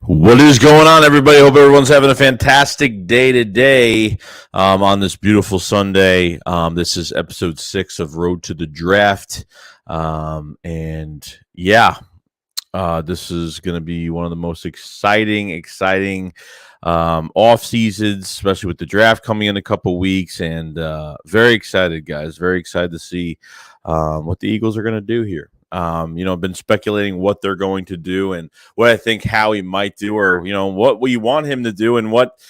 What is going on, everybody? Hope everyone's having a fantastic day today on this beautiful Sunday. This is episode 6 of Road to the Draft. This is going to be one of the most exciting off seasons, especially with the draft coming in a couple weeks. And very excited, guys. Very excited to see what the Eagles are going to do here. I've been speculating what they're going to do and what I think Howie might do, or, what we want him to do and what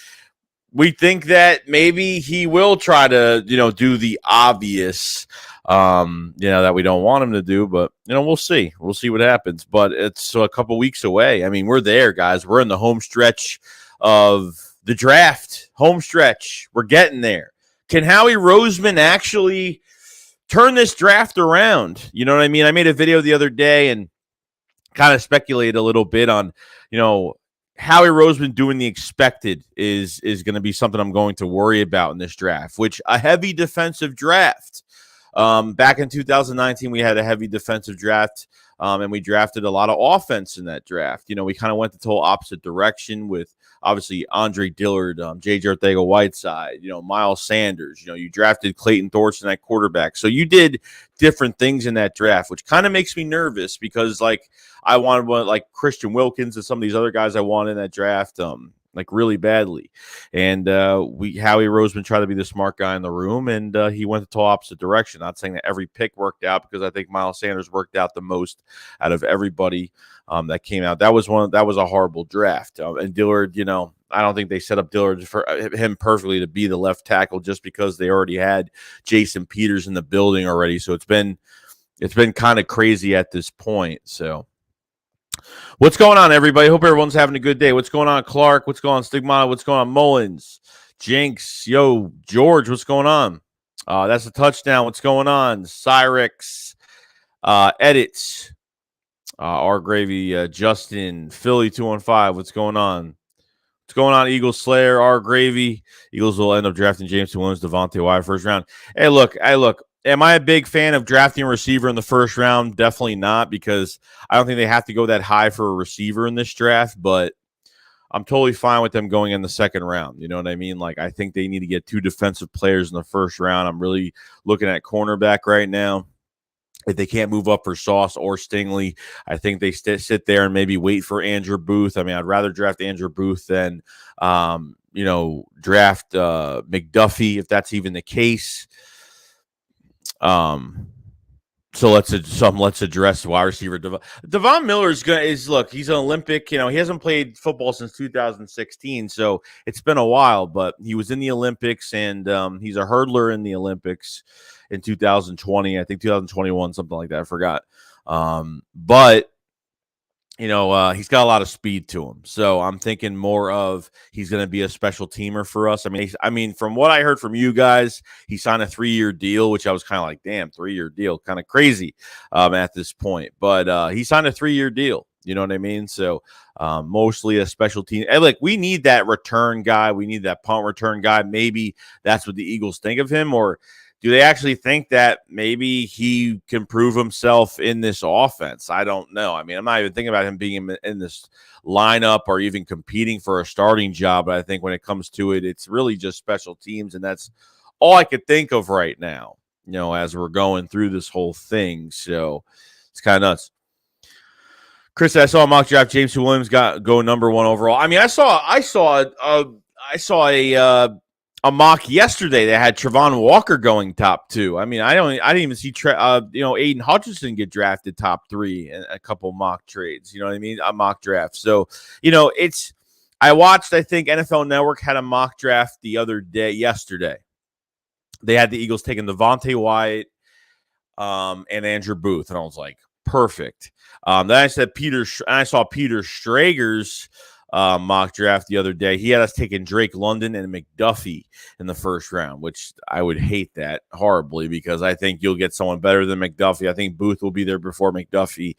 we think that maybe he will try to, do the obvious, that we don't want him to do. But, we'll see. We'll see what happens. But it's a couple weeks away. I mean, we're there, guys. We're in the home stretch of the draft. Home stretch. We're getting there. Can Howie Roseman actually turn this draft around? You know what I mean? I made a video the other day and kind of speculated a little bit on, Howie Roseman doing the expected is going to be something I'm going to worry about in this draft, which a heavy defensive draft. Back in 2019, we had a heavy defensive draft, and we drafted a lot of offense in that draft. We kind of went the total opposite direction with, obviously, Andre Dillard, JJAW Whiteside, Miles Sanders. You drafted Clayton Thorson at quarterback. So you did different things in that draft, which kind of makes me nervous because, I wanted one like Christian Wilkins and some of these other guys I wanted in that draft, really badly. And Howie Roseman tried to be the smart guy in the room, and he went the total opposite direction. Not saying that every pick worked out, because I think Miles Sanders worked out the most out of everybody that came out. That was a horrible draft. And Dillard, I don't think they set up Dillard for him perfectly to be the left tackle, just because they already had Jason Peters in the building already. So it's been kind of crazy at this point. So what's going on, everybody? Hope everyone's having a good day. What's going on, Clark? What's going on, Stigmata? What's going on, Mullins? Jinx, yo, George, what's going on? That's a touchdown. What's going on? Cyrex, Edits, R Gravy, Justin, Philly 215. What's going on? What's going on, Eagles Slayer, R Gravy? Eagles will end up drafting James Williams, Devontae Wyatt first round. Hey, look. Am I a big fan of drafting a receiver in the first round? Definitely not, because I don't think they have to go that high for a receiver in this draft, but I'm totally fine with them going in the second round. You know what I mean? I think they need to get 2 defensive players in the first round. I'm really looking at cornerback right now. If they can't move up for Sauce or Stingley, I think they sit there and maybe wait for Andrew Booth. I mean, I'd rather draft Andrew Booth than, draft McDuffie, if that's even the case. So let's address wide receiver Devon Miller he's an Olympic. He hasn't played football since 2016, so it's been a while. But he was in the Olympics, and he's a hurdler in the Olympics in 2020. I think 2021, something like that. I forgot. But he's got a lot of speed to him. So I'm thinking more of he's going to be a special teamer for us. I mean, from what I heard from you guys, he signed a 3-year deal, which I was kind of like, damn, 3-year deal, kind of crazy at this point. But he signed a 3-year deal. You know what I mean? So mostly a special team. And we need that return guy. We need that punt return guy. Maybe that's what the Eagles think of him, or do they actually think that maybe he can prove himself in this offense? I don't know. I mean, I'm not even thinking about him being in this lineup or even competing for a starting job. But I think when it comes to it, it's really just special teams. And that's all I could think of right now, as we're going through this whole thing. So it's kind of nuts. Chris, I saw a mock draft. James Williams go number 1 overall. I mean, I saw a mock yesterday that had Travon Walker going top 2. I mean, I didn't even see Aiden Hutchinson get drafted top 3 in a couple mock trades. You know what I mean? A mock draft. So I watched. I think NFL Network had a mock draft yesterday. They had the Eagles taking Devontae Wyatt and Andrew Booth, and I was like, perfect. Then I saw Peter Strager's mock draft the other day. He had us taking Drake London and McDuffie in the first round, which I would hate that horribly, because I think you'll get someone better than McDuffie. I think Booth will be there before McDuffie.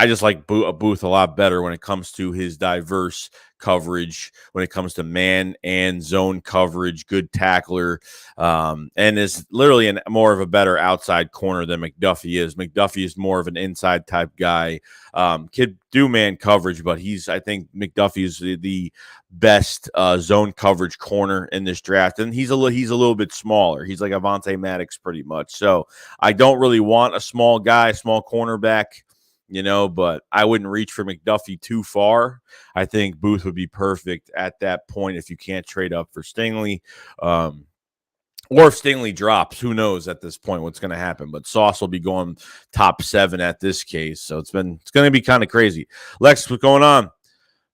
I just like Booth a lot better when it comes to his diverse coverage, when it comes to man and zone coverage, good tackler, and is literally more of a better outside corner than McDuffie is. McDuffie is more of an inside type guy. Could do man coverage, but I think McDuffie is the best zone coverage corner in this draft, and he's a little bit smaller. He's like Avonte Maddox pretty much. So I don't really want a small guy, small cornerback, but I wouldn't reach for McDuffie too far. I think Booth would be perfect at that point if you can't trade up for Stingley. Or if Stingley drops, who knows at this point what's going to happen. But Sauce will be going top 7 at this case. So it's going to be kind of crazy. Lex, what's going on?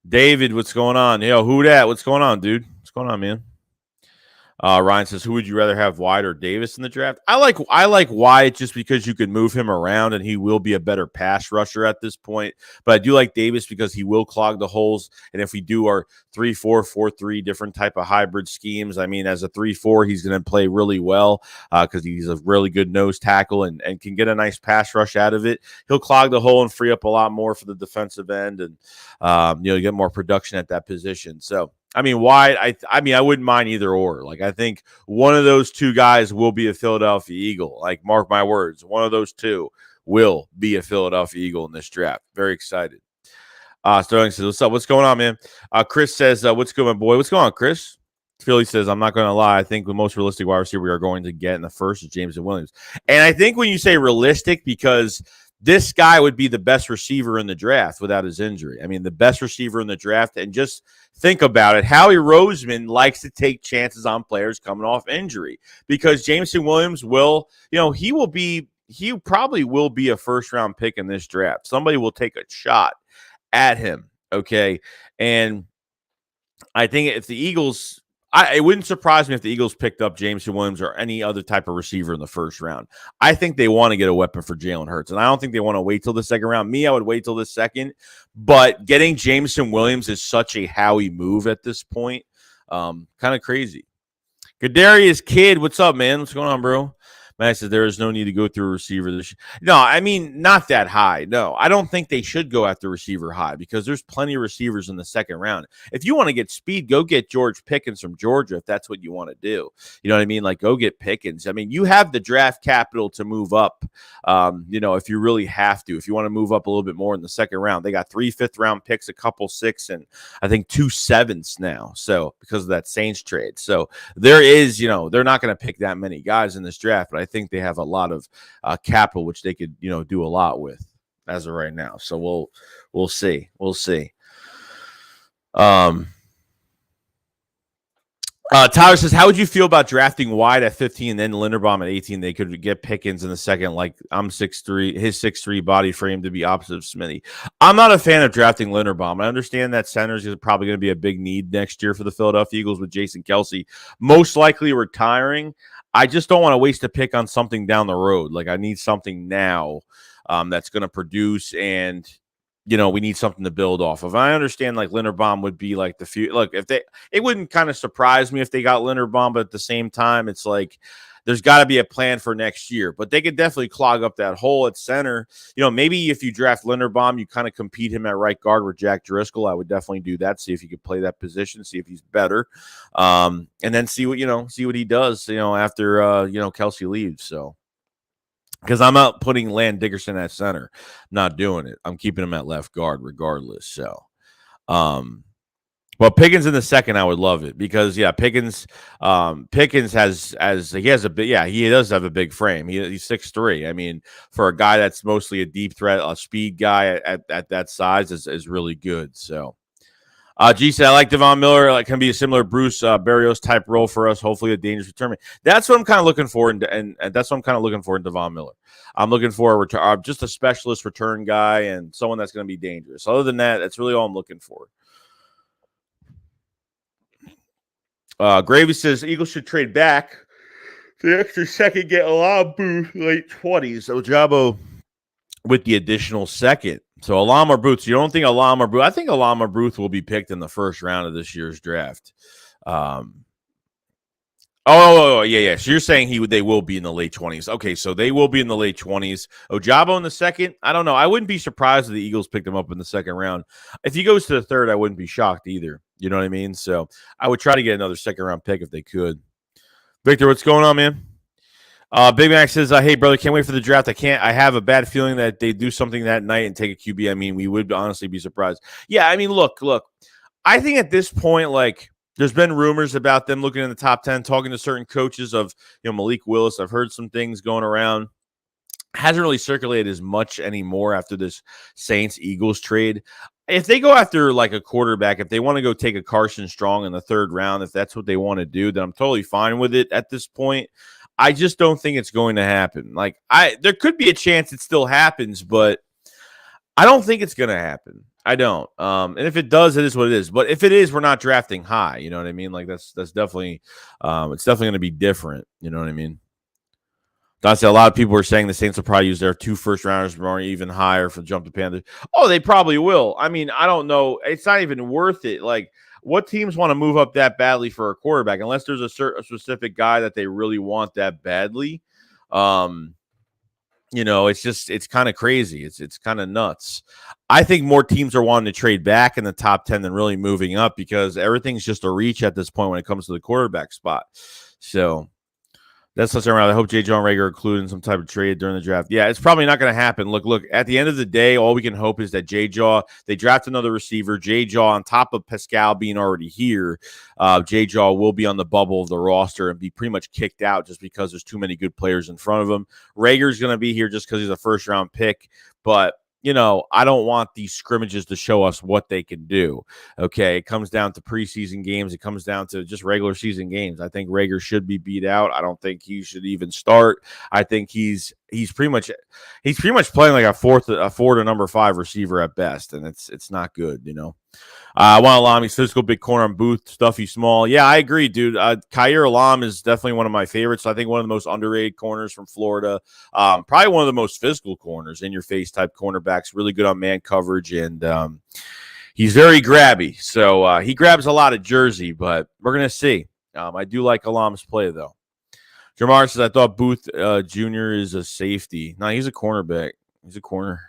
David, what's going on? Yo, who that? What's going on, dude? What's going on, man? Ryan says, who would you rather have, Wyatt or Davis in the draft? I like Wyatt just because you can move him around and he will be a better pass rusher at this point. But I do like Davis because he will clog the holes. And if we do our 3-4, 4-3, different type of hybrid schemes, I mean, as a 3-4, he's going to play really well because he's a really good nose tackle and can get a nice pass rush out of it. He'll clog the hole and free up a lot more for the defensive end and, get more production at that position. So, I mean, Wyatt, I wouldn't mind either or. Like, I think one of those two guys will be a Philadelphia Eagle. Like, mark my words, one of those two will be a Philadelphia Eagle in this draft. Very excited. Sterling says, what's up? What's going on, man? Chris says, what's good, my boy? What's going on, Chris? Philly says, I'm not going to lie. I think the most realistic wide receiver we are going to get in the first is Jameson Williams. And I think when you say realistic, because this guy would be the best receiver in the draft without his injury. I mean, the best receiver in the draft. And just think about it. Howie Roseman likes to take chances on players coming off injury because Jameson Williams will, he probably will be a first-round pick in this draft. Somebody will take a shot at him, okay? And I think if the Eagles – it wouldn't surprise me if the Eagles picked up Jameson Williams or any other type of receiver in the first round. I think they want to get a weapon for Jalen Hurts, and I don't think they want to wait till the second round. I would wait till the second, but getting Jameson Williams is such a Howie move at this point. Kind of crazy. Kadarius Kid, what's up, man? What's going on, bro? Man, I said there is no need to go through a receiver. No, I mean, not that high. No, I don't think they should go after receiver high because there's plenty of receivers in the second round. If you want to get speed, go get George Pickens from Georgia if that's what you want to do. You know what I mean? Like, go get Pickens. I mean, you have the draft capital to move up, if you really have to. If you want to move up a little bit more in the second round. They got 3 fifth-round picks, a couple 6, and I think 2 7s now. So, because of that Saints trade. So, there is, they're not going to pick that many guys in this draft, but I think they have a lot of capital, which they could, do a lot with as of right now. So we'll see. We'll see. Tyler says, how would you feel about drafting Wyatt at 15 and then Linderbaum at 18? They could get Pickens in the second. Like, I'm 6'3", his 6'3" body frame to be opposite of Smitty. I'm not a fan of drafting Linderbaum. I understand that centers is probably going to be a big need next year for the Philadelphia Eagles with Jason Kelce most likely retiring. I just don't want to waste a pick on something down the road. Like, I need something now that's going to produce, and we need something to build off of. I understand like Linderbaum would be like the few. Look, it wouldn't kind of surprise me if they got Linderbaum, but at the same time, it's like there's got to be a plan for next year. But they could definitely clog up that hole at center. Maybe if you draft Linderbaum, you kind of compete him at right guard with Jack Driscoll. I would definitely do that. See if he could play that position. See if he's better, and then see what he does. After Kelce leaves. So. Because I'm out putting Land Dickerson at center. Not doing it. I'm keeping him at left guard regardless. So, but Pickens in the second, I would love it because Pickens he does have a big frame. He's 6'3". I mean, for a guy that's mostly a deep threat, a speed guy at that size is really good. So. G said, I like Devon Miller. Like, can be a similar Bruce Berrios type role for us. Hopefully, a dangerous return. That's what I'm kind of looking for, and that's what I'm kind of looking for in Devon Miller. I'm looking for just a specialist return guy and someone that's going to be dangerous. Other than that, that's really all I'm looking for. Gravy says Eagles should trade back the extra second, get a lot of Booth late 20s. So JJAW with the additional second. So Alam or Booth. You don't think Alam or Booth? I think Alam or Booth will be picked in the first round of this year's draft. Yeah. So you're saying they will be in the late 20s. Okay, so they will be in the late 20s. Ojabo in the second? I don't know. I wouldn't be surprised if the Eagles picked him up in the second round. If he goes to the third, I wouldn't be shocked either. You know what I mean? So I would try to get another second round pick if they could. Victor, what's going on, man? Big Mac says, hey, brother, can't wait for the draft. I have a bad feeling that they do something that night and take a QB. I mean, we would honestly be surprised. Yeah, I mean, look. I think at this point, like, there's been rumors about them looking in the top 10, talking to certain coaches of, Malik Willis. I've heard some things going around. Hasn't really circulated as much anymore after this Saints-Eagles trade. If they go after, like, a quarterback, if they want to go take a Carson Strong in the third round, if that's what they want to do, then I'm totally fine with it at this point. I just don't think it's going to happen. Like, there could be a chance it still happens, but I don't think it's going to happen. I don't. And if it does, it is what it is. But if it is, we're not drafting high. You know what I mean? Like, that's definitely, it's definitely going to be different. You know what I mean? That's a lot of people are saying the Saints will probably use their 2 first rounders or even higher for the jump to Panthers. Oh, they probably will. I mean, I don't know. It's not even worth it. Like, what teams want to move up that badly for a quarterback unless there's a specific guy that they really want that badly? It's kind of crazy. It's kind of nuts. I think more teams are wanting to trade back in the top 10 than really moving up because everything's just a reach at this point when it comes to the quarterback spot. So that's what's around. I hope JJAW and Rager are included in some type of trade during the draft. Yeah, it's probably not going to happen. Look, at the end of the day, all we can hope is that JJAW, they draft another receiver. JJAW, on top of Pascal being already here, JJAW will be on the bubble of the roster and be pretty much kicked out just because there's too many good players in front of him. Rager's going to be here just because he's a first-round pick, but I don't want these scrimmages to show us what they can do. Okay, it comes down to preseason games. It comes down to just regular season games. I think Rager should be beat out. I don't think he should even start. I think he's pretty much playing like a four to number 5 receiver at best, and it's not good. I want Alami's physical big corner on Booth, stuffy small. Yeah, I agree, dude. Khair Alam is definitely one of my favorites. I think one of the most underrated corners from Florida. Probably one of the most physical corners, in your face type cornerbacks. Really good on man coverage, and he's very grabby. So he grabs a lot of jersey, but we're gonna see. I do like Alam's play though. Jamar says, I thought Booth Jr. is a safety. No, he's a cornerback. He's a corner.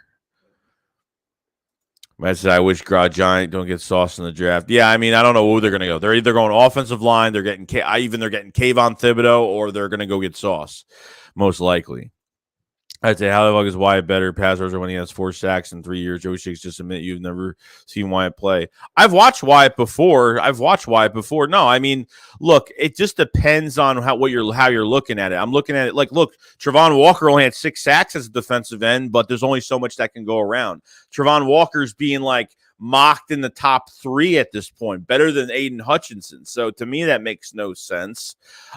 Matt says, I wish Grod Giant don't get sauce in the draft. Yeah, I mean, I don't know who they're going to go. They're either going offensive line, they're getting Kayvon Thibodeaux, or they're going to go get sauce, most likely. I'd say, how the fuck is Wyatt better pass rusher when he has 4 sacks in 3 years? Joey Shakes just admit you've never seen Wyatt play. I've watched Wyatt before. No, I mean, look, it just depends on how you're looking at it. I'm looking at it like, look, Travon Walker only had 6 sacks as a defensive end, but there's only so much that can go around. Travon Walker's being like mocked in the top 3 at this point, better than Aiden Hutchinson. So to me, that makes no sense.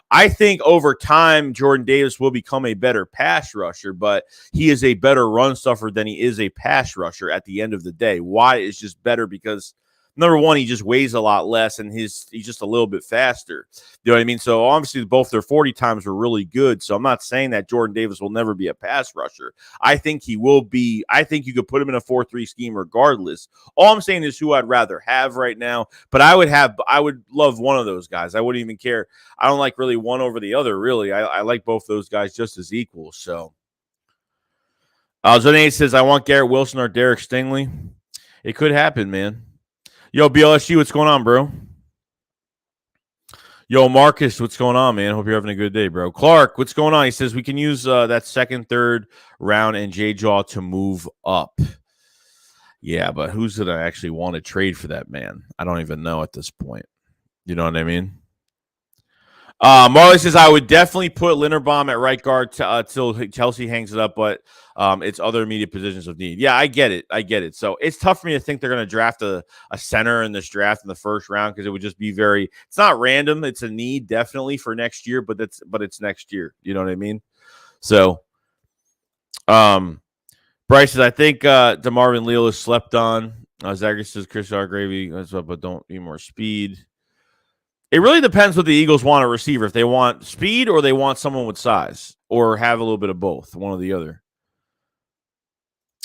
I think over time, Jordan Davis will become a better pass rusher, but he is a better run stuffer than he is a pass rusher at the end of the day. Wyatt is just better because, number one, he just weighs a lot less, and he's just a little bit faster. You know what I mean? So obviously both their 40 times were really good. So I'm not saying that Jordan Davis will never be a pass rusher. I think he will be. I think you could put him in a 4-3 scheme regardless. All I'm saying is who I'd rather have right now. But I would love one of those guys. I wouldn't even care. I don't like really one over the other, really. I like both those guys just as equal. So Zonay says, I want Garrett Wilson or Derek Stingley. It could happen, man. Yo, BLSU, what's going on, bro? Yo, Marcus, what's going on, man? Hope you're having a good day, bro. Clark, what's going on? He says we can use that second, third round and JJAW to move up. Yeah, but who's going to actually want to trade for that man? I don't even know at this point. You know what I mean? Marley says, I would definitely put Linderbaum at right guard till Chelsea hangs it up, but it's other immediate positions of need. Yeah, I get it. So it's tough for me to think they're going to draft a center in this draft in the first round because it would just be it's not random. It's a need definitely for next year, but it's next year. You know what I mean? So Bryce says, I think DeMarvin Leal is slept on. Zachary says, Chris Hargravy, but don't need more speed. It really depends what the Eagles want a receiver. If they want speed or they want someone with size or have a little bit of both, one or the other.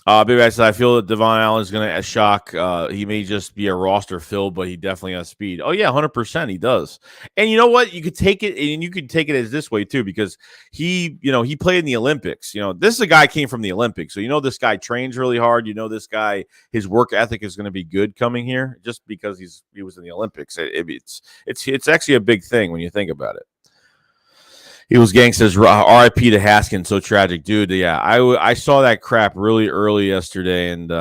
Big Rat says, I feel that Devon Allen is going to shock. He may just be a roster fill, but he definitely has speed. Oh, yeah, 100% he does. And you know what? You could take it, and you could take it as this way, too, because he played in the Olympics. This is a guy came from the Olympics. So, this guy trains really hard. This guy, his work ethic is going to be good coming here just because he was in the Olympics. It's actually a big thing when you think about it. Eagles Gang says, RIP to Haskins. So tragic. Dude, yeah, I saw that crap really early yesterday, and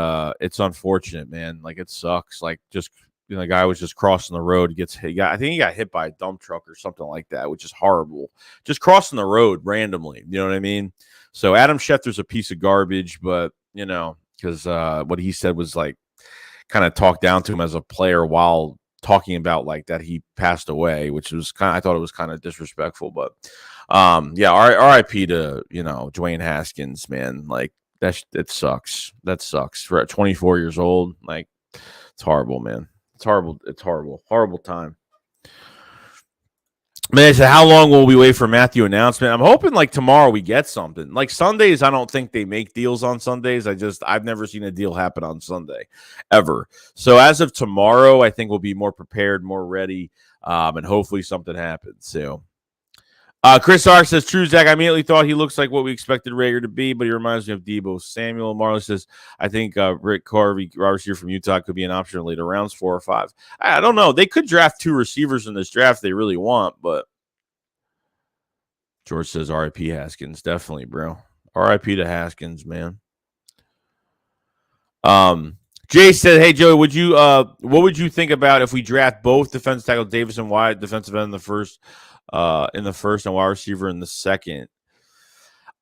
it's unfortunate, man. Like, it sucks. Like, just, the guy was just crossing the road. I think he got hit by a dump truck or something like that, which is horrible. Just crossing the road randomly. You know what I mean? So Adam Schefter's a piece of garbage, but, because what he said was, like, kind of talked down to him as a player while talking about, like, that he passed away, which was I thought it was kind of disrespectful, but RIP to Dwayne Haskins, man. Like, it sucks. That sucks. For 24 years old, like, it's horrible, man. It's horrible. It's horrible time. Man, I said, how long will we wait for Matthew announcement? I'm hoping like tomorrow we get something. Like Sundays, I don't think they make deals on Sundays. I've never seen a deal happen on Sunday, ever. So as of tomorrow, I think we'll be more prepared, more ready, and hopefully something happens. So, Chris R says, true, Zach. I immediately thought he looks like what we expected Rager to be, but he reminds me of Deebo Samuel. Marlon says, I think Rick Carvey, Robert here from Utah, could be an option in later rounds, 4 or 5. I don't know. They could draft 2 receivers in this draft they really want, but George says, RIP Haskins. Definitely, bro. RIP to Haskins, man. Jay said, hey, Joey, what would you think about if we draft both defensive tackle Davis and Wyatt, defensive end in the first and wide receiver in the second?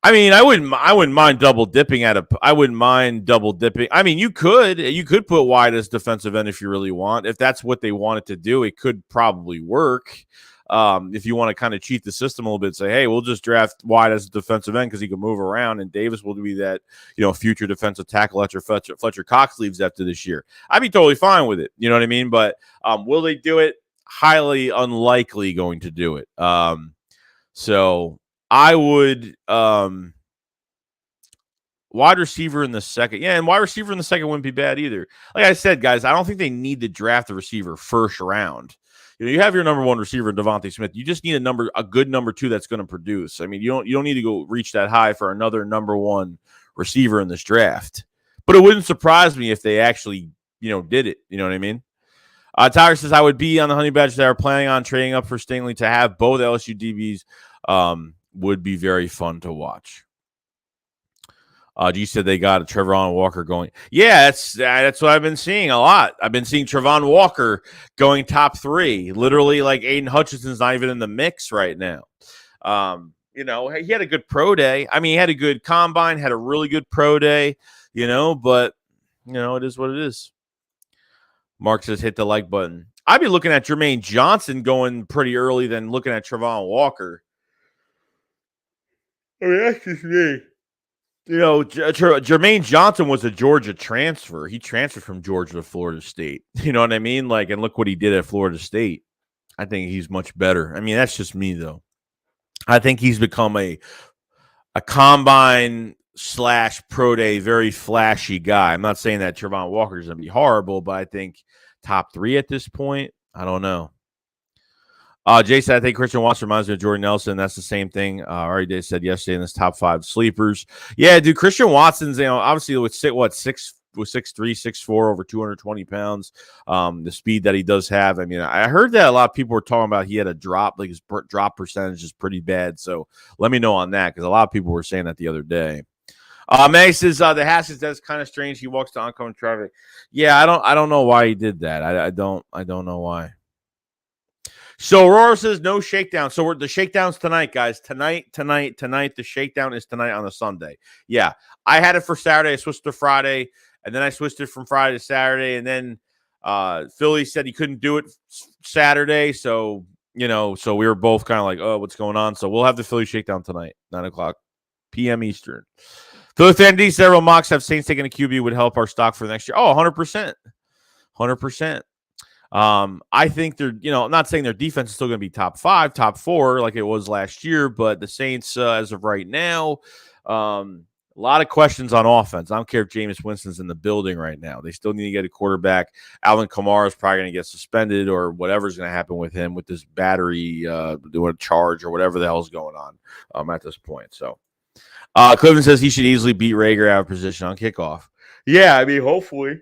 I mean, I wouldn't mind double dipping I wouldn't mind double dipping. I mean, you could put Wyatt as defensive end if you really want. If that's what they wanted to do, it could probably work. If you want to kind of cheat the system a little bit, say, hey, we'll just draft Wyatt as a defensive end because he can move around, and Davis will be that, future defensive tackle after Fletcher Cox leaves after this year. I'd be totally fine with it. You know what I mean? But will they do it? Highly unlikely going to do it. So I would wide receiver in the second. Yeah, and wide receiver in the second wouldn't be bad either. Like I said, guys, I don't think they need to draft a receiver first round. You have your number 1 receiver, Devontae Smith. You just need a good number 2 that's going to produce. I mean, you don't need to go reach that high for another number 1 receiver in this draft. But it wouldn't surprise me if they actually, did it. You know what I mean? Tyler says, I would be on the Honey Badger that are planning on trading up for Stingley to have both LSU DBs. Would be very fun to watch. You said they got a Trevon Walker going. Yeah, that's what I've been seeing a lot. I've been seeing Trevon Walker going top 3. Literally, like, Aiden Hutchinson's not even in the mix right now. He had a good pro day. I mean, he had a good combine, had a really good pro day, but, it is what it is. Mark says, hit the like button. I'd be looking at Jermaine Johnson going pretty early than looking at Trevon Walker. I mean, that's just me. Jermaine Johnson was a Georgia transfer. He transferred from Georgia to Florida State. You know what I mean? Like, and look what he did at Florida State. I think he's much better. I mean, that's just me, though. I think he's become a combine / pro day, very flashy guy. I'm not saying that Trevon Walker is going to be horrible, but I think top 3 at this point. I don't know. Jason, I think Christian Watson reminds me of Jordan Nelson. That's the same thing. Already said yesterday in this top 5 sleepers. Yeah, dude, Christian Watson's, obviously with 6'3", 6'4", over 220 pounds. The speed that he does have. I mean, I heard that a lot of people were talking about he had a drop, like his drop percentage is pretty bad. So let me know on that, because a lot of people were saying that the other day. May says the Haskins, that's kind of strange. He walks to oncoming traffic. Yeah, I don't know why he did that. I don't know why. So Aurora says no shakedown. So the shakedown's tonight, guys. Tonight. The shakedown is tonight on a Sunday. Yeah, I had it for Saturday. I switched to Friday, and then I switched it from Friday to Saturday, and then Philly said he couldn't do it Saturday. So so we were both kind of like, oh, what's going on? So we'll have the Philly shakedown tonight, 9:00 p.m. Eastern. Philly fan D, several mocks have Saints taking a QB would help our stock for next year. Oh, 100%. 100%. I think they're, I'm not saying their defense is still going to be top 5, top 4 like it was last year, but the Saints, as of right now, A lot of questions on offense. I don't care if Jameis Winston's in the building right now. They still need to get a quarterback. Alvin Kamara is probably going to get suspended or whatever's going to happen with him with this battery doing a charge or whatever the hell's going on at this point. So Clifton says he should easily beat Rager out of position on kickoff. Yeah, I mean, hopefully.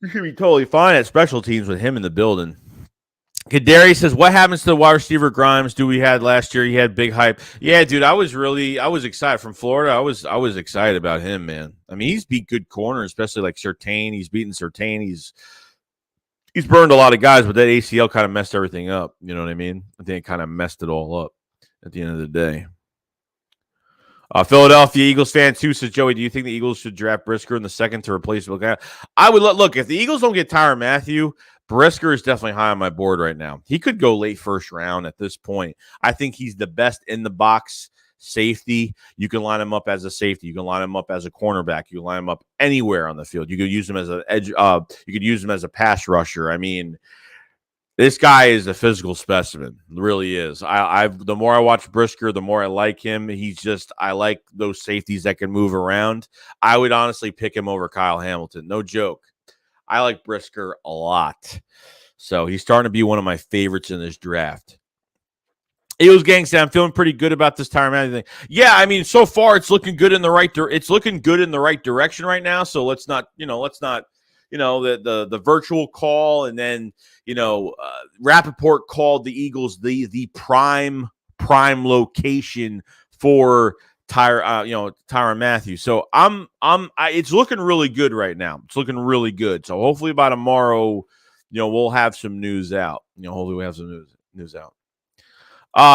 You should be totally fine at special teams with him in the building. Kadari says, what happens to the wide receiver Grimes we had last year? He had big hype. Yeah, dude, I was excited from Florida. I was excited about him, man. I mean, he's beat good corners, especially like Surtain. He's beaten Surtain. He's burned a lot of guys, but that ACL kind of messed everything up. You know what I mean? I think it kind of messed it all up at the end of the day. Philadelphia Eagles fan 2 says, Joey, do you think the Eagles should draft Brisker in the second to replace Will? I would look if the Eagles don't get Tyrann Mathieu, Brisker is definitely high on my board right now. He could go late first round at this point. I think he's the best in the box safety. You can line him up as a safety. You can line him up as a cornerback. You can line him up anywhere on the field. You could use him as an edge. You could use him as a pass rusher. I mean, this guy is a physical specimen. It really is. The more I watch Brisker, the more I like him. I like those safeties that can move around. I would honestly pick him over Kyle Hamilton. No joke. I like Brisker a lot. So he's starting to be one of my favorites in this draft. Eagles gang said, I'm feeling pretty good about this Tyrann Mathieu thing. Yeah, I mean, so far it's looking good in the right direction right now. So let's not the virtual call, and then Rappaport called the Eagles the prime location for Tyrann Mathieu. So it's looking really good right now. It's looking really good. So hopefully by tomorrow, we'll have some news out. Hopefully we have some news out.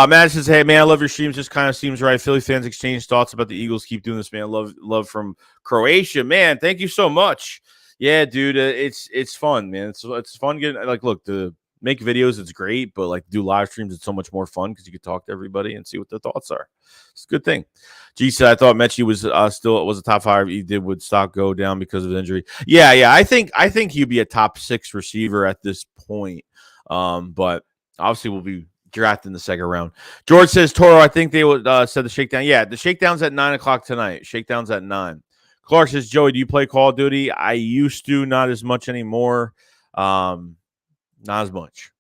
Matt says, hey man, I love your streams. Just kind of seems right. Philly fans exchange thoughts about the Eagles. Keep doing this, man. Love from Croatia, man. Thank you so much. Yeah, dude, it's fun, man. It's fun getting to make videos. It's great, but do live streams. It's so much more fun because you can talk to everybody and see what their thoughts are. It's a good thing. G said, I thought Mechie was a top 5. He did would stock go down because of the injury. Yeah. I think he'd be a top 6 receiver at this point. But obviously we'll be drafted in the second round. George says, Toro, I think they would said the shakedown. Yeah, the shakedown's at 9:00 tonight. Shakedown's at 9. Clark says, Joey, do you play Call of Duty? I used to, not as much anymore. Not as much.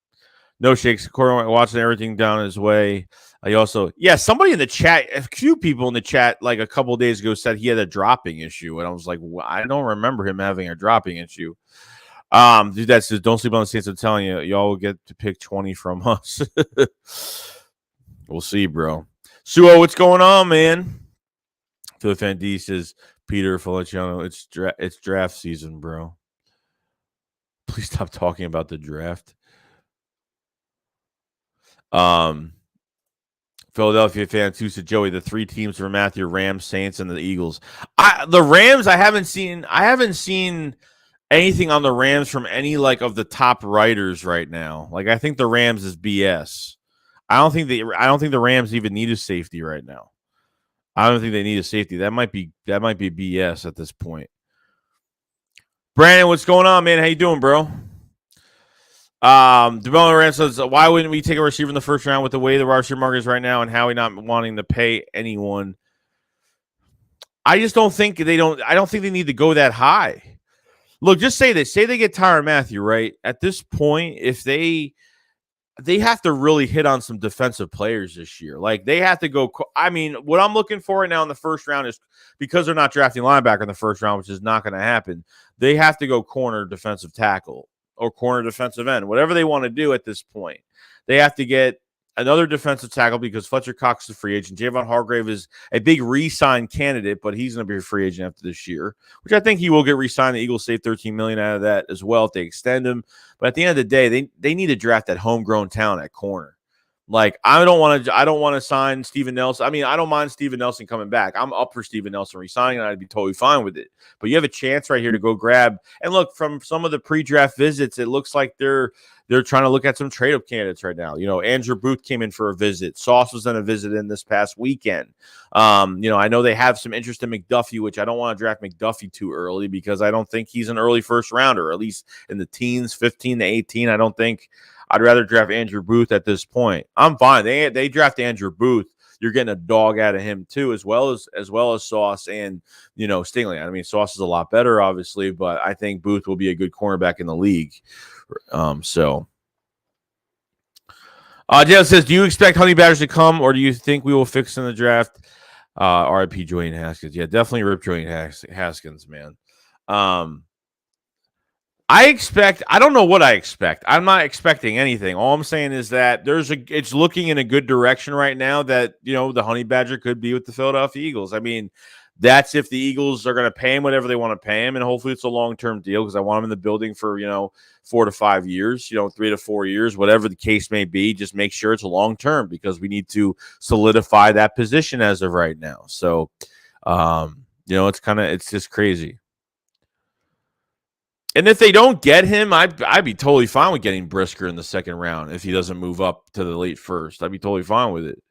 No shakes. Corey watching everything down his way. Somebody in the chat, a few people in the chat, like a couple of days ago, said he had a dropping issue. And I was like, well, I don't remember him having a dropping issue. Dude, that says, don't sleep on the Saints. I'm telling you, y'all will get to pick 20 from us. We'll see, bro. Suo, what's going on, man? Philly fan D says, Peter Feliciano, it's draft season, bro. Please stop talking about the draft. Philadelphia fan 2 said, Joey, the 3 teams for Matthew: Rams, Saints, and the Eagles. The Rams, I haven't seen anything on the Rams from any of the top writers right now. I think the Rams is BS. I don't think the Rams even need a safety right now. I don't think they need a safety. That might be BS at this point. Brandon, what's going on, man? How you doing, bro? Development Rand says, why wouldn't we take a receiver in the first round with the way the wide receiver market is right now and Howie not wanting to pay anyone? I just don't think I don't think they need to go that high. Look, just say this. Say they get Tyrann Mathieu, right? At this point, if they have to really hit on some defensive players this year. They have to go. I mean, what I'm looking for right now in the first round is, because they're not drafting linebacker in the first round, which is not going to happen, they have to go corner defensive tackle or corner defensive end, whatever they want to do at this point. They have to get another defensive tackle because Fletcher Cox is a free agent. Javon Hargrave is a big re-sign candidate, but he's going to be a free agent after this year, which I think he will get re-signed. The Eagles save $13 million out of that as well if they extend him. But at the end of the day, they need to draft that homegrown talent at corner. I don't want to sign Steven Nelson. I mean, I don't mind Steven Nelson coming back. I'm up for Steven Nelson re-signing, and I'd be totally fine with it. But you have a chance right here to go grab. And look, from some of the pre-draft visits, it looks like they're trying to look at some trade-up candidates right now. Andrew Booth came in for a visit. Sauce was on a visit in this past weekend. I know they have some interest in McDuffie, which I don't want to draft McDuffie too early because I don't think he's an early first rounder, or at least in the teens, 15 to 18. I don't think I'd rather draft Andrew Booth at this point. I'm fine. They draft Andrew Booth. you're getting a dog out of him too, as well as Sauce and Stingley. I mean, Sauce is a lot better, obviously, but I think Booth will be a good cornerback in the league. Dale says, do you expect Honey Badgers to come, or do you think we will fix in the draft? RIP Dwayne Haskins. Yeah, definitely rip Dwayne Haskins, man. I don't know what I expect. I'm not expecting anything. All I'm saying is that it's looking in a good direction right now that, the Honey Badger could be with the Philadelphia Eagles. I mean, that's if the Eagles are going to pay him whatever they want to pay him, and hopefully it's a long-term deal because I want him in the building for, 4 to 5 years, 3 to 4 years, whatever the case may be. Just make sure it's a long-term because we need to solidify that position as of right now. So, it's just crazy. And if they don't get him, I'd be totally fine with getting Brisker in the second round if he doesn't move up to the late first. I'd be totally fine with it.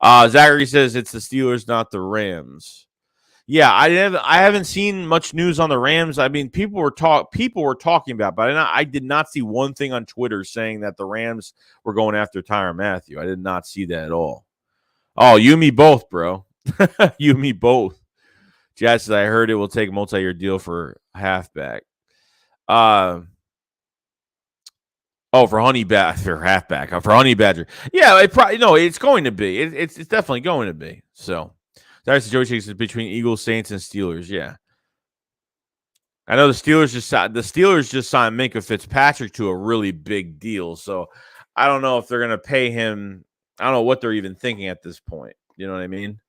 Zachary says it's the Steelers, not the Rams. Yeah, I haven't seen much news on the Rams. I mean, people were talking about, but I did not see one thing on Twitter saying that the Rams were going after Tyrann Mathieu. I did not see that at all. Oh, you and me both, bro. You and me both. Jazz says, I heard it will take a multi-year deal for halfback. For Honey Badger, for halfback, for Honey Badger. Yeah, it's going to be. It's definitely going to be. So that's the Joey Shakes is between Eagles, Saints, and Steelers. Yeah, I know the Steelers just signed Minkah Fitzpatrick to a really big deal. So I don't know if they're going to pay him. I don't know what they're even thinking at this point. You know what I mean?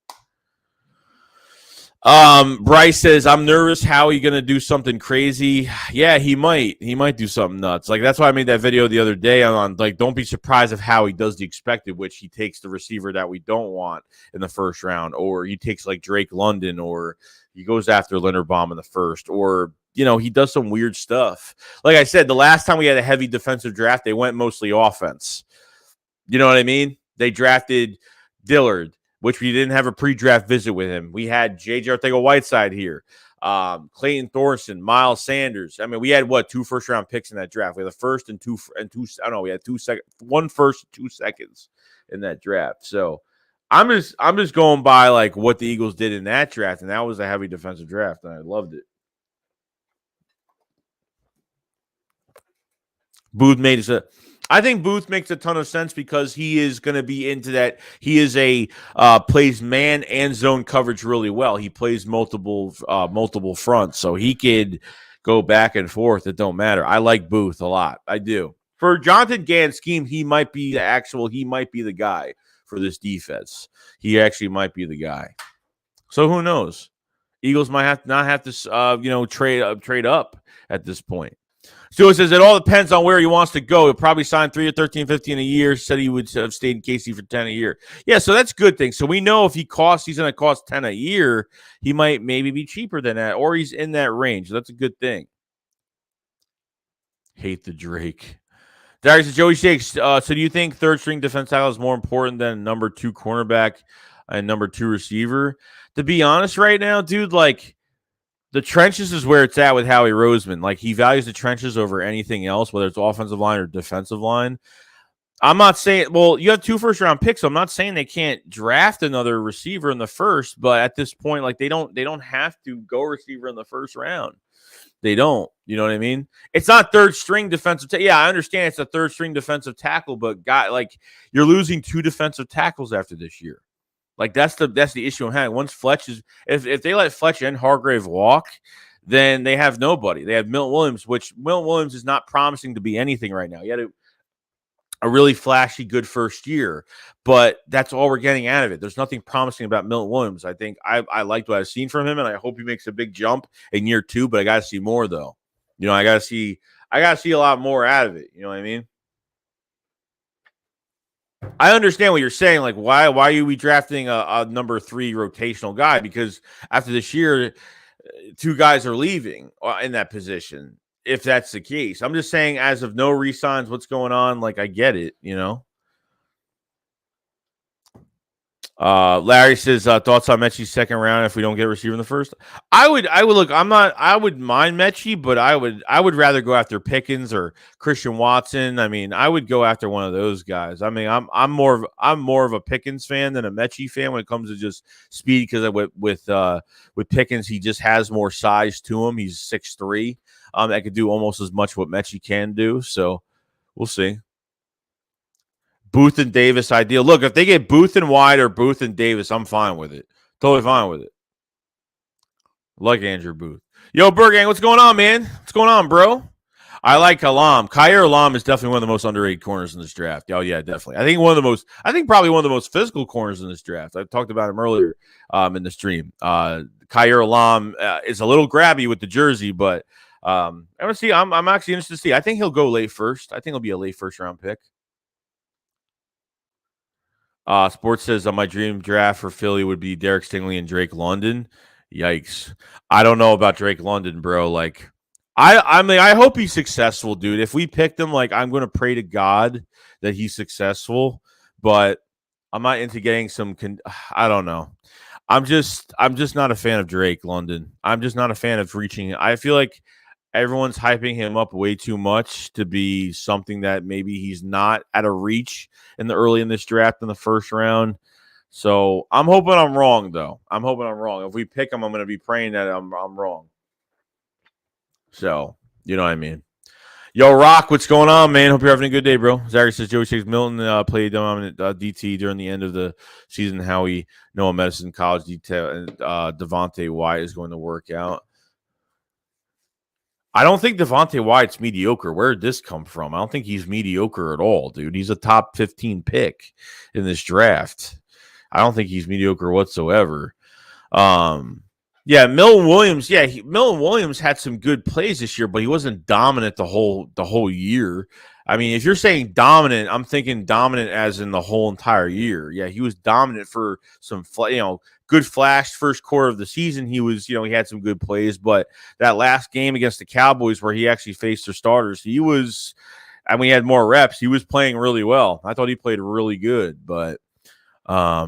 Bryce says, I'm nervous. Howie going to do something crazy? Yeah, he might. He might do something nuts. Like, that's why I made that video the other day on, like, don't be surprised if Howie does the expected, which he takes the receiver that we don't want in the first round, or he takes, like, Drake London, or he goes after Linderbaum in the first, or, he does some weird stuff. Like I said, the last time we had a heavy defensive draft, they went mostly offense. You know what I mean? They drafted Dillard, which we didn't have a pre-draft visit with him. We had JJAW Arcega-Whiteside here, Clayton Thorson, Miles Sanders. I mean, we had 2 first-round picks in that draft. We had the first and two. I don't know. We had 1 first, 2 seconds in that draft. So I'm just going by like what the Eagles did in that draft, and that was a heavy defensive draft, and I loved it. I think Booth makes a ton of sense because he is going to be into that. He is plays man and zone coverage really well. He plays multiple fronts, so he could go back and forth. It don't matter. I like Booth a lot. I do. For Jonathan Gann's scheme, he might be the guy for this defense. He actually might be the guy. So who knows? Eagles might not have to trade up at this point. Stuart says it all depends on where he wants to go. He'll probably sign 3 or 13, 15 a year. Said he would have stayed in KC for 10 a year. Yeah, so that's a good thing. So we know if he's going to cost 10 a year, he might maybe be cheaper than that, or he's in that range. That's a good thing. Hate the Drake. Darius says, Joey Shakes. So do you think third string defense tackle is more important than number 2 cornerback and number 2 receiver? To be honest, right now, dude, like, the trenches is where it's at with Howie Roseman. Like, he values the trenches over anything else, whether it's offensive line or defensive line. I'm not saying, you have 2 first-round picks, so I'm not saying they can't draft another receiver in the first, but at this point, like, they don't have to go receiver in the first round. They don't. You know what I mean? It's not third-string defensive tackle. Yeah, I understand it's a third-string defensive tackle, but you're losing 2 defensive tackles after this year. Like, that's the issue I'm having. Once Fletch is, if they let Fletch and Hargrave walk, then they have nobody. They have Milton Williams, which Milton Williams is not promising to be anything right now. He had a really flashy, good first year, but that's all we're getting out of it. There's nothing promising about Milton Williams. I think I liked what I've seen from him, and I hope he makes a big jump in year 2. But I got to see more, though. I got to see a lot more out of it. You know what I mean? I understand what you're saying. Like, why are we drafting a number 3 rotational guy? Because after this year, 2 guys are leaving in that position. If that's the case, I'm just saying, as of no re-signs, what's going on? Like, I get it, Larry says thoughts on Mechie's second round if we don't get a receiver in the first. I would look. I would mind Mechie, but I would rather go after Pickens or Christian Watson. I mean, I would go after one of those guys. I mean, I'm more of a Pickens fan than a Mechie fan when it comes to just speed, because with Pickens, he just has more size to him. He's 6'3". That could do almost as much what Mechie can do. So we'll see. Booth and Davis ideal. Look, if they get Booth and White or Booth and Davis, I'm fine with it. Totally fine with it. Like Andrew Booth. Yo, Bergang, what's going on, man? What's going on, bro? I like Alam. Khair Alam is definitely one of the most underrated corners in this draft. Oh, yeah, definitely. I think probably one of the most physical corners in this draft. I talked about him earlier in the stream. Khair Alam is a little grabby with the jersey, but I want to see. I'm actually interested to see. I think he'll go late first. I think he'll be a late first round pick. Sports says my dream draft for Philly would be Derek Stingley and Drake London. Yikes. I don't know about Drake London, bro. Like, I mean, I hope he's successful, dude. If we picked him, like, I'm going to pray to God that he's successful, but I'm not into getting I don't know. I'm just not a fan of Drake London. I'm just not a fan of reaching. I feel like everyone's hyping him up way too much to be something that maybe he's not at a reach early in this draft in the first round. So I'm hoping I'm wrong, though. I'm hoping I'm wrong. If we pick him, I'm going to be praying that I'm wrong. So, you know what I mean. Yo, Rock, what's going on, man? Hope you're having a good day, bro. Zachary says Joey Chase Milton played dominant DT during the end of the season. Howie, Noah Medicine, college detail, and Devontae White is going to work out. I don't think Devontae Wyatt's mediocre. Where did this come from? I don't think he's mediocre at all, dude. He's a top 15 pick in this draft. I don't think he's mediocre whatsoever. Yeah, Milton Williams. Yeah, Milton Williams had some good plays this year, but he wasn't dominant the whole year. I mean, if you're saying dominant, I'm thinking dominant as in the whole entire year. Yeah, he was dominant for some, good flash first quarter of the season. He was, he had some good plays, but that last game against the Cowboys where he actually faced their starters, he had more reps. He was playing really well. I thought he played really good, but I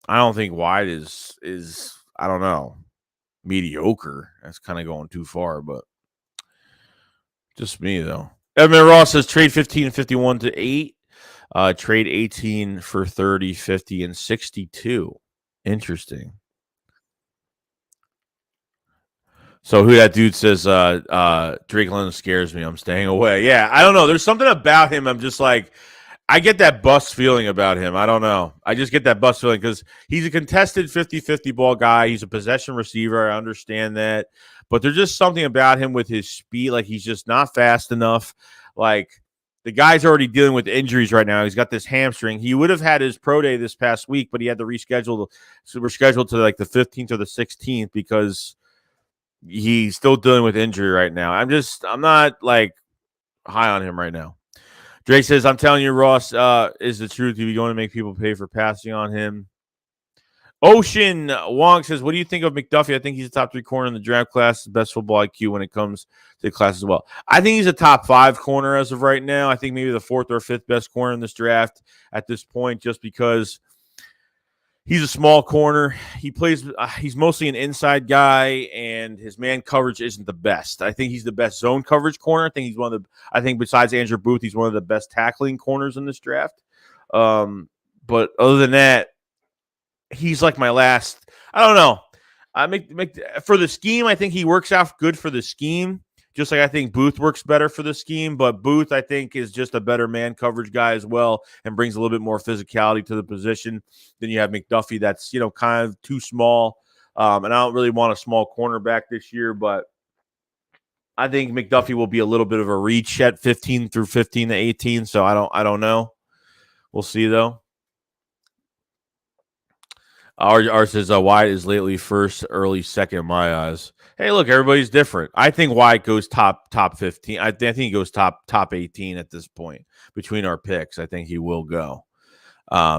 don't think White is I don't know, mediocre. That's kind of going too far, but just me though. Evan Ross says trade 15 and 51 to 8. Trade 18 for 30, 50, and 62. Interesting. So who that dude says Drake London scares me. I'm staying away. Yeah, I don't know. There's something about him. I'm just like, I get that bust feeling about him. I don't know. I just get that bust feeling because he's a contested 50-50 ball guy. He's a possession receiver. I understand that. But there's just something about him with his speed. Like, he's just not fast enough. Like, the guy's already dealing with injuries right now. He's got this hamstring. He would have had his pro day this past week, but he had to reschedule. So we're scheduled to like the 15th or the 16th because he's still dealing with injury right now. I'm not like high on him right now. Drake says, I'm telling you, Ross, is the truth. You're going to make people pay for passing on him. Ocean Wong says, what do you think of McDuffie? I think he's a top 3 corner in the draft class, best football IQ when it comes to the class as well. I think he's a top 5 corner as of right now. I think maybe the 4th or 5th best corner in this draft at this point, just because he's a small corner. He's mostly an inside guy, and his man coverage isn't the best. I think he's the best zone coverage corner. I think besides Andrew Booth, he's one of the best tackling corners in this draft. But other than that, he's like my last. I don't know. For the scheme, I think he works out good for the scheme. Just like I think Booth works better for the scheme, but Booth, I think, is just a better man coverage guy as well and brings a little bit more physicality to the position. Then you have McDuffie that's, kind of too small. And I don't really want a small cornerback this year, but I think McDuffie will be a little bit of a reach at 15 through 15 to 18. So I don't know. We'll see though. Ours says Wyatt is lately first, early second in my eyes. Hey, look, everybody's different. I think Wyatt goes top 15. I think he goes top 18 at this point between our picks. I think he will go.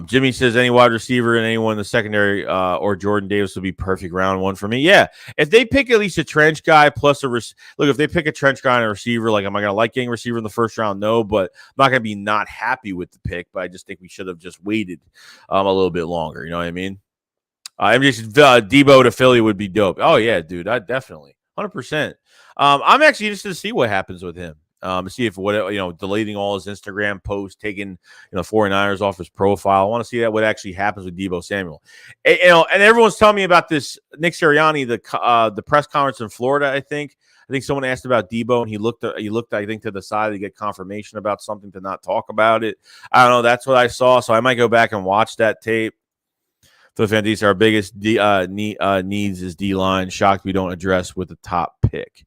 Jimmy says any wide receiver and anyone in the secondary or Jordan Davis would be perfect round one for me. Yeah, if they pick at least a trench guy plus look, if they pick a trench guy and a receiver, like, am I going to like getting a receiver in the first round? No, but I'm not going to be not happy with the pick. But I just think we should have just waited a little bit longer. You know what I mean? Debo to Philly would be dope. Oh yeah, dude, I definitely 100%. I'm actually interested to see what happens with him. See if deleting all his Instagram posts, taking 49ers off his profile. I want to see what actually happens with Deebo Samuel. And everyone's telling me about this Nick Sirianni, the press conference in Florida. I think someone asked about Deebo, and he looked I think to the side to get confirmation about something to not talk about it. I don't know. That's what I saw, so I might go back and watch that tape. So Fantasy, our biggest needs is D-line. Shocked we don't address with the top pick.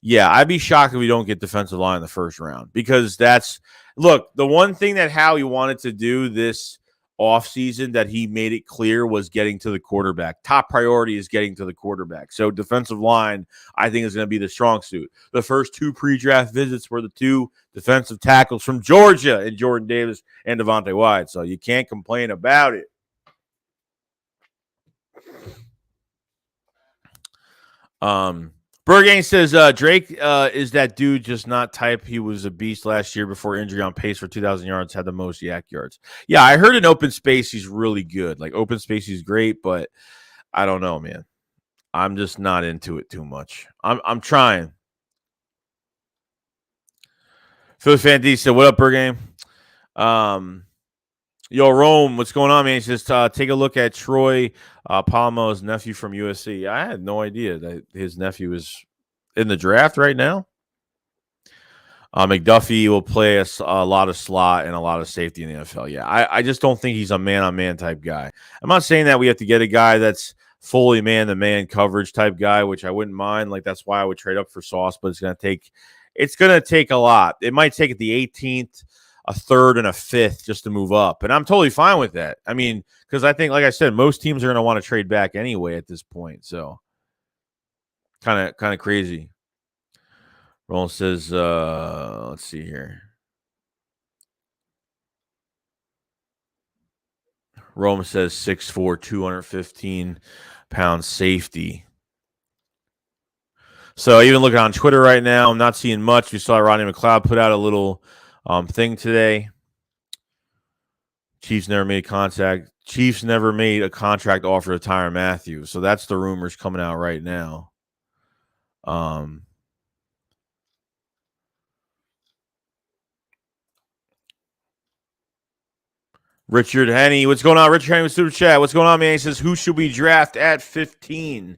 Yeah, I'd be shocked if we don't get defensive line in the first round, because the one thing that Howie wanted to do this offseason that he made it clear was getting to the quarterback. Top priority is getting to the quarterback. So defensive line, I think, is going to be the strong suit. The first 2 pre-draft visits were the 2 defensive tackles from Georgia, and Jordan Davis and Devontae Wyatt. So you can't complain about it. Bergang says Drake is that dude, just not type. He was a beast last year before injury, on pace for 2,000 yards, had the most yak yards. Yeah, I heard in open space he's really good. Like, open space he's great, but I don't know, man. I'm just not into it too much. I'm trying. Phil Fan D said, "What up, Bergang?" Yo, Rome, what's going on, man? He says, take a look at Troy Palmo's nephew from USC. I had no idea that his nephew is in the draft right now. McDuffie will play a lot of slot and a lot of safety in the NFL. Yeah, I just don't think he's a man-on-man type guy. I'm not saying that we have to get a guy that's fully man-to-man coverage type guy, which I wouldn't mind. Like, that's why I would trade up for Sauce, but it's going to take a lot. It might take at the 18th, a 3rd, and a 5th just to move up. And I'm totally fine with that. I mean, because I think, like I said, most teams are going to want to trade back anyway at this point. So kind of crazy. Roland says, let's see here. Rome says 6'4", 215-pound safety. So even looking on Twitter right now, I'm not seeing much. We saw Rodney McLeod put out a little thing today. Chiefs never made a contract offer to Tyrann Mathieu. So that's the rumors coming out right now. Richard Henney, what's going on? Richard Henney with Super Chat. What's going on, man? He says, who should we draft at 15?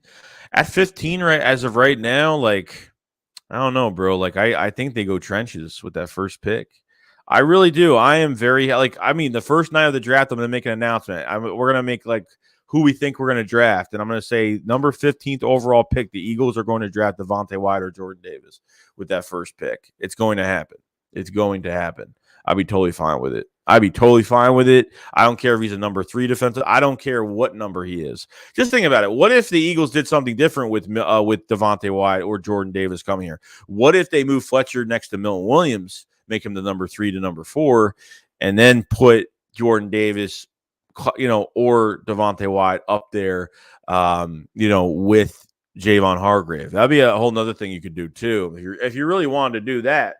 At 15, right, as of right now, like, I don't know, bro. Like, I think they go trenches with that first pick. I really do. I am very, like, I mean, the first night of the draft, I'm going to make an announcement. We're going to make, like, who we think we're going to draft. And I'm going to say number 15th overall pick, the Eagles are going to draft Devontae Wyatt or Jordan Davis with that first pick. It's going to happen. It's going to happen. I'd be totally fine with it. I don't care if he's a number 3 defensive. I don't care what number he is. Just think about it. What if the Eagles did something different with Devontae Wyatt or Jordan Davis coming here? What if they move Fletcher next to Milton Williams, make him the number 3 to number 4, and then put Jordan Davis, or Devontae Wyatt up there, with Javon Hargrave? That'd be a whole nother thing you could do too. If you really wanted to do that,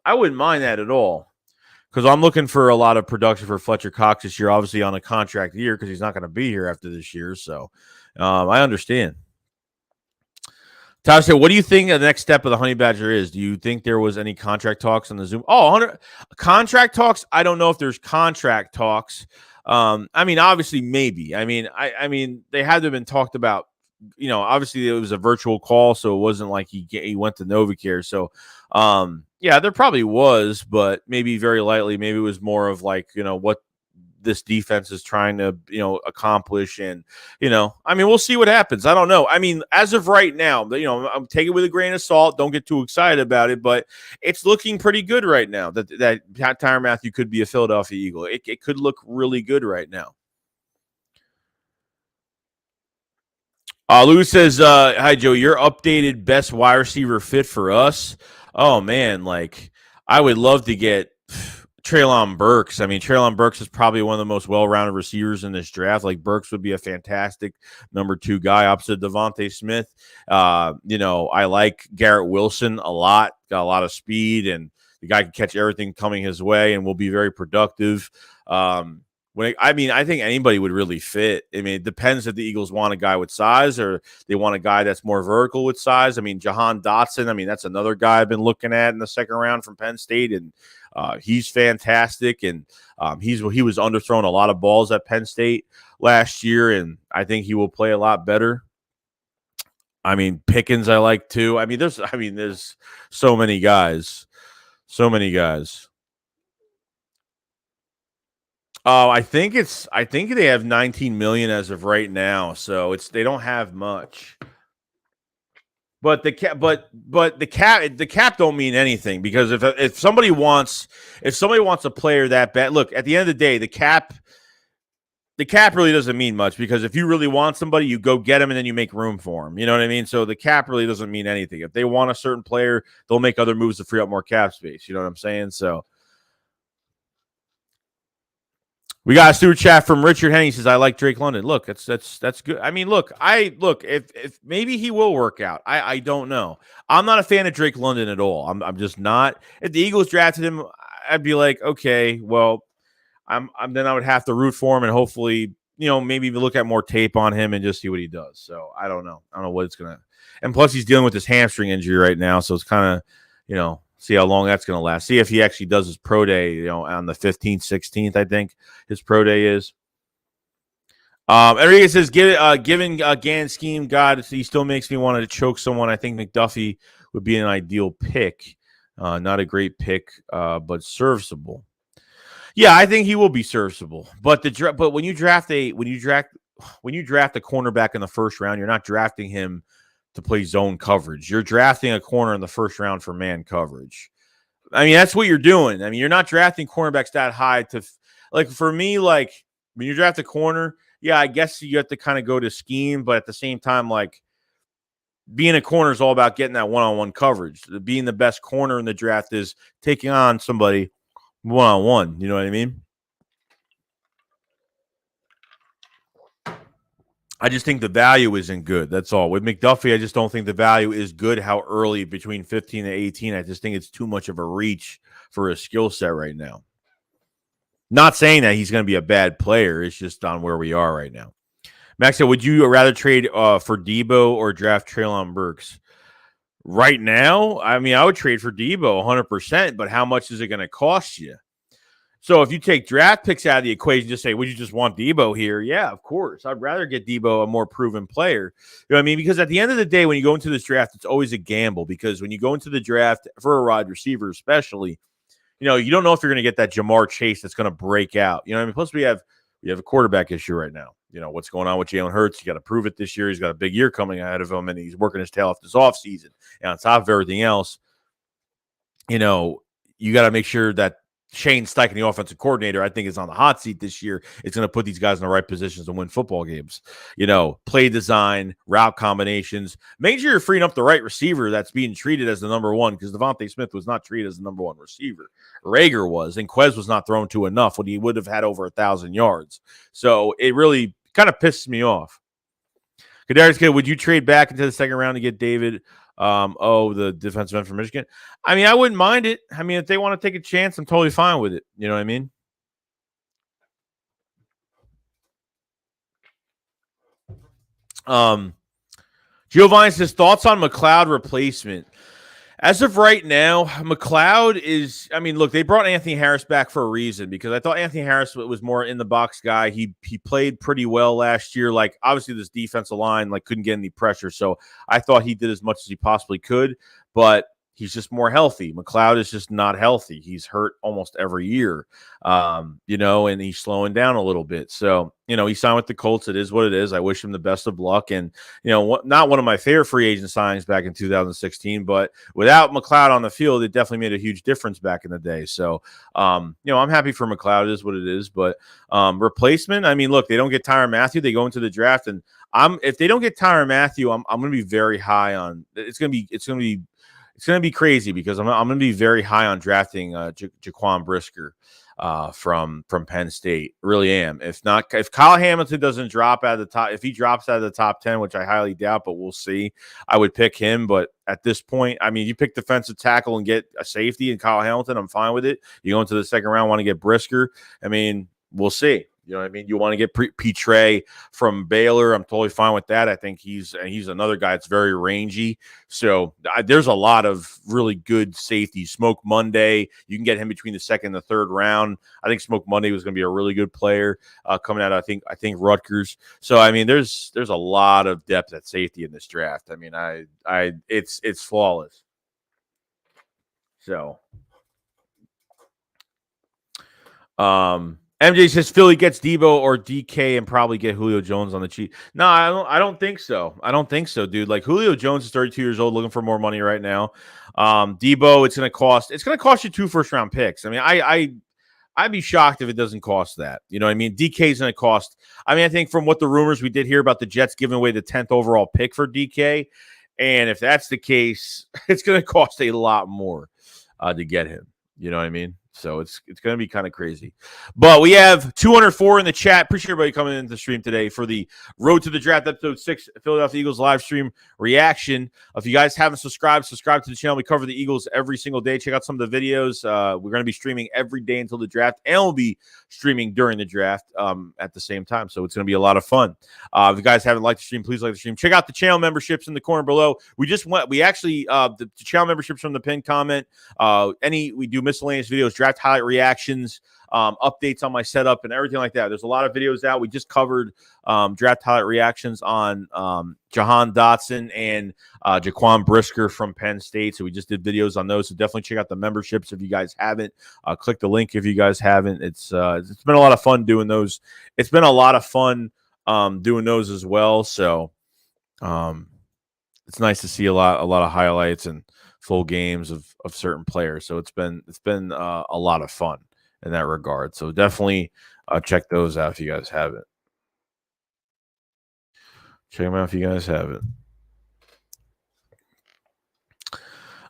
I wouldn't mind that at all. Because I'm looking for a lot of production for Fletcher Cox this year, obviously on a contract year, because he's not going to be here after this year. So I understand. Tyler said, what do you think the next step of the Honey Badger is? Do you think there was any contract talks on the Zoom? Contract talks? I don't know if there's contract talks. I mean, obviously, maybe. I mean, they had to have been talked about. Obviously, it was a virtual call, so it wasn't like he went to NovaCare. So, yeah, there probably was, but maybe very lightly. Maybe it was more of like, what this defense is trying to, accomplish. And, I mean, we'll see what happens. I don't know. I mean, as of right now, I'm taking it with a grain of salt. Don't get too excited about it, but it's looking pretty good right now that Tyrann Mathieu could be a Philadelphia Eagle. It could look really good right now. Lou says, hi, Joe, your updated best wide receiver fit for us. Oh, man, like, I would love to get Treylon Burks. I mean, Treylon Burks is probably one of the most well-rounded receivers in this draft. Like, Burks would be a fantastic number 2 guy opposite Devontae Smith. I like Garrett Wilson a lot. Got a lot of speed, and the guy can catch everything coming his way and will be very productive. I think anybody would really fit. I mean, it depends if the Eagles want a guy with size or they want a guy that's more vertical with size. I mean, Jahan Dotson, that's another guy I've been looking at in the second round from Penn State, and he's fantastic. And he was underthrown a lot of balls at Penn State last year, and I think he will play a lot better. I mean, Pickens I like too. There's so many guys. So many guys. I think they have 19 million as of right now, so they don't have much. But the cap don't mean anything, because if somebody wants a player that bad, look, at the end of the day, the cap really doesn't mean much, because if you really want somebody, you go get him and then you make room for him. You know what I mean? So the cap really doesn't mean anything. If they want a certain player, they'll make other moves to free up more cap space. You know what I'm saying? So. We got a super chat from Richard Henny. He says, I like Drake London. Look, that's good. I mean, if maybe he will work out. I don't know. I'm not a fan of Drake London at all. I'm just not. If the Eagles drafted him, I'd be like, okay, well, then I would have to root for him and hopefully, maybe look at more tape on him and just see what he does. So I don't know. I don't know what it's gonna. And plus, he's dealing with this hamstring injury right now, so it's kind of, see how long that's going to last. See if he actually does his pro day, on the 15th, 16th, I think his pro day is. Enrique says, given Gannon's scheme, God, he still makes me want to choke someone. I think McDuffie would be an ideal pick. Not a great pick, but serviceable. Yeah, I think he will be serviceable. But when you draft a cornerback in the first round, you're not drafting him to play zone coverage. You're drafting a corner in the first round for man coverage. I mean, that's what you're doing. I mean, you're not drafting cornerbacks that high to, like, for me, like, when you draft a corner, yeah, I guess you have to kind of go to scheme, but at the same time, like, being a corner is all about getting that one-on-one coverage. Being the best corner in the draft is taking on somebody one-on-one. You know what I mean? I just think the value isn't good. That's all. With McDuffie, I just don't think the value is good. How early between 15 and 18, I just think it's too much of a reach for his skill set right now. Not saying that he's going to be a bad player. It's just on where we are right now. Max said, would you rather trade for Debo or draft Treylon Burks? Right now, I mean, I would trade for Debo 100%, but how much is it going to cost you? So if you take draft picks out of the equation, just say, would you just want Debo here? Yeah, of course. I'd rather get Debo, a more proven player. You know what I mean? Because at the end of the day, when you go into this draft, it's always a gamble, because when you go into the draft for a wide receiver, especially, you don't know if you're going to get that Jamar Chase that's going to break out. You know what I mean? Plus, we have a quarterback issue right now. What's going on with Jalen Hurts? You got to prove it this year. He's got a big year coming ahead of him, and he's working his tail off this offseason. And on top of everything else, you got to make sure that Shane Steichen, the offensive coordinator, I think is on the hot seat this year. It's going to put these guys in the right positions to win football games. Play design, route combinations. Make sure you're freeing up the right receiver that's being treated as the number one, because Devontae Smith was not treated as the number one receiver. Rager was, and Quez was not thrown to enough when he would have had over 1,000 yards. So it really kind of pisses me off. Kadarius Kidd, would you trade back into the second round to get David? The defensive end from Michigan. I mean, I wouldn't mind it. I mean, if they want to take a chance, I'm totally fine with it. You know what I mean? Giovanni says, thoughts on McLeod replacement. As of right now, McLeod is, look, they brought Anthony Harris back for a reason, because I thought Anthony Harris was more in the box guy. He played pretty well last year. Like, obviously this defensive line, couldn't get any pressure. So I thought he did as much as he possibly could, but he's just more healthy. McLeod is just not healthy. He's hurt almost every year, and he's slowing down a little bit. So, he signed with the Colts. It is what it is. I wish him the best of luck. And, not one of my favorite free agent signings back in 2016, but without McLeod on the field, it definitely made a huge difference back in the day. So, I'm happy for McLeod. It is what it is. But replacement, look, they don't get Tyrann Mathieu. They go into the draft, and if they don't get Tyrann Mathieu, I'm going to be very high on. It's going to be it's going to be crazy because I'm going to be very high on drafting Jaquan Brisker from Penn State. Really am. If Kyle Hamilton doesn't drop out of the top, if he drops out of the top 10, which I highly doubt, but we'll see, I would pick him. But at this point, I mean, you pick defensive tackle and get a safety in Kyle Hamilton, I'm fine with it. You go into the second round, want to get Brisker. I mean, we'll see. You know what I mean? You want to get Petre from Baylor. I'm totally fine with that. I think he's another guy that's very rangy. So there's a lot of really good safety. Smoke Monday, you can get him between the second and the third round. I think Smoke Monday was going to be a really good player coming out. I think Rutgers. So I mean, there's a lot of depth at safety in this draft. I mean, it's flawless. So, MJ says Philly gets Debo or DK and probably get Julio Jones on the cheap. No, I don't think so. I don't think so, dude. Like Julio Jones is 32 years old, looking for more money right now. Debo, it's gonna cost you 2 first-round picks. I mean, I'd be shocked if it doesn't cost that. You know what I mean? DK is gonna cost. I mean, I think from what the rumors we did hear about the Jets giving away the 10th overall pick for DK, and if that's the case, it's gonna cost a lot more to get him. You know what I mean? So it's going to be kind of crazy. But we have 204 in the chat. Appreciate everybody coming into the stream today for the Road to the Draft Episode 6 Philadelphia Eagles live stream reaction. If you guys haven't subscribed to the channel. We cover the Eagles every single day. Check out some of the videos. We're going to be streaming every day until the draft, and we'll be streaming during the draft at the same time. So it's going to be a lot of fun. If you guys haven't liked the stream, please like the stream. Check out the channel memberships in the corner below. The channel memberships from the pinned comment. We do miscellaneous videos, draft highlight reactions, updates on my setup and everything like that. There's a lot of videos out. We just covered draft highlight reactions on Jahan Dotson and Jaquan Brisker from Penn State. So we just did videos on those. So definitely check out the memberships if you guys haven't. Click the link if you guys haven't. It's been a lot of fun doing those. It's been a lot of fun doing those as well. So it's nice to see a lot of highlights and full games of certain players. So it's been a lot of fun in that regard. So definitely check those out if you guys haven't. Check them out if you guys haven't.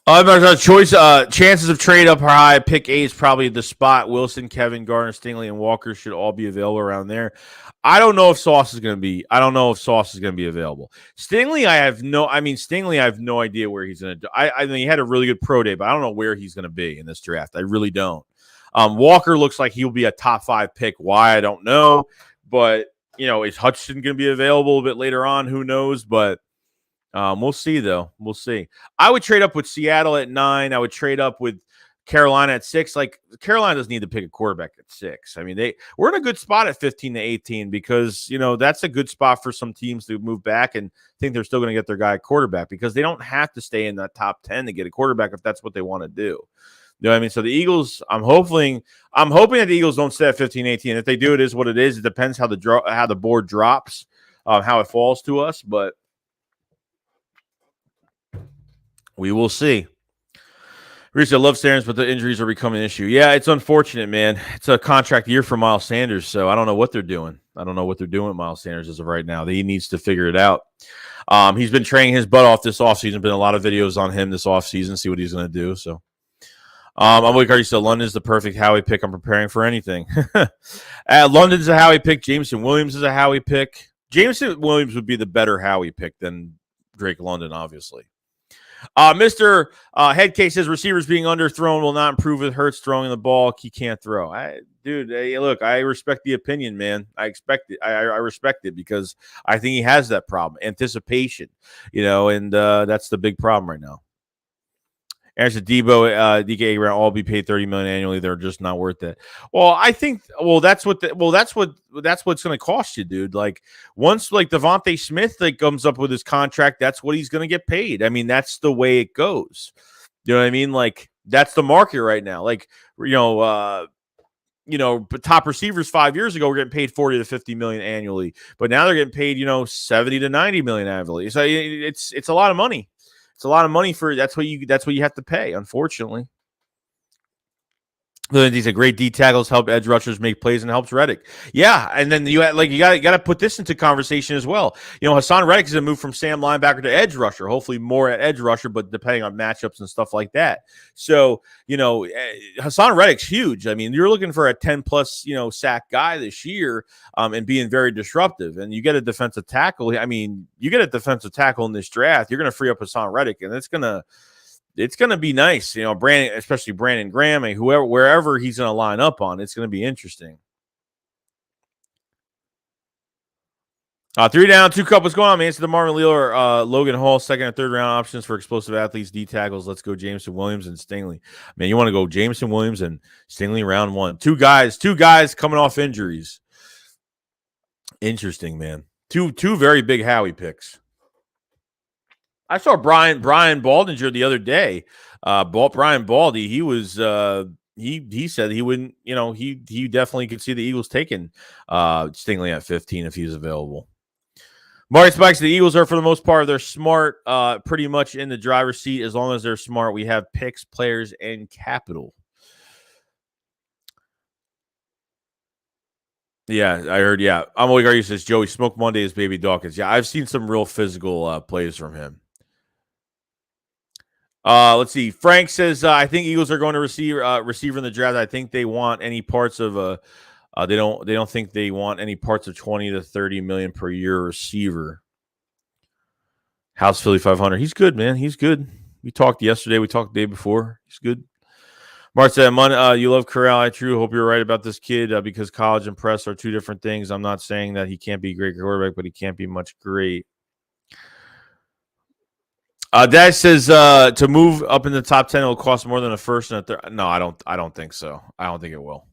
Chances of trade up are high. Pick A is probably the spot. Wilson, Kevin, Garner, Stingley, and Walker should all be available around there. I don't know if Sauce is going to be available. Stingley, I have no idea where he's going to do. I mean, he had a really good pro day, but I don't know where he's going to be in this draft. I really don't. Walker looks like he'll be a top 5 pick. Why? I don't know. But, is Hutchinson going to be available a bit later on? Who knows? But we'll see, though. We'll see. I would trade up with Seattle at 9. I would trade up with Carolina at 6. Like, Carolina doesn't need to pick a quarterback at 6. I mean, we're in a good spot at 15 to 18 because, that's a good spot for some teams to move back and think they're still going to get their guy at quarterback because they don't have to stay in that top 10 to get a quarterback if that's what they want to do. You know what I mean? So the Eagles, I'm hoping that the Eagles don't stay at 15, 18. If they do, it is what it is. It depends how the board drops, how it falls to us, but we will see. Reese, I love Sanders, but the injuries are becoming an issue. Yeah, it's unfortunate, man. It's a contract year for Miles Sanders, so I don't know what they're doing. I don't know what they're doing with Miles Sanders as of right now. He needs to figure it out. He's been training his butt off this offseason. Been a lot of videos on him this offseason, see what he's going to do. So, I'm with Cardi. So London's the perfect Howie pick. I'm preparing for anything. London's a Howie pick. Jameson Williams is a Howie pick. Jameson Williams would be the better Howie pick than Drake London, obviously. Mr. Headcase says receivers being underthrown will not improve with Hurts throwing the ball. He can't throw. Look, I respect the opinion, man. I expect it. I respect it because I think he has that problem, anticipation, and that's the big problem right now. As a Debo, DK around all be paid $30 million annually. They're just not worth it. Well, I think. That's what's going to cost you, dude. Like once Devontae Smith comes up with his contract, that's what he's going to get paid. I mean, that's the way it goes. You know what I mean? Like that's the market right now. Like but top receivers 5 years ago were getting paid $40 to $50 million annually, but now they're getting paid $70 to $90 million annually. So it's a lot of money. It's a lot of money for that's what you have to pay, unfortunately. These are great D tackles, help edge rushers make plays, and helps Reddick. Yeah, and then you got to put this into conversation as well. Hassan Reddick is a move from Sam linebacker to edge rusher. Hopefully more at edge rusher, but depending on matchups and stuff like that. So Hassan Reddick's huge. I mean, you're looking for a 10+ sack guy this year, and being very disruptive. And you get a defensive tackle. I mean, you get a defensive tackle in this draft, you're going to free up Hassan Reddick, and it's going to be nice, Brandon, especially Brandon Graham, wherever he's going to line up on, it's going to be interesting. 3 down, 2 cup. What's going on, man? It's the Marvin Leal, Logan Hall, second and third round options for explosive athletes, D tackles. Let's go Jameson Williams and Stingley. Man, you want to go Jameson Williams and Stingley round 1. Two guys coming off injuries. Interesting, man. Two very big Howie picks. I saw Brian Baldinger the other day. Brian Baldy, he was he said he wouldn't, he definitely could see the Eagles taking Stingley at 15 if he's available. Market Spikes, the Eagles are for the most part, they're smart, pretty much in the driver's seat. As long as they're smart, we have picks, players, and capital. Yeah, I heard. Yeah, I'm like, are you says Joey Smoke Monday is Baby Dawkins. Yeah, I've seen some real physical plays from him. Let's see. Frank says, I think Eagles are going to receiver in the draft. I think they want any parts of they don't think they want any parts of 20 to 30 million per year receiver. House Philly 500. He's good, man. He's good. We talked yesterday. We talked the day before. He's good. Mark said, you love Corral. I true hope you're right about this kid because college and press are two different things. I'm not saying that he can't be a great quarterback, but he can't be much great. Dad says to move up in the top 10 will cost more than a first and a third. No, I don't think so. I don't think it will.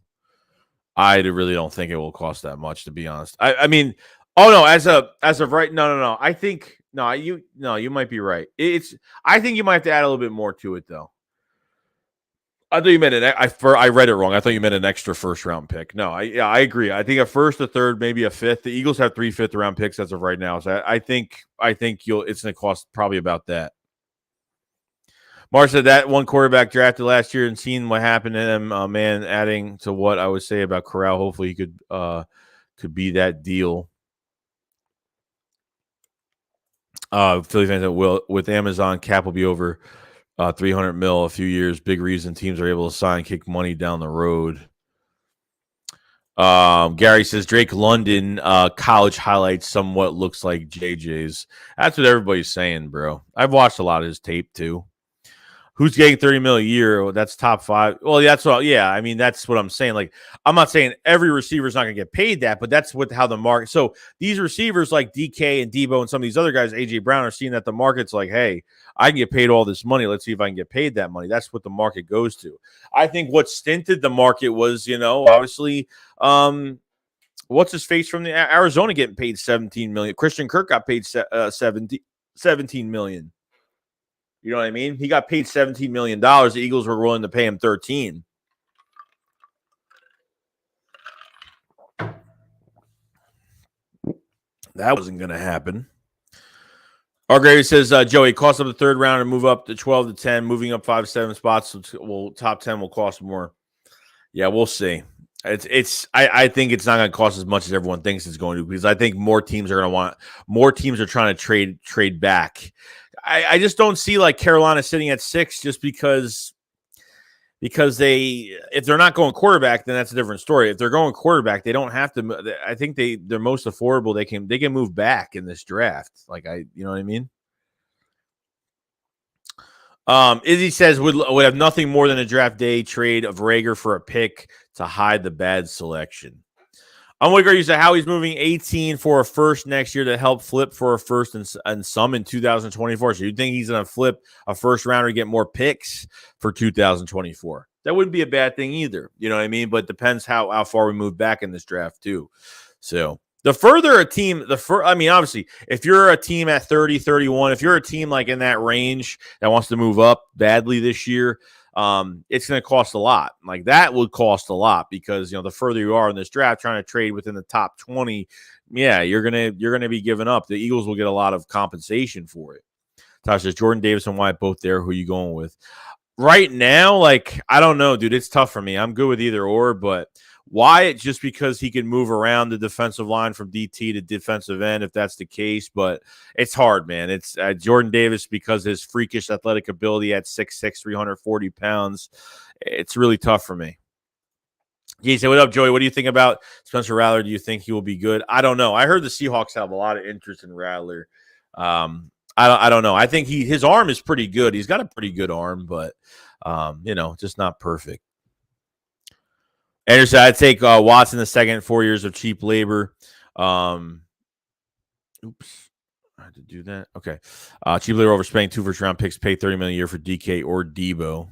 I really don't think it will cost that much, to be honest. I mean, oh no, as of right, no. I think you might be right. I think you might have to add a little bit more to it though. I thought you meant I read it wrong. I thought you meant an extra first round pick. No, I agree. I think a first, a third, maybe a fifth. The Eagles have 3 5th round picks as of right now. So I think it's going to cost probably about that. Mark said that one quarterback drafted last year and seeing what happened to him, man, adding to what I would say about Corral, hopefully he could be that deal. Philly fans that will with Amazon cap will be over 300 mil a few years. Big reason teams are able to sign, kick money down the road. Gary says Drake London college highlights somewhat looks like JJ's. That's what everybody's saying, bro. I've watched a lot of his tape too. Who's getting 30 mil a year? That's top 5. Well, that's what. Yeah, I mean that's what I'm saying. Like I'm not saying every receiver is not going to get paid that, but that's how the market. So these receivers like DK and Debo and some of these other guys, AJ Brown, are seeing that the market's like, hey, I can get paid all this money. Let's see if I can get paid that money. That's what the market goes to. I think what stinted the market was, obviously, what's his face from the Arizona getting paid 17 million. Christian Kirk got paid 17 million. You know what I mean? He got paid $17 million. The Eagles were willing to pay him 13. That wasn't going to happen. Gravy says, Joey, cost of the third round and move up to 12 to 10, moving up 5-7 spots. Top 10 will cost more. Yeah, we'll see. I think it's not going to cost as much as everyone thinks it's going to, because I think more teams are trying to trade back. I just don't see like Carolina sitting at 6 just because if they're not going quarterback, then that's a different story. If they're going quarterback, they don't have to. I think they're most affordable. They can move back in this draft. You know what I mean? Izzy says would have nothing more than a draft day trade of Rager for a pick to hide the bad selection. I'm wondering, you said Howie's moving 18 for a first next year to help flip for a first and some in 2024. So you think he's going to flip a first rounder to get more picks for 2024? That wouldn't be a bad thing either. You know what I mean? But it depends how far we move back in this draft too. So the further a team, obviously, if you're a team at 30, 31, if you're a team like in that range that wants to move up badly this year, it's going to cost a lot. Like that would cost a lot because, the further you are in this draft trying to trade within the top 20, yeah, you're going to be giving up. The Eagles will get a lot of compensation for it. Tosh says Jordan Davis and Wyatt both there. Who are you going with? Right now, like, I don't know, dude. It's tough for me. I'm good with either or, but Wyatt just because he can move around the defensive line from DT to defensive end, if that's the case. But it's hard, man. It's Jordan Davis because his freakish athletic ability at 6'6", 340 pounds. It's really tough for me. He said, "What up, Joey? What do you think about Spencer Rattler? Do you think he will be good?" I don't know. I heard the Seahawks have a lot of interest in Rattler. I don't know. I think his arm is pretty good. He's got a pretty good arm, but just not perfect. Anderson, I'd take Watson the second, 4 years of cheap labor. Oops. I had to do that. Okay. Cheap labor overspending 2 first-round picks, pay $30 million a year for DK or Debo.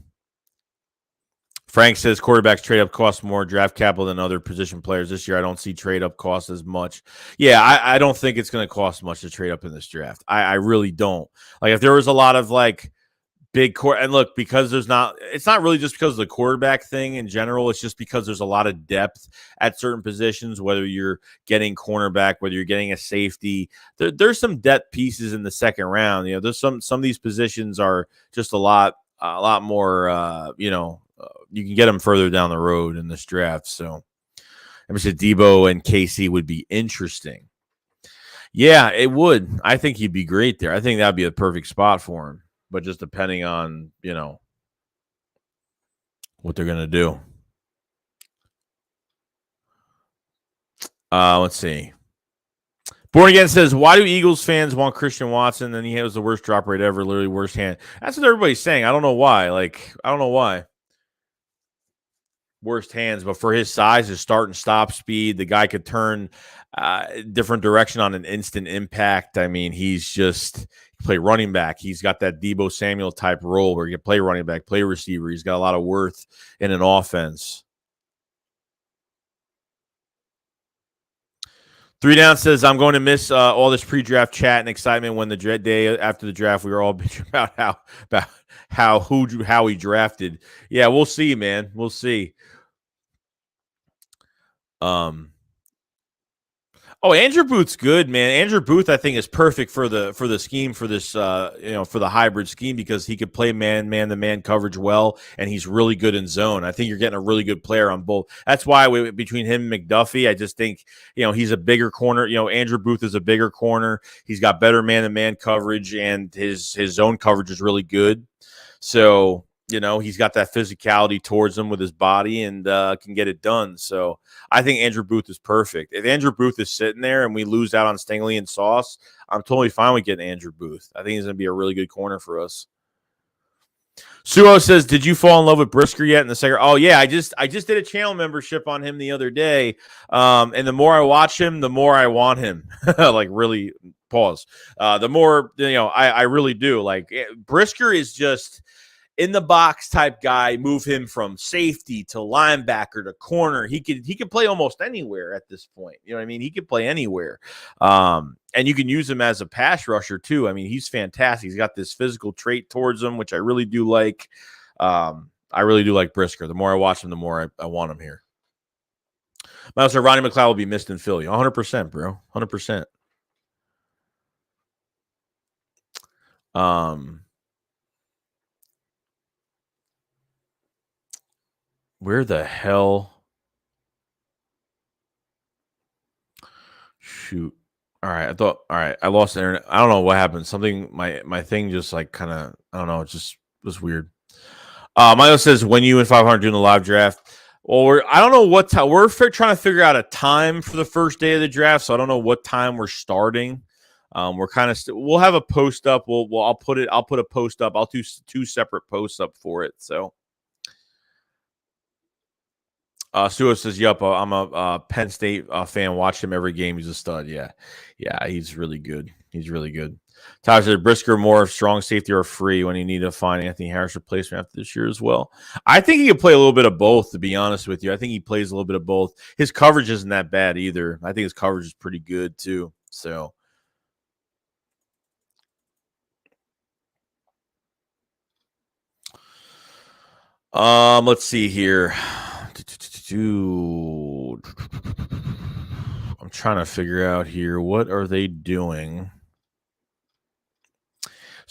Frank says quarterbacks trade up cost more draft capital than other position players this year. I don't see trade up cost as much. Yeah, I don't think it's going to cost much to trade up in this draft. I really don't. Like if there was a lot of like big core and look, because it's not really just because of the quarterback thing in general. It's just because there's a lot of depth at certain positions, whether you're getting cornerback, whether you're getting a safety. There's some depth pieces in the second round. There's some of these positions are just a lot more, you can get them further down the road in this draft. So I said Debo and KC would be interesting. Yeah, it would. I think he'd be great there. I think that'd be a perfect spot for him. But just depending on, what they're going to do. Let's see. Born Again says, why do Eagles fans want Christian Watson? And he has the worst drop rate ever, literally worst hand. That's what everybody's saying. I don't know why. I don't know why. Worst hands, but for his size, his start and stop speed, the guy could turn different direction on an instant impact. I mean, he's just play running back. He's got that Deebo Samuel type role where he can play running back, play receiver. He's got a lot of worth in an offense. 3 Down says, I'm going to miss all this pre-draft chat and excitement when the day after the draft we were all bitching about how he drafted. Yeah, we'll see, man. We'll see. Andrew Booth's good, man. Andrew Booth, I think, is perfect for the scheme for this, for the hybrid scheme because he could play man-to-man coverage well, and he's really good in zone. I think you're getting a really good player on both. That's why between him and McDuffie, I just think, he's a bigger corner. Andrew Booth is a bigger corner. He's got better man-to-man coverage, and his zone coverage is really good. So, he's got that physicality towards him with his body and can get it done. So I think Andrew Booth is perfect. If Andrew Booth is sitting there and we lose out on Stingley and Sauce, I'm totally fine with getting Andrew Booth. I think he's going to be a really good corner for us. Suo says, did you fall in love with Brisker yet in the second? Oh, yeah, I just did a channel membership on him the other day. And the more I watch him, the more I want him. Really, pause. The more, I really do. Brisker is just in the box type guy. Move him from safety to linebacker to corner. He could play almost anywhere at this point. You know what I mean? He could play anywhere. And you can use him as a pass rusher too. I mean, he's fantastic. He's got this physical trait towards him, which I really do like. I really do like Brisker. The more I watch him, the more I want him here. Miles said Ronnie McLeod will be missed in Philly. 100%, bro. 100%. Where the hell? Shoot. All right. I lost the internet. I don't know what happened. Something, my thing just kind of, I don't know. It just was weird. Milo says, when you and 500 doing the live draft? Well, I don't know what time. We're trying to figure out a time for the first day of the draft, so I don't know what time we're starting. We're kind of we'll have a post up. I'll put a post up. I'll do 2 separate posts up for it. So. Stuart says, yup, I'm a Penn State fan. Watch him every game. He's a stud. Yeah, he's really good. Tyler said, Brisker more of strong safety or free when you need to find Anthony Harris replacement after this year as well. I think he can play a little bit of both, to be honest with you. I think he plays a little bit of both. His coverage isn't that bad either. I think his coverage is pretty good too. So. Let's see here. I'm trying to figure out here, what are they doing?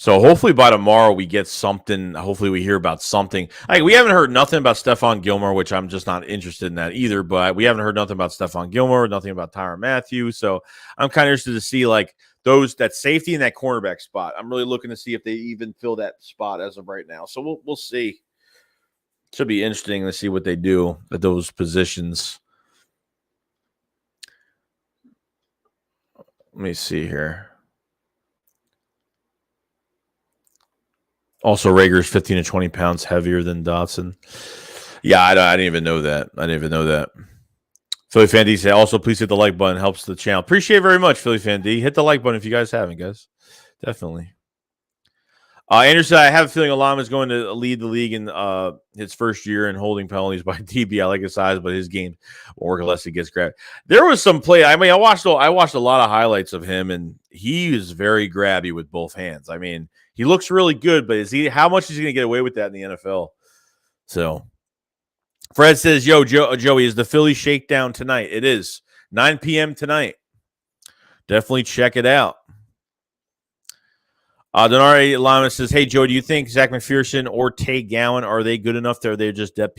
So hopefully by tomorrow we get something. Hopefully we hear about something. We haven't heard nothing about Stephon Gilmore, which I'm just not interested in that either. But we haven't heard nothing about Stephon Gilmore, nothing about Tyrann Mathieu. So I'm kind of interested to see like that safety and that cornerback spot. I'm really looking to see if they even fill that spot as of right now. So we'll see. Should be interesting to see what they do at those positions. Let me see here. Also, Rager's 15 to 20 pounds heavier than Dotson. Yeah, I didn't even know that. Philly Fan D said, also, please hit the like button. Helps the channel. Appreciate it very much, Philly Fan D. Hit the like button if you guys haven't, guys. Definitely. Andrew said, I have a feeling Alama is going to lead the league in his first year in holding penalties by DB. I like his size, but his game won't work unless he gets grabbed. There was some play. I mean, I watched a lot of highlights of him, and he is very grabby with both hands. I mean, he looks really good, but how much is he going to get away with that in the NFL? So, Fred says, yo, Joey, is the Philly shakedown tonight? It is 9 p.m. tonight. Definitely check it out. Denari Lama says, hey, Joe, do you think Zach McPherson or Tay Gowan, are they good enough? Are they just depth?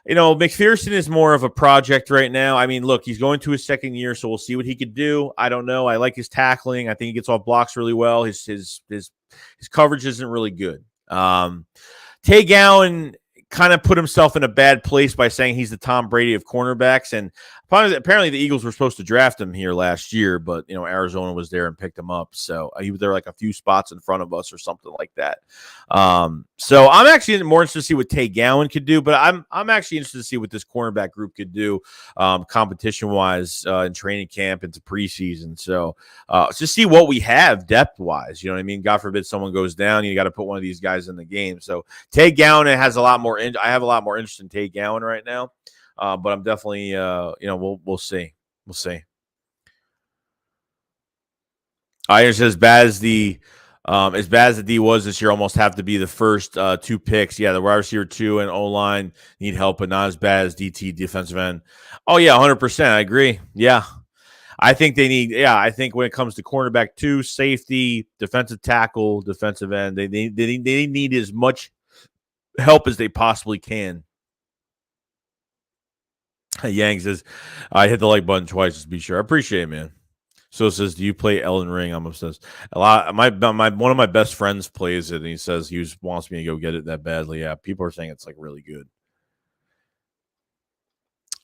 McPherson is more of a project right now. I mean, look, he's going to his second year, so we'll see what he could do. I don't know. I like his tackling. I think he gets off blocks really well. His coverage isn't really good. Tay Gowan kind of put himself in a bad place by saying he's the Tom Brady of cornerbacks. And apparently the Eagles were supposed to draft him here last year, but, Arizona was there and picked him up. So he was there like a few spots in front of us or something like that. So I'm actually more interested to see what Tay Gowan could do, but I'm actually interested to see what this cornerback group could do competition-wise in training camp into preseason. So just see what we have depth-wise. You know what I mean? God forbid someone goes down. You got to put one of these guys in the game. So Tay Gowan has a lot more. I have a lot more interest in Tay Gowan right now, but I'm definitely, we'll see. We'll see. I said as bad as the D was this year, almost have to be the first two picks. Yeah, the wide receiver 2 and O-line need help, but not as bad as DT, defensive end. Oh, yeah, 100%. I agree. Yeah. I think they need, I think when it comes to cornerback 2, safety, defensive tackle, defensive end, they need as much help as they possibly can. Yang says, I hit the like button twice, just be sure. I appreciate it, man. So it says, do you play Elden Ring? I'm obsessed. One of my best friends plays it, and he says he wants me to go get it that badly. Yeah, people are saying it's like really good.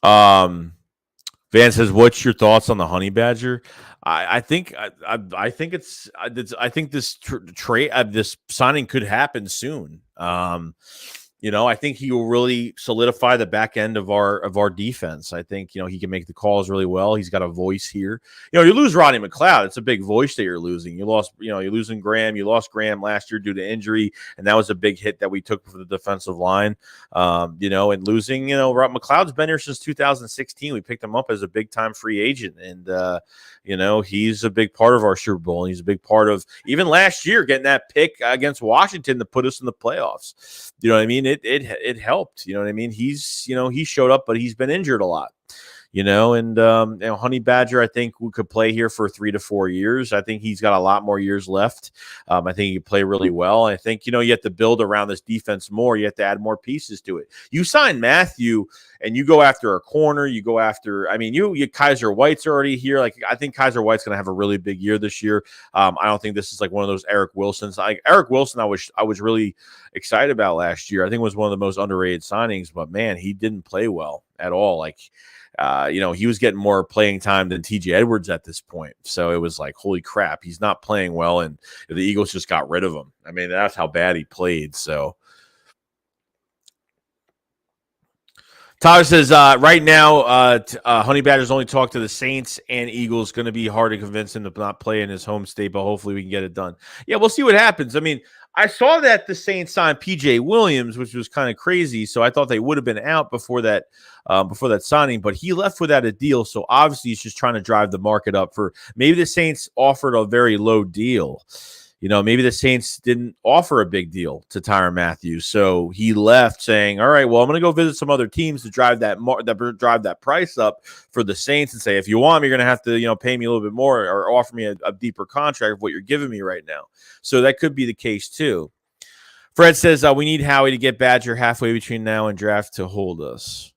Van says, what's your thoughts on the Honey Badger? I think this this signing could happen soon. I think he will really solidify the back end of our defense. I think, he can make the calls really well. He's got a voice here. You lose Rodney McLeod. It's a big voice that you're losing. You're losing Graham. You lost Graham last year due to injury, and that was a big hit that we took for the defensive line. And losing, McLeod's been here since 2016. We picked him up as a big-time free agent, and, he's a big part of our Super Bowl, and he's a big part of even last year getting that pick against Washington to put us in the playoffs. You know what I mean? It helped. You know what I mean? He showed up, but he's been injured a lot. And Honey Badger, I think we could play here for 3 to 4 years. I think he's got a lot more years left. I think he can play really well. I think, you have to build around this defense more. You have to add more pieces to it. You sign Mathieu and you go after a corner. You go after, you Kaiser White's already here. Like, I think Kaiser White's going to have a really big year this year. I don't think this is like one of those Eric Wilsons. Eric Wilson, I was really excited about last year. I think it was one of the most underrated signings, but man, he didn't play well at all. Like, he was getting more playing time than TJ Edwards at this point. So it was like, holy crap, he's not playing well. And the Eagles just got rid of him. That's how bad he played. So Tyler says, right now, Honey Badger's only talked to the Saints and Eagles. Going to be hard to convince him to not play in his home state, but hopefully we can get it done. Yeah, we'll see what happens. I saw that the Saints signed PJ Williams, which was kind of crazy. So I thought they would have been out before that signing, but he left without a deal. So obviously he's just trying to drive the market up for maybe the Saints offered a very low deal. Maybe the Saints didn't offer a big deal to Tyrann Mathieu, so he left saying, "All right, well, I'm going to go visit some other teams to drive that price up for the Saints and say, if you want me, you're going to have to, pay me a little bit more or offer me a deeper contract of what you're giving me right now." So that could be the case too. Fred says we need Howie to get Badger halfway between now and draft to hold us.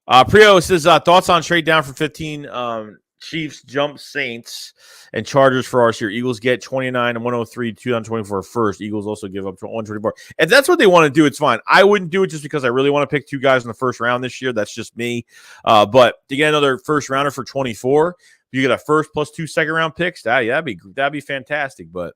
Prio says thoughts on trade down from 15. Chiefs jump Saints and Chargers for ours here. Eagles get 29 and 103, 2024 first. Eagles also give up to 124. If that's what they want to do, it's fine. I wouldn't do it just because I really want to pick 2 guys in the first round this year. That's just me. But to get another first rounder for 24, you get a first plus 2 second round picks. That'd be fantastic. But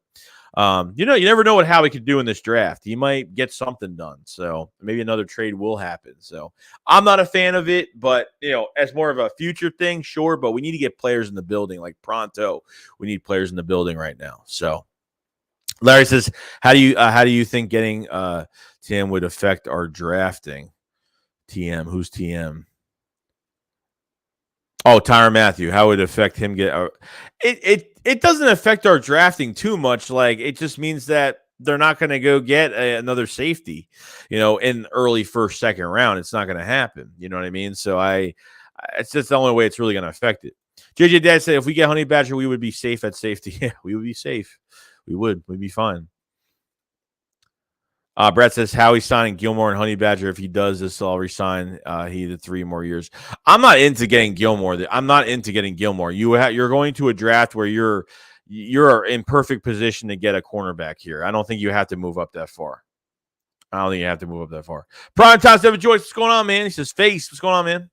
you never know what Howie could do in this draft. He might get something done. So maybe another trade will happen. So I'm not a fan of it, but as more of a future thing, sure. But we need to get players in the building like pronto. We need players in the building right now. So Larry says, how do you think getting TM would affect our drafting? TM, who's TM? Oh, Tyrann Mathieu. How would it affect him it doesn't affect our drafting too much. Like, it just means that they're not going to go get another safety, in early first, second round. It's not going to happen. You know what I mean? So it's just the only way it's really going to affect it. JJ Dad said, if we get Honey Badger, we would be safe at safety. Yeah, we would be safe. We'd be fine. Brett says, Howie signing Gilmore and Honey Badger. If he does this, I'll resign the 3 more years. I'm not into getting Gilmore. You're going to a draft where you're in perfect position to get a cornerback here. I don't think you have to move up that far. Prime Time, David Joyce, what's going on, man? He says, Face, what's going on, man?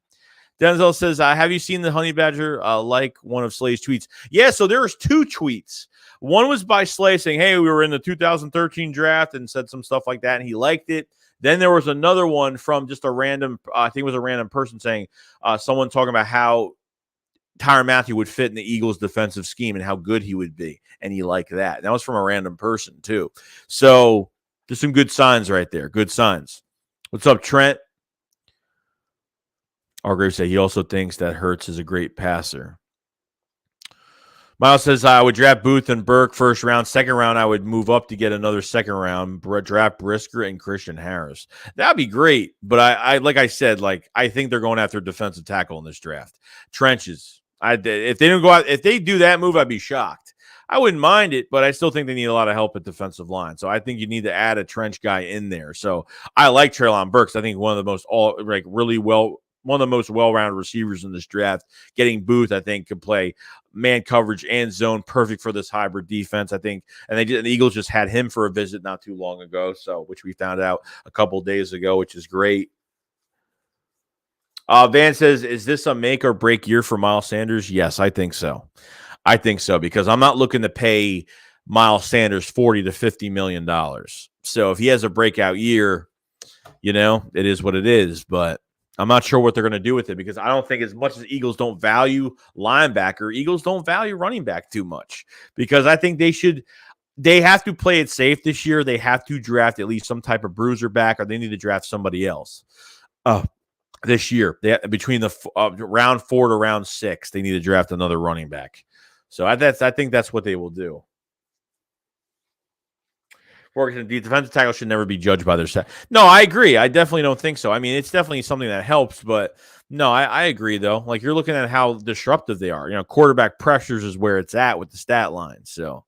Denzel says, have you seen the Honey Badger like one of Slay's tweets? Yeah, so there's 2 tweets. One was by Slay saying, hey, we were in the 2013 draft and said some stuff like that, and he liked it. Then there was another one from just a random, I think it was a random person saying, someone talking about how Tyrann Mathieu would fit in the Eagles' defensive scheme and how good he would be, and he liked that. And that was from a random person, too. So there's some good signs right there. Good signs. What's up, Trent? Argrave said he also thinks that Hurts is a great passer. Miles says, I would draft Booth and Burke first round. Second round, I would move up to get another second round, draft Brisker and Christian Harris. That'd be great. But I like I said, I think they're going after defensive tackle in this draft. Trenches. If they do that move, I'd be shocked. I wouldn't mind it, but I still think they need a lot of help at defensive line. So I think you need to add a trench guy in there. So I like Treylon Burks. I think one of the most well-rounded receivers in this draft. Getting Booth, I think, could play man coverage and zone, perfect for this hybrid defense, I think. And the Eagles just had him for a visit not too long ago, which we found out a couple days ago, which is great. Van says, is this a make or break year for Miles Sanders? Yes, I think so. Because I'm not looking to pay Miles Sanders $40 to $50 million. So if he has a breakout year, it is what it is. But I'm not sure what they're going to do with it, because I don't think, as much as Eagles don't value linebacker, Eagles don't value running back too much, because I think they have to play it safe this year. They have to draft at least some type of bruiser back, or they need to draft somebody else. This year, between the round 4 to round 6, they need to draft another running back. So I think that's what they will do. The defensive tackle should never be judged by their set. No, I agree. I definitely don't think so. I mean, it's definitely something that helps, but no, I agree, though. Like, you're looking at how disruptive they are. Quarterback pressures is where it's at with the stat line. So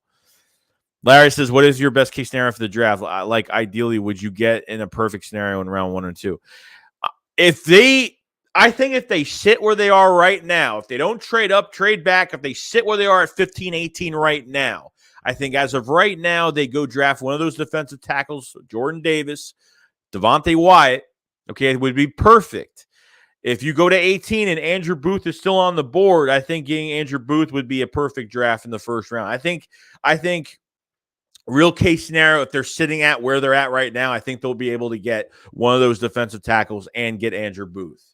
Larry says, what is your best case scenario for the draft? Like, ideally, would you get in a perfect scenario in round 1 or 2? I think if they sit where they are right now, if they don't trade up, trade back, if they sit where they are at 15, 18 right now, I think as of right now, they go draft one of those defensive tackles, Jordan Davis, Devontae Wyatt. Okay, it would be perfect. If you go to 18 and Andrew Booth is still on the board, I think getting Andrew Booth would be a perfect draft in the first round. I think real case scenario, if they're sitting at where they're at right now, I think they'll be able to get one of those defensive tackles and get Andrew Booth.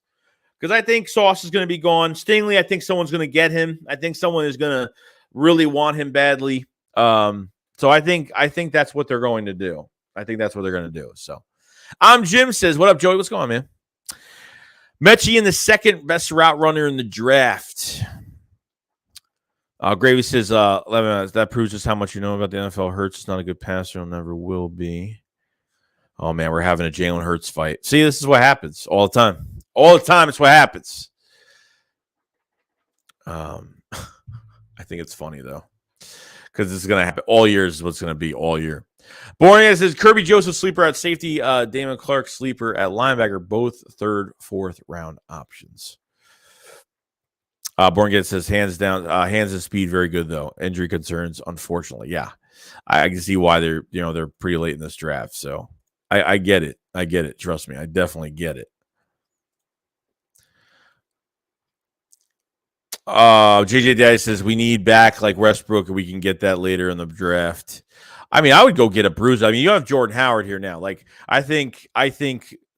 Because I think Sauce is going to be gone. Stingley, I think someone's going to get him. I think someone is going to really want him badly. So I think that's what they're going to do. So I'm Jim says, what up, Joey? What's going on, man? Mechie in the second best route runner in the draft. Gravy says, 11 minutes. That proves just how much you know about the NFL. Hurts is not a good passer. He'll never will be. Oh, man, we're having a Jalen Hurts fight. See, this is what happens all the time. All the time, it's what happens. I think it's funny, though, because this is going to happen all year is what's going to be all year. Boring says, Kirby Joseph sleeper at safety, Damon Clark sleeper at linebacker, both third, fourth round options. Borngate says hands down, hands and speed, very good though. Injury concerns, unfortunately. Yeah, I can see why they're pretty late in this draft. So I get it. I get it. Trust me, I definitely get it. JJ Daddy says we need back like Westbrook, and we can get that later in the draft. I mean, I would go get a bruise. I mean, you have Jordan Howard here now. Like, I think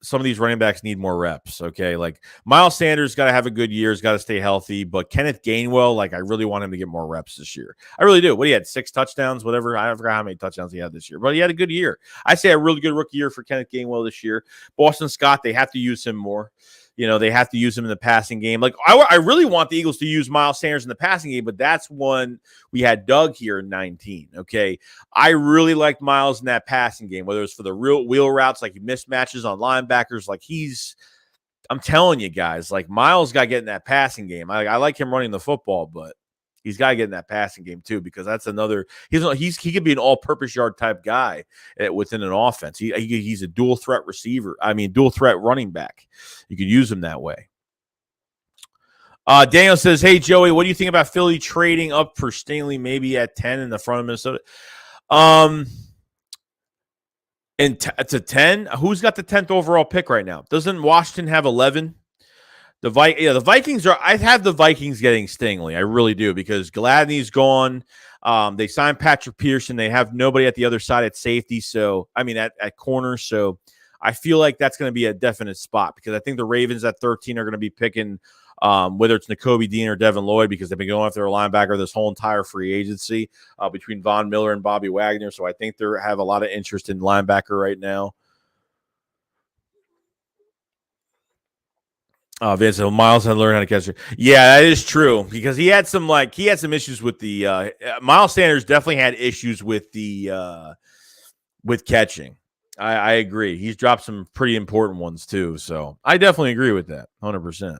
some of these running backs need more reps, okay? Like, Miles Sanders got to have a good year. He's got to stay healthy. But Kenneth Gainwell, like, I really want him to get more reps this year. I really do. What, he had 6 touchdowns, whatever. I forgot how many touchdowns he had this year. But he had a good year. I say a really good rookie year for Kenneth Gainwell this year. Boston Scott, they have to use him more. You know, they have to use him in the passing game. Like, I really want the Eagles to use Miles Sanders in the passing game, but that's when we had Doug here in 19, okay? I really liked Miles in that passing game, whether it's for the real wheel routes, like mismatches on linebackers. Like, I'm telling you guys, like, Miles got to get in that passing game. I like him running the football, but he's got to get in that passing game too, because that's another. He could be an all-purpose yard type guy within an offense. He's a dual threat receiver. I mean, dual threat running back. You could use him that way. Daniel says, "Hey Joey, what do you think about Philly trading up for Stingley, maybe at 10 in the front of Minnesota?" And to 10, who's got the 10th overall pick right now? Doesn't Washington have 11? The Vikings are. I have the Vikings getting Stingley. I really do, because Gladney's gone. They signed Patrick Pearson. They have nobody at the other side at safety. So I mean, at corner. So I feel like that's going to be a definite spot, because I think the Ravens at 13 are going to be picking whether it's Nakobe Dean or Devin Lloyd, because they've been going after a linebacker this whole entire free agency between Von Miller and Bobby Wagner. So I think they have a lot of interest in linebacker right now. Vince, Miles had learned how to catch it. Yeah, that is true, because he had some issues with the Miles Sanders definitely had issues with the with catching. I agree. He's dropped some pretty important ones too. So I definitely agree with that 100%.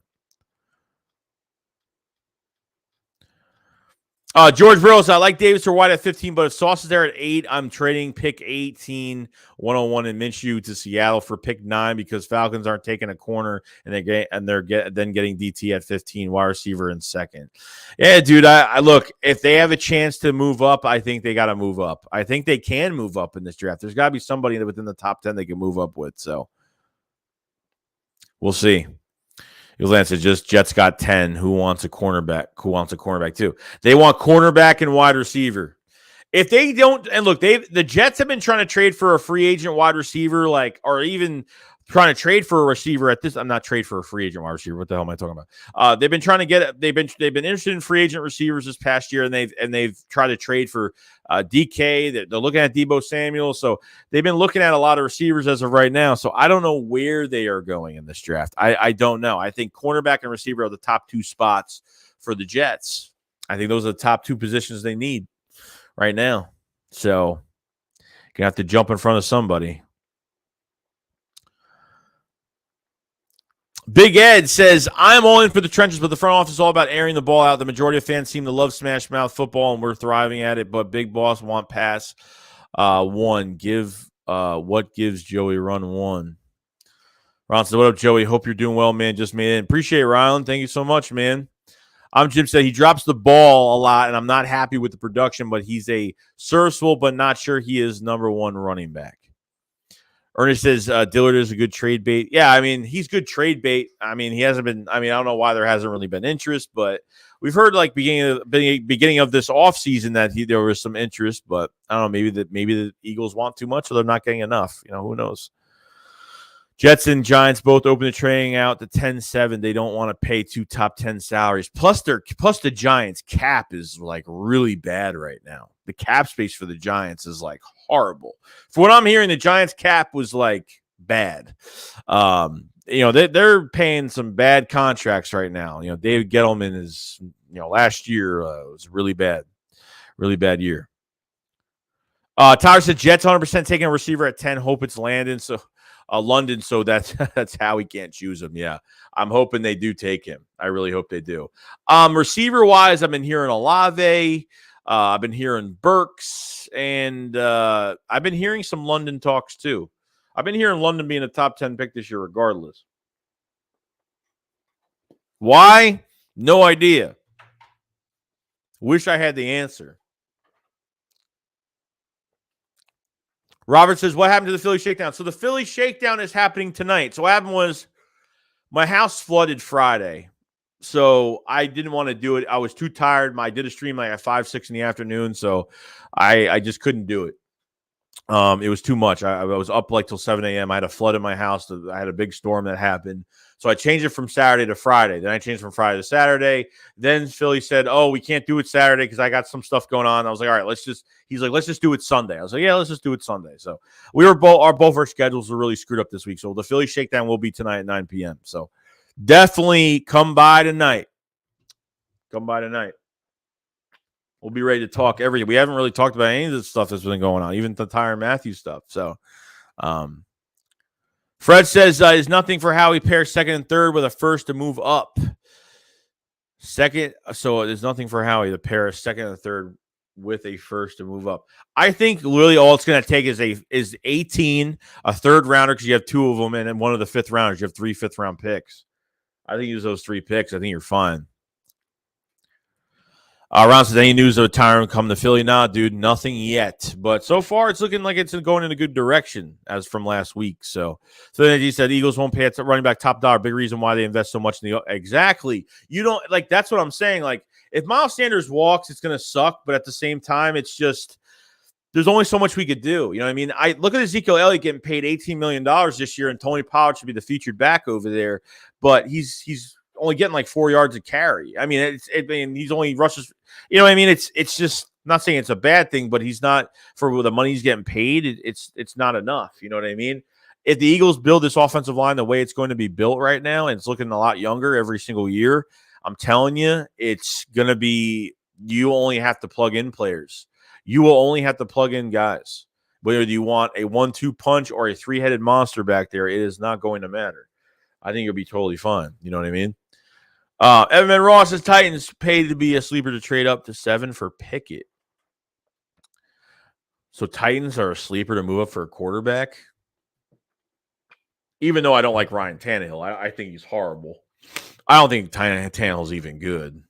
George Rose, I like Davis or White at 15, but if Sauce is there at 8, I'm trading pick 18, 101 and Minshew to Seattle for pick 9, because Falcons aren't taking a corner, and they're getting DT at 15, wide receiver in second. Yeah, dude. I look, if they have a chance to move up, I think they got to move up. I think they can move up in this draft. There's got to be somebody within the top 10 they can move up with. So we'll see. Lance just Jets got 10. Who wants a cornerback? Who wants a cornerback too? They want cornerback and wide receiver. If they don't, and look, the Jets have been trying to trade for a free agent wide receiver, or even trying to trade for a receiver at this. I'm not trade for a free agent wide receiver. What the hell am I talking about? They've been trying to get. They've been interested in free agent receivers this past year, and they've tried to trade for DK. They're looking at Deebo Samuel, so they've been looking at a lot of receivers as of right now. So I don't know where they are going in this draft. I don't know. I think cornerback and receiver are the top 2 spots for the Jets. I think those are the top 2 positions they need right now. So you're gonna have to jump in front of somebody. Big Ed says, I'm all in for the trenches, but the front office is all about airing the ball out. The majority of fans seem to love smash mouth football, and we're thriving at it, but Big Boss want pass one. What gives Joey run one? Ron says, what up, Joey? Hope you're doing well, man. Just made it. Appreciate it, Rylan. Thank you so much, man. I'm Jim said he drops the ball a lot, and I'm not happy with the production, but he's a serviceable, but not sure he is number 1 running back. Ernest says Dillard is a good trade bait. Yeah, I mean, he's good trade bait. I mean, he hasn't been. I mean, I don't know why there hasn't really been interest, but we've heard like beginning of this offseason that there was some interest, but I don't know. Maybe the Eagles want too much, or they're not getting enough. You know, who knows? Jets and Giants both open the trading out to 10-7. They don't want to pay 2 top 10 salaries. Plus the Giants cap is like really bad right now. The cap space for the Giants is like horrible. For what I'm hearing, the Giants cap was like bad. You know, they're paying some bad contracts right now. You know, David Gettleman is last year was really bad year. Tyler said Jets 100% taking a receiver at 10. Hope it's London. So that's how he can't choose him. Yeah, I'm hoping they do take him. I really hope they do. Receiver wise, I've been hearing Olave. I've been hearing Burks, and I've been hearing some London talks too. I've been hearing London being a top 10 pick this year, regardless. Why? No idea. Wish I had the answer. Robert says, what happened to the Philly Shakedown? So the Philly Shakedown is happening tonight. So what happened was my house flooded Friday. So I didn't want to do it. I was too tired. I did a stream like at 5, 6 in the afternoon. So I just couldn't do it. It was too much. I was up like till 7 a.m. I had a flood in my house. I had a big storm that happened. So I changed it from Saturday to Friday. Then I changed from Friday to Saturday. Then Philly said, oh, we can't do it Saturday because I got some stuff going on. I was like, all right, he's like, let's just do it Sunday. I was like, yeah, let's just do it Sunday. So we were both our schedules were really screwed up this week. So the Philly Shakedown will be tonight at 9 p.m. So definitely come by tonight. We'll be ready to talk everything. We haven't really talked about any of the stuff that's been going on, even the Tyrann Matthew stuff. So, Fred says, is nothing for Howie pair second and third with a first to move up. Second, so there's nothing for Howie to pair a second and third with a first to move up. I think really all it's going to take is 18, a third rounder because you have 2 of them, and then one of the fifth rounders. You have 3 fifth-round picks. I think use those 3 picks. I think you're fine. Ron says, any news of Tyrann coming to Philly? Nah, dude, nothing yet. But so far, it's looking like it's going in a good direction as from last week. So then he said, Eagles won't pay running back top dollar. Big reason why they invest so much in the – exactly. You don't – like, that's what I'm saying. Like, if Miles Sanders walks, it's going to suck. But at the same time, it's just – there's only so much we could do. You know what I mean? I look at Ezekiel Elliott getting paid $18 million this year, and Tony Pollard should be the featured back over there. But he's only getting like 4 yards a carry. I mean, he's only rushes. You know what I mean? It's just not saying it's a bad thing, but he's not for the money he's getting paid. It's not enough. You know what I mean? If the Eagles build this offensive line the way it's going to be built right now, and it's looking a lot younger every single year, I'm telling you, it's going to be. You only have to plug in players. You will only have to plug in guys. Whether you want a 1-2 punch or a 3-headed monster back there, it is not going to matter. I think you'll be totally fine. You know what I mean? Evan Ross says Titans paid to be a sleeper to trade up to 7 for Pickett. So Titans are a sleeper to move up for a quarterback? Even though I don't like Ryan Tannehill, I think he's horrible. I don't think Tannehill's even good.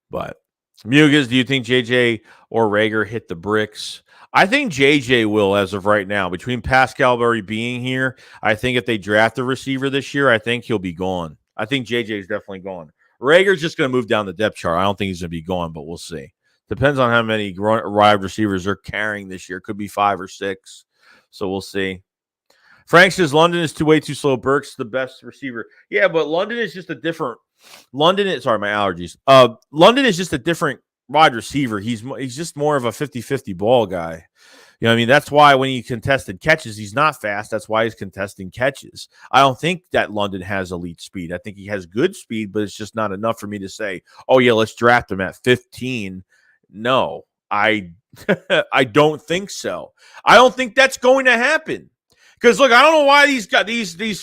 But Mugas, do you think JJ or Rager hit the bricks? I think JJ will as of right now. Between Pascal already being here, I think if they draft a receiver this year, I think he'll be gone. I think JJ is definitely gone. Rager's just going to move down the depth chart. I don't think he's going to be gone, but we'll see. Depends on how many wide receivers they're carrying this year. Could be 5 or 6. So we'll see. Frank says London is way too slow. Burks the best receiver. Yeah, but London is just a different. London is my allergies. London is just a different wide receiver. He's just more of a 50-50 ball guy. You know what I mean? That's why when he contested catches, he's not fast. That's why he's contesting catches. I don't think that London has elite speed. I think he has good speed, but it's just not enough for me to say, oh, yeah, let's draft him at 15. No, I don't think so. I don't think that's going to happen. Because, look, I don't know why these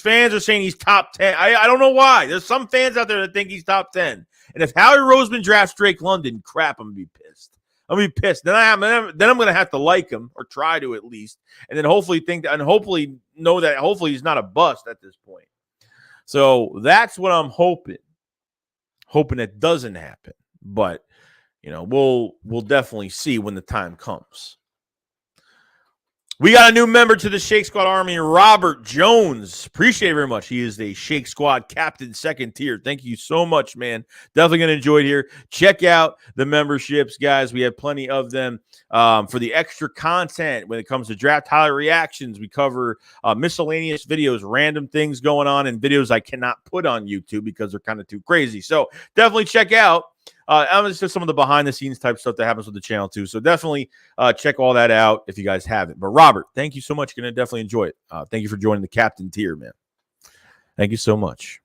fans are saying he's top 10. I don't know why. There's some fans out there that think he's top 10. And if Howie Roseman drafts Drake London, crap, I'm going to be pissed. I'm going to be pissed. Then I'm going to have to like him or try to at least. And then hopefully know that hopefully he's not a bust at this point. So that's what I'm hoping. Hoping it doesn't happen. But, we'll definitely see when the time comes. We got a new member to the Shake Squad Army, Robert Jones. Appreciate it very much. He is the Shake Squad Captain, 2nd tier. Thank you so much, man. Definitely going to enjoy it here. Check out the memberships, guys. We have plenty of them for the extra content when it comes to draft highlight reactions. We cover miscellaneous videos, random things going on, and videos I cannot put on YouTube because they're kind of too crazy. So definitely check out. It's just some of the behind-the-scenes type stuff that happens with the channel, too. So definitely check all that out if you guys haven't. But, Robert, thank you so much. You're going to definitely enjoy it. Thank you for joining the Captain tier, man. Thank you so much.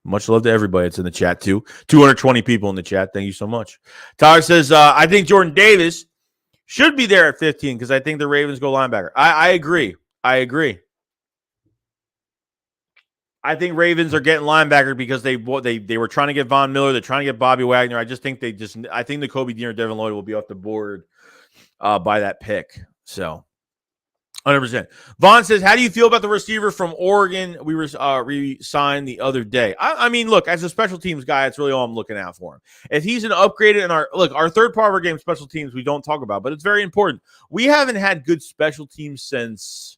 Much love to everybody that's in the chat, too. 220 people in the chat. Thank you so much. Tyler says, I think Jordan Davis should be there at 15 because I think the Ravens go linebacker. I agree. I think Ravens are getting linebacker because they were trying to get Von Miller. They're trying to get Bobby Wagner. I think the Kobe Dean or Devin Lloyd will be off the board by that pick. So 100%. Vaughn says, how do you feel about the receiver from Oregon we re-signed the other day? I mean, look, as a special teams guy, that's really all I'm looking out for him. If he's an upgraded in our third part of our game, special teams, we don't talk about, but it's very important. We haven't had good special teams since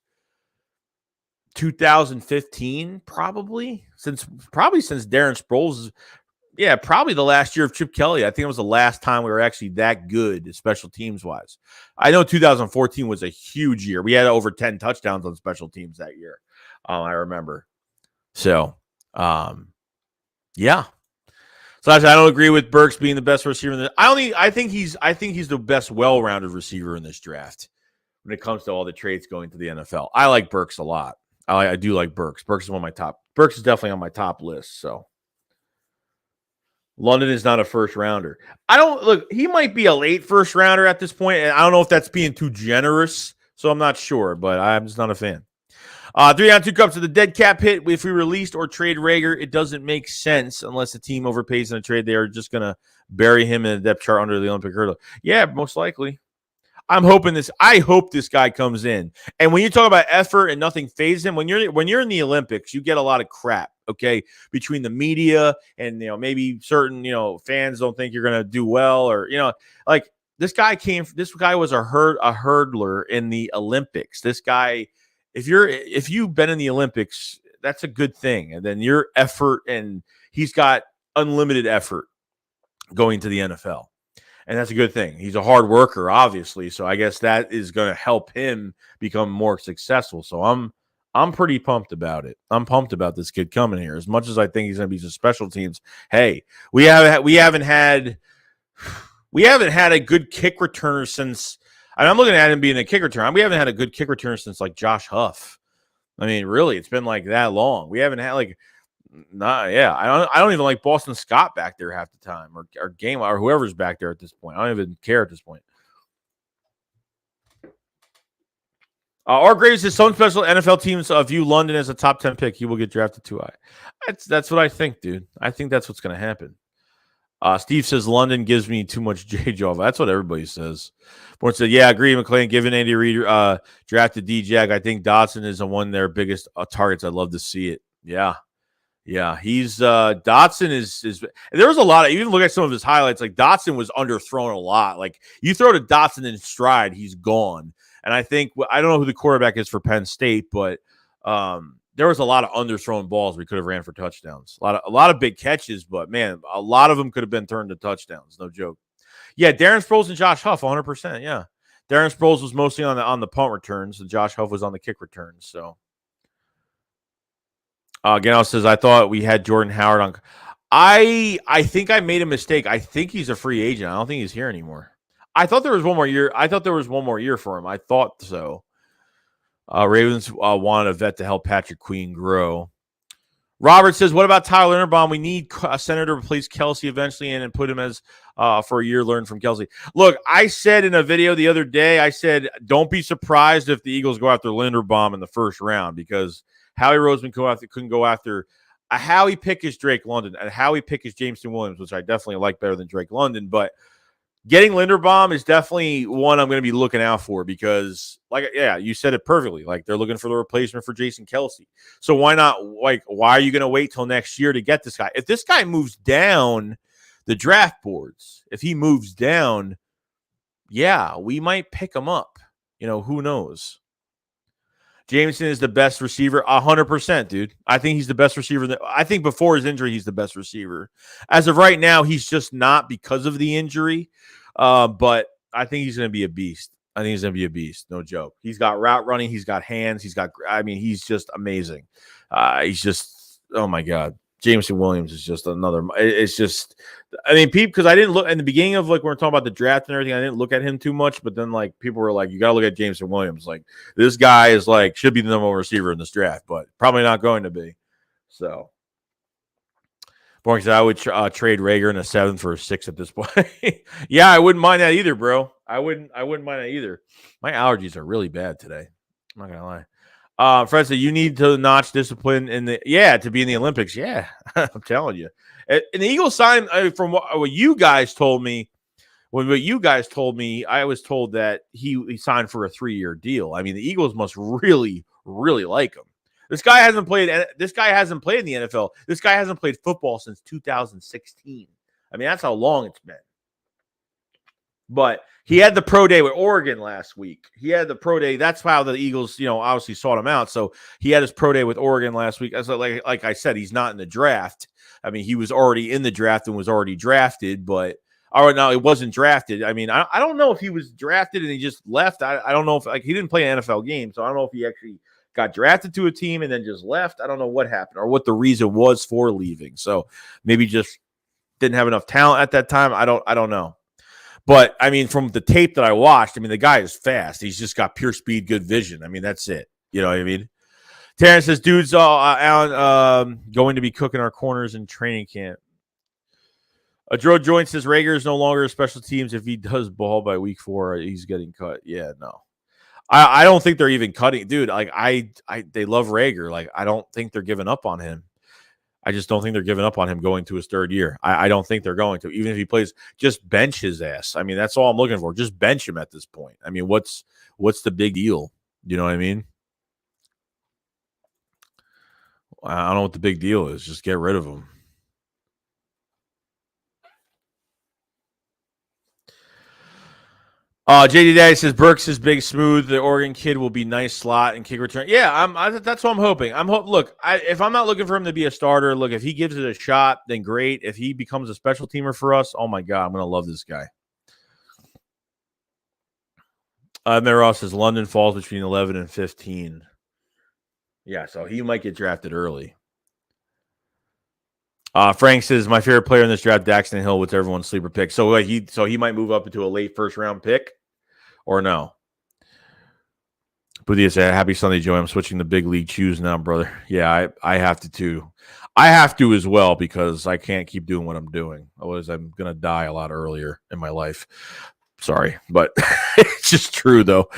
2015, probably since Darren Sproles. Yeah, probably the last year of Chip Kelly. I think it was the last time we were actually that good special teams wise. I know 2014 was a huge year. We had over 10 touchdowns on special teams that year. I remember. So, yeah. So I don't agree with Burks being the best receiver. I think he's the best well-rounded receiver in this draft when it comes to all the traits going to the NFL. I like Burks a lot. I do like Burks. Burks is definitely on my top list. So. London is not a first rounder. He might be a late first rounder at this point, and I don't know if that's being too generous, so I'm not sure, but I'm just not a fan. 3 down, 2 cups of the dead cap hit. If we released or trade Rager, it doesn't make sense unless the team overpays in a trade. They are just going to bury him in the depth chart under the Olympic hurdle. Yeah, most likely. I hope this guy comes in. And when you talk about effort and nothing phases him, when you're in the Olympics, you get a lot of crap, okay? Between the media and maybe certain, fans don't think you're gonna do well, or like this guy was a hurdler in the Olympics. This guy, if you've been in the Olympics, that's a good thing. And then your effort, and he's got unlimited effort going to the NFL. And that's a good thing. He's a hard worker, obviously. So I guess that is going to help him become more successful. So I'm pretty pumped about it. I'm pumped about this kid coming here. As much as I think he's going to be some special teams. Hey, we haven't had a good kick returner since. And I'm looking at him being a kick returner. We haven't had a good kick returner since like Josh Huff. I mean, really, it's been like that long. We haven't had like. I don't even like Boston Scott back there half the time, or Game or whoever's back there at this point. I don't even care at this point. R. Graves says some special NFL teams view London as a top 10 pick. He will get drafted too high. That's what I think, dude. I think that's what's going to happen. Steve says London gives me too much JJAW. That's what everybody says. Born said, yeah, I agree, McClain. Given Andy Reid drafted DJ, I think Dotson is one of their biggest targets. I'd love to see it. Yeah, he's Dotson is there was a lot of, even look at some of his highlights, like Dotson was underthrown a lot. Like you throw to Dotson in stride, he's gone. And I think, I don't know who the quarterback is for Penn State, but there was a lot of underthrown balls we could have ran for touchdowns. A lot of big catches, but man, a lot of them could have been turned to touchdowns. No joke. Yeah, Darren Sproles and Josh Huff, 100%. Yeah, Darren Sproles was mostly on the punt returns, and Josh Huff was on the kick returns. So. Ganel says, I thought we had Jordan Howard on. I think I made a mistake. I think he's a free agent. I don't think he's here anymore. I thought there was one more year for him. I thought so. Ravens wanted a vet to help Patrick Queen grow. Robert says, what about Tyler Linderbaum? We need a center to replace Kelsey eventually and put him as for a year, learn from Kelsey. Look, I said in a video the other day, don't be surprised if the Eagles go after Linderbaum in the first round, because Howie Roseman couldn't go after. A Howie pick is Drake London. A Howie pick is Jameson Williams, which I definitely like better than Drake London. But getting Linderbaum is definitely one I'm going to be looking out for, because, you said it perfectly. Like, they're looking for the replacement for Jason Kelsey. So why not? Like, why are you going to wait till next year to get this guy? If this guy moves down the draft boards, if he moves down, yeah, we might pick him up. Who knows? Jameson is the best receiver, 100%, dude. I think he's the best receiver. I think before his injury, he's the best receiver. As of right now, he's just not because of the injury. But I think he's going to be a beast. No joke. He's got route running. He's got hands. He's just amazing. He's just, oh my God. Jameson Williams is just another. It's just, because I didn't look in the beginning of when we're talking about the draft and everything, I didn't look at him too much. But then people were like, you got to look at Jameson Williams. Like, this guy is should be the number one receiver in this draft, but probably not going to be. So, Boring said I would trade Rager in a 7th for a 6 at this point. Yeah, I wouldn't mind that either, bro. I wouldn't mind that either. My allergies are really bad today. I'm not gonna lie. Fred said you need to notch discipline to be in the Olympics. Yeah, I'm telling you. And the Eagles signed from what you guys told me. What you guys told me, I was told that he signed for a 3-year deal. I mean, the Eagles must really, really like him. This guy hasn't played in the NFL. This guy hasn't played football since 2016. I mean, that's how long it's been. But he had the pro day with Oregon last week. He had the pro day. That's how the Eagles, obviously sought him out. So he had his pro day with Oregon last week. So like I said, he's not in the draft. I mean, he was already in the draft and was already drafted, but no, it wasn't drafted. I mean, I don't know if he was drafted and he just left. I don't know if he didn't play an NFL game, so I don't know if he actually got drafted to a team and then just left. I don't know what happened or what the reason was for leaving. So maybe just didn't have enough talent at that time. I don't know. But I mean, from the tape that I watched, I mean, the guy is fast. He's just got pure speed, good vision. I mean, that's it. You know what I mean? Terrence says, dude's Alan going to be cooking our corners in training camp. Drew Joint says Rager is no longer a special teams. If he does ball by week 4, he's getting cut. Yeah, no. I don't think they're even cutting. Dude, like they love Rager. Like, I don't think they're giving up on him. I just don't think they're giving up on him going to his 3rd year. I don't think they're going to. Even if he plays, just bench his ass. I mean, that's all I'm looking for. Just bench him at this point. I mean, what's the big deal? You know what I mean? I don't know what the big deal is. Just get rid of him. JD Daddy says Burks is big, smooth. The Oregon kid will be nice slot and kick return. Yeah, that's what I'm hoping. If I'm not looking for him to be a starter, look, if he gives it a shot, then great. If he becomes a special teamer for us, oh my God, I'm gonna love this guy. Ross says London falls between 11 and 15. Yeah, so he might get drafted early. Frank says my favorite player in this draft, Daxton Hill, with everyone's sleeper pick. So he might move up into a late 1st round pick, or no? Budia said, "Happy Sunday, Joey. I'm switching the big league shoes now, brother." Yeah, I have to too. I have to as well because I can't keep doing what I'm doing. Otherwise, I'm gonna die a lot earlier in my life. Sorry, but it's just true though.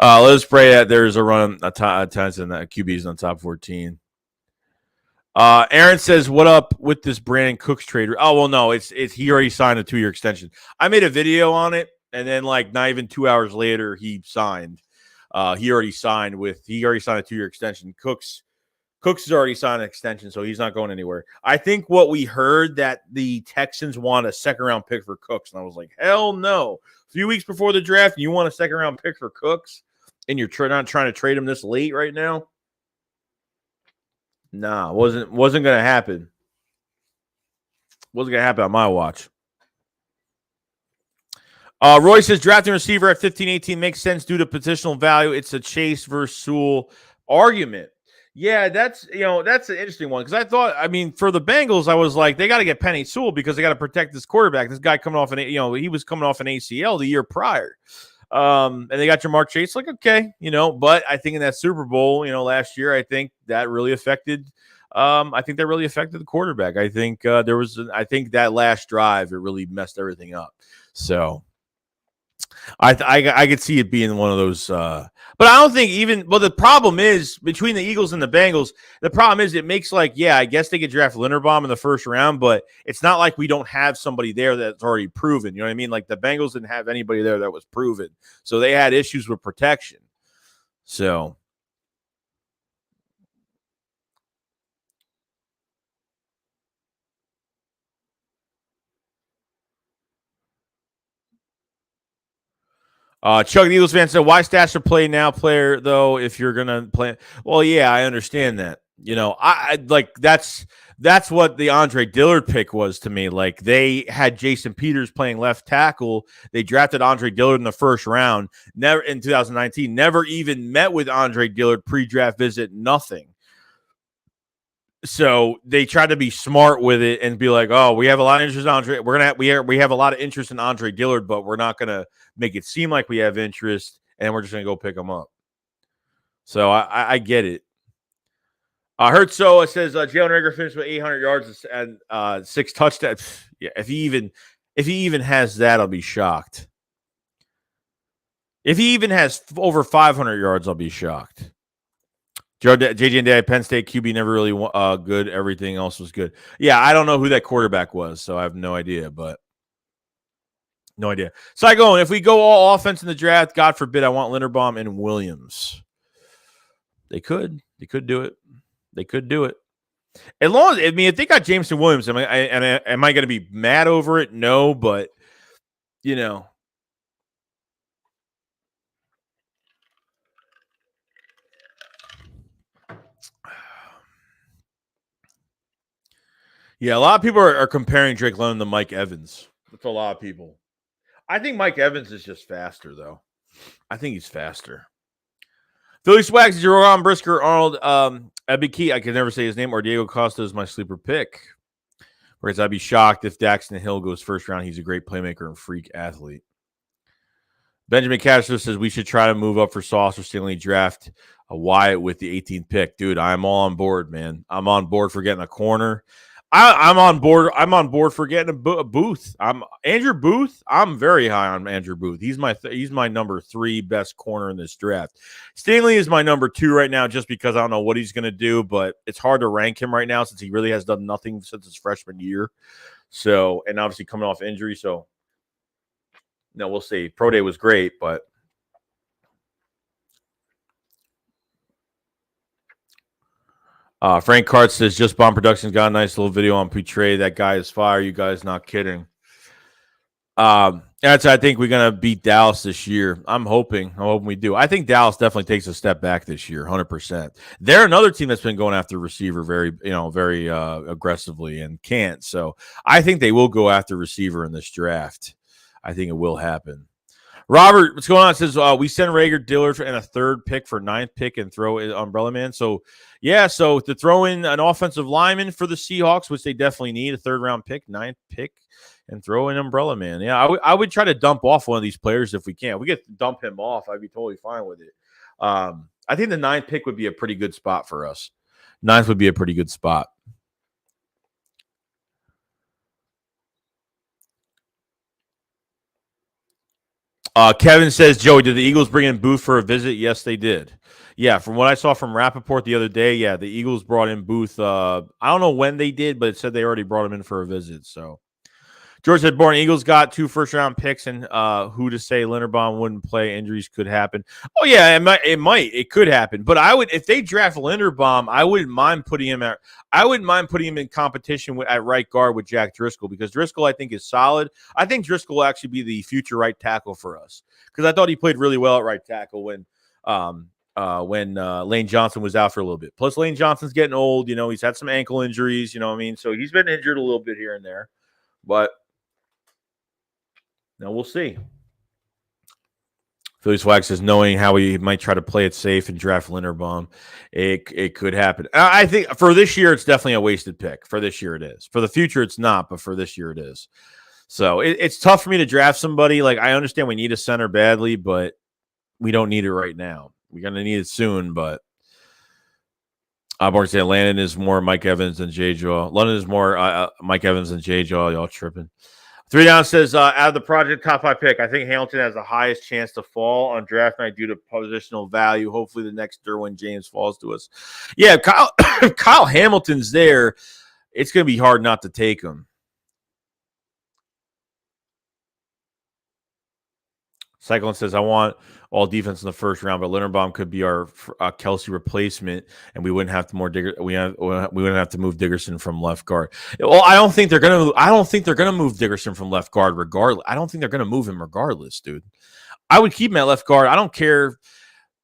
Let's pray that there's a run a times and that QB's on top 14. Aaron says, "What up with this Brandon Cooks trade?" Oh well, no, it's he already signed a 2-year extension. I made a video on it, and then like not even 2 hours later, he signed. He already signed a 2-year extension. Cooks has already signed an extension, so he's not going anywhere. I think what we heard that the Texans want a 2nd-round pick for Cooks, and I was like, hell no. A few weeks before the draft, you want a 2nd-round pick for Cooks, and you're not trying to trade him this late right now? Nah, wasn't going to happen. Wasn't going to happen on my watch. Roy says drafting receiver at 15-18 makes sense due to positional value. It's a Chase versus Sewell argument. Yeah, that's an interesting one because I thought, for the Bengals, I was like, they got to get Penei Sewell because they got to protect this quarterback. This guy coming off he was coming off an ACL the year prior. And they got Jamar Chase, like, okay, but I think in that Super Bowl, last year, I think that really affected the quarterback. I think I think that last drive, it really messed everything up. So I could see it being one of those, but I don't think the problem is between the Eagles and the Bengals, the problem is it makes I guess they could draft Linderbaum in the 1st round, but it's not like we don't have somebody there that's already proven. You know what I mean? Like the Bengals didn't have anybody there that was proven. So they had issues with protection. So. Chuck the Eagles fan said, "Why stash a play now player though if you're gonna play?" Well, yeah, I understand that. I like that's what the Andre Dillard pick was to me. Like they had Jason Peters playing left tackle. They drafted Andre Dillard in the 1st round. Never in 2019. Never even met with Andre Dillard pre-draft visit. Nothing. So they tried to be smart with it and be like, "Oh, we have a lot of interest in Andre. We have a lot of interest in Andre Dillard, but we're not gonna make it seem like we have interest, and we're just gonna go pick him up." So I get it. Hertzo, it says Jalen Rager finished with 800 yards and 6 touchdowns. Yeah, if he even has that, I'll be shocked. If he even has over 500 yards, I'll be shocked. JJ and Dad, Penn State QB never really good. Everything else was good. Yeah, I don't know who that quarterback was, so I have no idea. But no idea. So I go, and if we go all offense in the draft, God forbid, I want Linderbaum and Williams. They could do it. They could do it. As long as, I mean, if they got Jameson Williams, am I going to be mad over it? No, but you know. Yeah, a lot of people are comparing Drake London to Mike Evans. That's a lot of people. I think Mike Evans is just faster, though. I think he's faster. Philly Swags, Jerome Brisker, Arnold Ebiki, I can never say his name, or Diego Costa is my sleeper pick. Whereas I'd be shocked if Daxton Hill goes first round. He's a great playmaker and freak athlete. Benjamin Castro says we should try to move up for Sauce or Stanley draft a Wyatt with the 18th pick. Dude, I'm all on board, man. I'm on board for getting a corner. I'm on board. I'm on board for getting a Booth. Andrew Booth. I'm very high on Andrew Booth. He's my number 3 best corner in this draft. Stanley is my number 2 right now, just because I don't know what he's going to do, but it's hard to rank him right now since he really has done nothing since his freshman year. So, and obviously coming off injury, so no, we'll see. Pro Day was great, but. Frank Cart says, just Bomb Productions got a nice little video on Putre. That guy is fire. You guys not kidding. I think we're going to beat Dallas this year. I'm hoping we do. I think Dallas definitely takes a step back this year, 100%. They're another team that's been going after receiver very aggressively and can't. So I think they will go after receiver in this draft. I think it will happen. Robert, what's going on? It says we send Rager Dillard and a 3rd pick for 9th pick and throw it Umbrella Man. So, yeah, so to throw in an offensive lineman for the Seahawks, which they definitely need, a 3rd round pick, 9th pick, and throw in Umbrella Man. Yeah, I would try to dump off one of these players if we can. We get to dump him off, I'd be totally fine with it. I think the 9th pick would be a pretty good spot for us. 9th would be a pretty good spot. Kevin says, Joey, did the Eagles bring in Booth for a visit? Yes, they did. Yeah, from what I saw from Rappaport the other day, yeah, the Eagles brought in Booth. I don't know when they did, but it said they already brought him in for a visit. So George said, Born Eagles got 2 first-round picks, and who to say Linderbaum wouldn't play? Injuries could happen. Oh, yeah, it could happen. But I would, if they draft Linderbaum, I wouldn't mind putting him in competition at right guard with Jack Driscoll, because Driscoll, I think, is solid. I think Driscoll will actually be the future right tackle for us, because I thought he played really well at right tackle when Lane Johnson was out for a little bit. Plus, Lane Johnson's getting old. You know, he's had some ankle injuries. You know what I mean? So he's been injured a little bit here and there. But now we'll see. Philly Swag says, knowing how he might try to play it safe and draft Linderbaum, it could happen. I think for this year, it's definitely a wasted pick. For this year, it is. For the future, it's not, but for this year, it is. So it's tough for me to draft somebody. Like, I understand we need a center badly, but we don't need it right now. We're going to need it soon, but I'm going to say Landon is more Mike Evans than JJAW. London is more Mike Evans than JJAW. Y'all tripping. 3 Down says, out of the project top 5 pick, I think Hamilton has the highest chance to fall on draft night due to positional value. Hopefully the next Derwin James falls to us. Yeah, Kyle Hamilton's there. It's going to be hard not to take him. Cyclone says, I want all defense in the first round, but Linderbaum could be our Kelsey replacement, and we wouldn't have to we wouldn't have to move Dickerson from left guard. Well, I don't think they're gonna move Dickerson from left guard regardless. I don't think they're gonna move him regardless, dude. I would keep him at left guard. I don't care.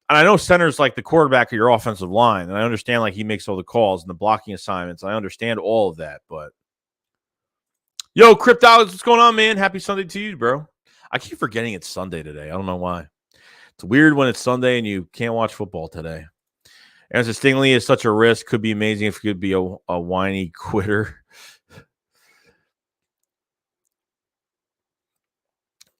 And I know center's like the quarterback of your offensive line, and I understand like he makes all the calls and the blocking assignments. I understand all of that, but yo, Crypto, what's going on, man? Happy Sunday to you, bro. I keep forgetting it's Sunday today. I don't know why. It's weird when it's Sunday and you can't watch football today. As Stingley is such a risk. Could be amazing if he could be a whiny quitter.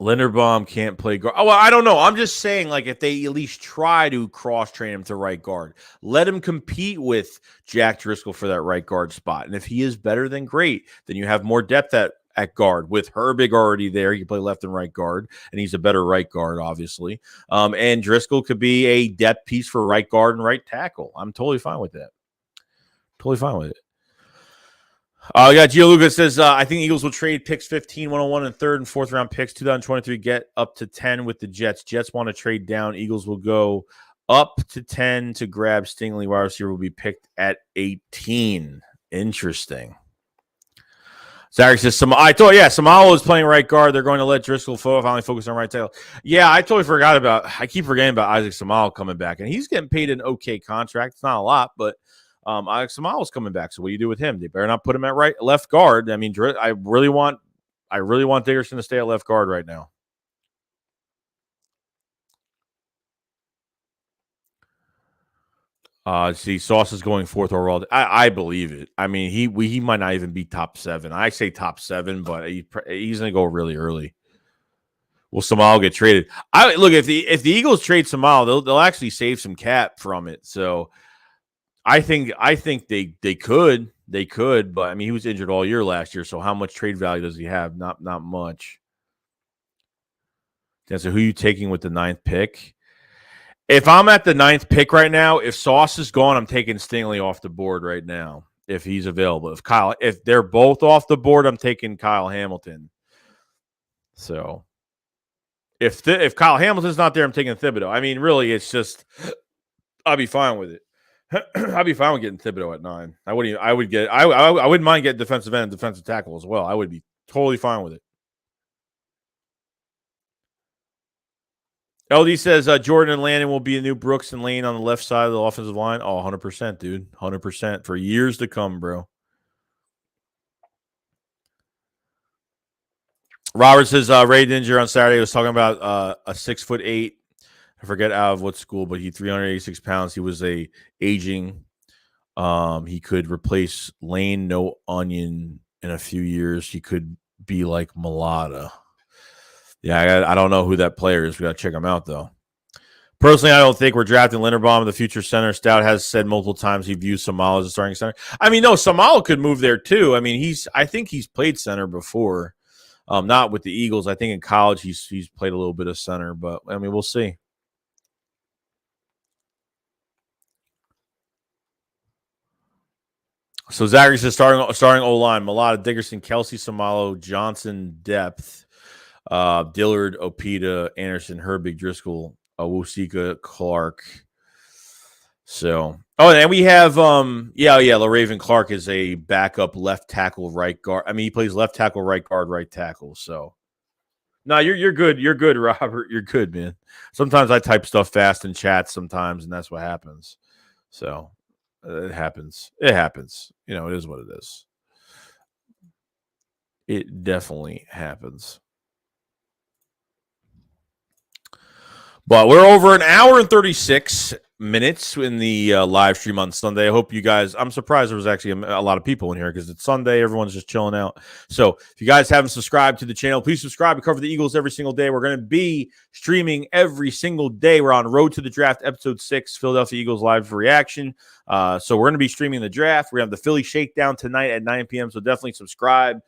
Linderbaum can't play guard. Oh, well, I don't know. I'm just saying, like, if they at least try to cross-train him to right guard, let him compete with Jack Driscoll for that right guard spot. And if he is better, then great. Then you have more depth at guard. With Herbig already there, you can play left and right guard, and he's a better right guard, obviously. And Driscoll could be a depth piece for right guard and right tackle. I'm totally fine with that. Totally fine with it. Yeah, Gio Lucas says, I think Eagles will trade picks 15, 101, and third and fourth round picks 2023, get up to 10 with the Jets. Jets want to trade down. Eagles will go up to 10 to grab Stingley. Wide receiver will be picked at 18. Interesting. Zach says, Samalo is playing right guard. They're going to let Driscoll finally focus on right tackle. Yeah, I totally forgot I keep forgetting about Isaac Samalo coming back, and he's getting paid an okay contract. It's not a lot, but Alex Samalo's coming back. So what do you do with him? They better not put him at left guard. I mean, I really want Dickerson to stay at left guard right now. See, Sauce is going fourth overall. I believe it. I mean, he might not even be top 7. I say top 7, but he's going to go really early. Will Samalo get traded? Look, if the Eagles trade Samalo, they'll actually save some cap from it. So I think they could, but I mean, he was injured all year last year. So how much trade value does he have? Not much. So who are you taking with the 9th pick? If I'm at the 9th pick right now, if Sauce is gone, I'm taking Stingley off the board right now if he's available. If they're both off the board, I'm taking Kyle Hamilton. So if Kyle Hamilton's not there, I'm taking Thibodeaux. I mean, really, it's just I'll be fine with it. I'd be fine with getting Thibodeaux at 9. I wouldn't mind getting defensive end and defensive tackle as well. I would be totally fine with it. LD says Jordan and Landon will be a new Brooks and Lane on the left side of the offensive line. Oh, 100%, dude. 100% for years to come, bro. Robert says Ray Dinger on Saturday was talking about a 6'8". I forget out of what school, but he 386 pounds. He was aging. He could replace Lane No Onion in a few years. He could be like Mulata. Yeah, I don't know who that player is. We got to check him out, though. Personally, I don't think we're drafting Linderbaum, the future center. Stout has said multiple times he views Samalo as a starting center. I mean, no, Samalo could move there, too. I mean, I think he's played center before. Not with the Eagles. I think in college he's played a little bit of center, but, I mean, we'll see. So Zachary says starting O-line, Mulata, Dickerson, Kelsey, Samalo, Johnson, depth. Dillard, Opita, Anderson, Herbig, Driscoll, Wusika, Clark. So, and we have, LaRaven Clark is a backup left tackle, right guard. I mean, he plays left tackle, right guard, right tackle. So, no, you're good. You're good, Robert. You're good, man. Sometimes I type stuff fast in chat sometimes, and that's what happens. So, it happens. It happens. You know, it is what it is. It definitely happens. But we're over an hour and 36 minutes in the live stream on Sunday. I hope you guys, I'm surprised there was actually a lot of people in here because it's Sunday. Everyone's just chilling out. So if you guys haven't subscribed to the channel, please subscribe. We cover the Eagles every single day. We're going to be streaming every single day. We're on Road to the Draft, episode 6, Philadelphia Eagles live reaction. So we're going to be streaming the draft. We have the Philly Shakedown tonight at 9 p.m. So definitely subscribe.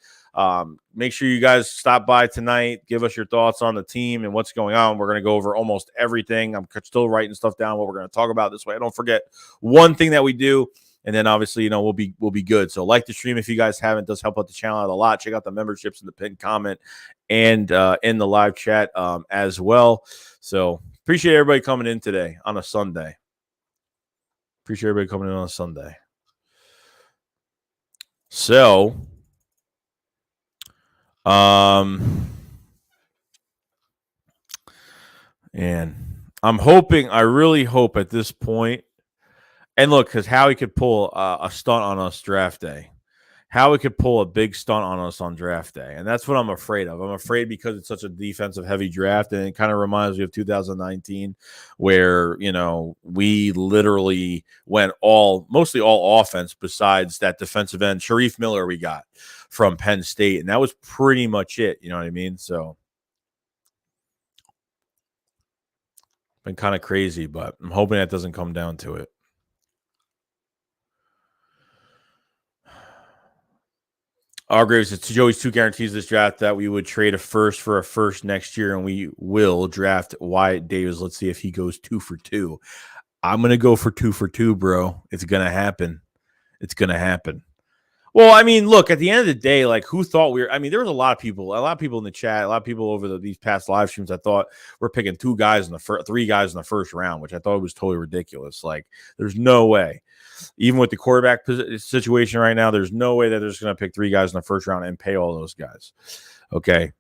Make sure you guys stop by tonight. Give us your thoughts on the team and what's going on. We're going to go over almost everything. I'm still writing stuff down, what we're going to talk about this way. I don't forget one thing that we do. And then obviously, you know, we'll be good. So like the stream if you guys haven't. It does help out the channel out a lot. Check out the memberships in the pinned comment and in the live chat as well. So appreciate everybody coming in today on a Sunday. Appreciate everybody coming in on a Sunday. So and I really hope at this point, and look, because Howie could pull a stunt on us draft day. Howie could pull a big stunt on us on draft day. And that's what I'm afraid of. I'm afraid because it's such a defensive heavy draft. And it kind of reminds me of 2019 where, you know, we literally went mostly all offense besides that defensive end, Sharif Miller we got from Penn State. And that was pretty much it. You know what I mean? So Been kind of crazy, but I'm hoping that doesn't come down to it. Hargraves, it's Joey's 2 guarantees this draft that we would trade a first for a first next year, and we will draft Wyatt Davis. Let's see if he goes 2 for 2. I'm going to go for 2 for 2, bro. It's going to happen. It's going to happen. Well, I mean, look, at the end of the day, like, who thought we were – I mean, there was a lot of people in the chat, a lot of people over these past live streams that thought we're picking 3 guys in the first round, which I thought was totally ridiculous. Like, there's no way. Even with the quarterback situation right now, there's no way that they're just going to pick 3 guys in the first round and pay all those guys. Okay.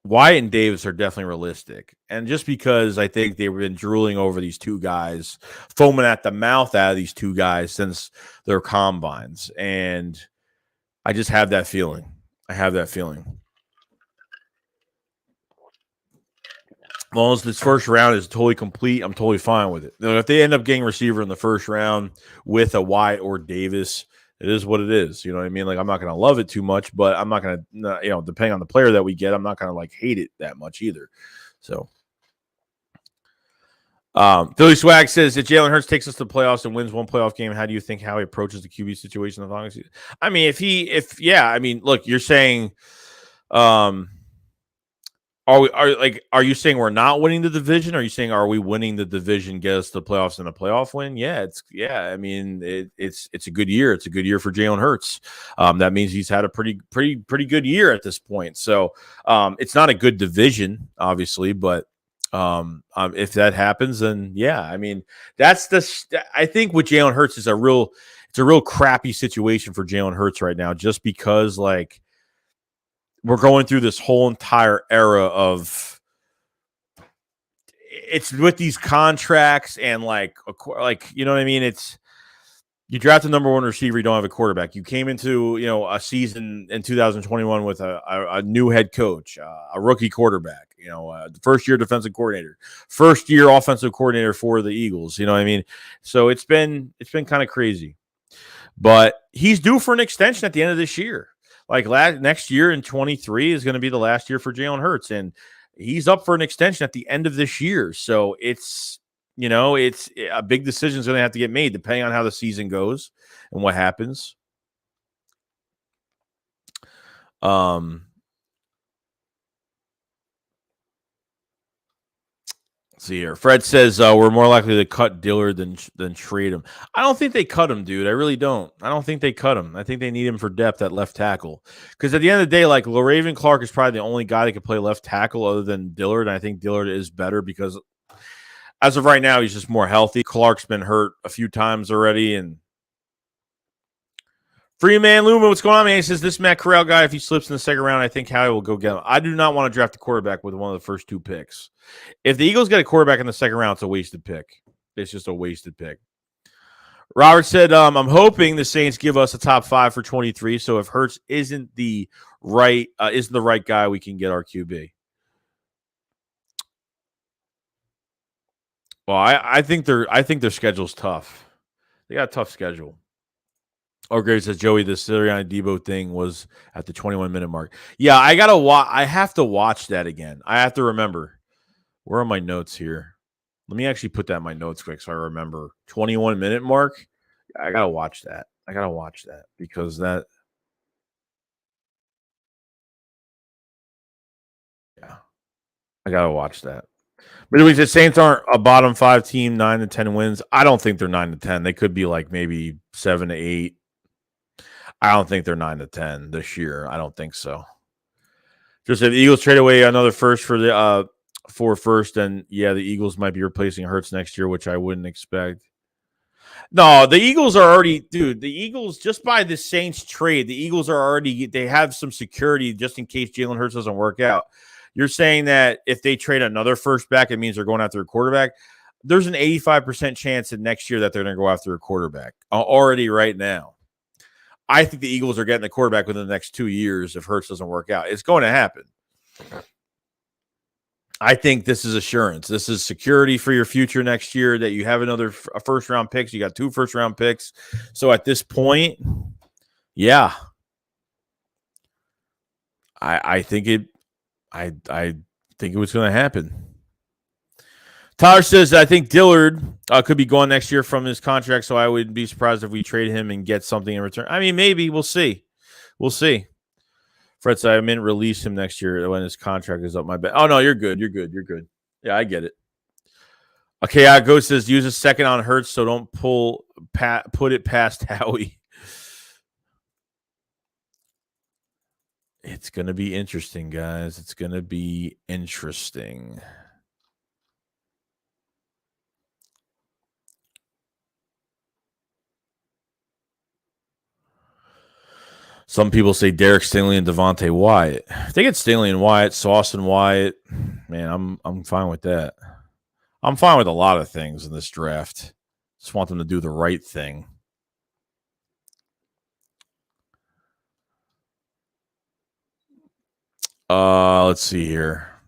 Wyatt and Davis are definitely realistic. And just because I think they've been drooling over these 2 guys, foaming at the mouth out of these 2 guys since their combines. And I just have that feeling. As long as this first round is totally complete, I'm totally fine with it. Now, if they end up getting receiver in the first round with a Wyatt or Davis, it is what it is. You know what I mean? Like, I'm not going to love it too much, but I'm not going to, depending on the player that we get, I'm not going to like hate it that much either. So, Philly Swag says if Jalen Hurts takes us to the playoffs and wins 1 playoff game, how do you think Howie approaches the QB situation? I mean, look, you're saying, are you saying we're not winning the division? Or are you saying are we winning the division, get us to the playoffs and a playoff win? I mean, it's a good year. It's a good year for Jalen Hurts. That means he's had a pretty good year at this point. So it's not a good division, obviously, but if that happens, then yeah, I mean, I think with Jalen Hurts it's a real crappy situation for Jalen Hurts right now, just because like we're going through this whole entire era of it's with these contracts and like you know what I mean? It's you draft the number 1 receiver, you don't have a quarterback. You came into a season in 2021 with a new head coach, a rookie quarterback, the first year defensive coordinator, first year offensive coordinator for the Eagles. You know what I mean? So it's been kind of crazy, but he's due for an extension at the end of this year. Like next year in 23 is going to be the last year for Jalen Hurts, and he's up for an extension at the end of this year. So it's a big decision is going to have to get made depending on how the season goes and what happens. Let's see here. Fred says we're more likely to cut Dillard than trade him. I don't think they cut him, dude. I really don't. I don't think they cut him. I think they need him for depth at left tackle. Because at the end of the day, like Laraven Clark is probably the only guy that can play left tackle other than Dillard. And I think Dillard is better because as of right now, he's just more healthy. Clark's been hurt a few times already. And Freeman Luma, what's going on, man? He says this Matt Corral guy, if he slips in the second round, I think Howie will go get him. I do not want to draft a quarterback with one of the first 2 picks. If the Eagles get a quarterback in the second round, it's a wasted pick. It's just a wasted pick. Robert said, I'm hoping the Saints give us a top 5 for 23. So if Hurts isn't the right guy, we can get our QB. Well, I think their schedule's tough. They got a tough schedule. Great says Joey, the Sirianni Debo thing was at the 21-minute mark. Yeah, I have to watch that again. I have to remember. Where are my notes here? Let me actually put that in my notes quick so I remember. 21-minute mark. I gotta watch that. Because that. Yeah, I gotta watch that. But we said Saints aren't a bottom 5 team, 9 to 10 wins. I don't think they're 9 to 10. They could be like maybe 7 to 8. I don't think they're 9 to 10 this year. I don't think so. Just if the Eagles trade away another first for the first, then yeah, the Eagles might be replacing Hurts next year, which I wouldn't expect. No, the Eagles are already, dude. The Eagles, just by the Saints trade, the Eagles are already. They have some security just in case Jalen Hurts doesn't work out. You're saying that if they trade another first back, it means they're going after a quarterback. There's an 85% chance that next year that they're going to go after a quarterback already right now. I think the Eagles are getting a quarterback within the next 2 years if Hurts doesn't work out. It's going to happen. I think this is assurance. This is security for your future next year that you have another first-round picks. You got 2 first-round picks. So at this point, yeah, I think it was going to happen. Tyler says, I think Dillard could be gone next year from his contract, so I wouldn't be surprised if we trade him and get something in return. I mean, maybe. We'll see. We'll see. Fred said, I meant release him next year when his contract is up. My bad. Oh, no, you're good. You're good. You're good. Yeah, I get it. Okay, Ghost says, use a second on Hurts, so don't put it past Howie. It's going to be interesting, guys. It's going to be interesting. Some people say Derek Stingley and Devontae Wyatt. If they get Stingley and Wyatt, Sauce and Wyatt, man, I'm fine with that. I'm fine with a lot of things in this draft. Just want them to do the right thing. Let's see here.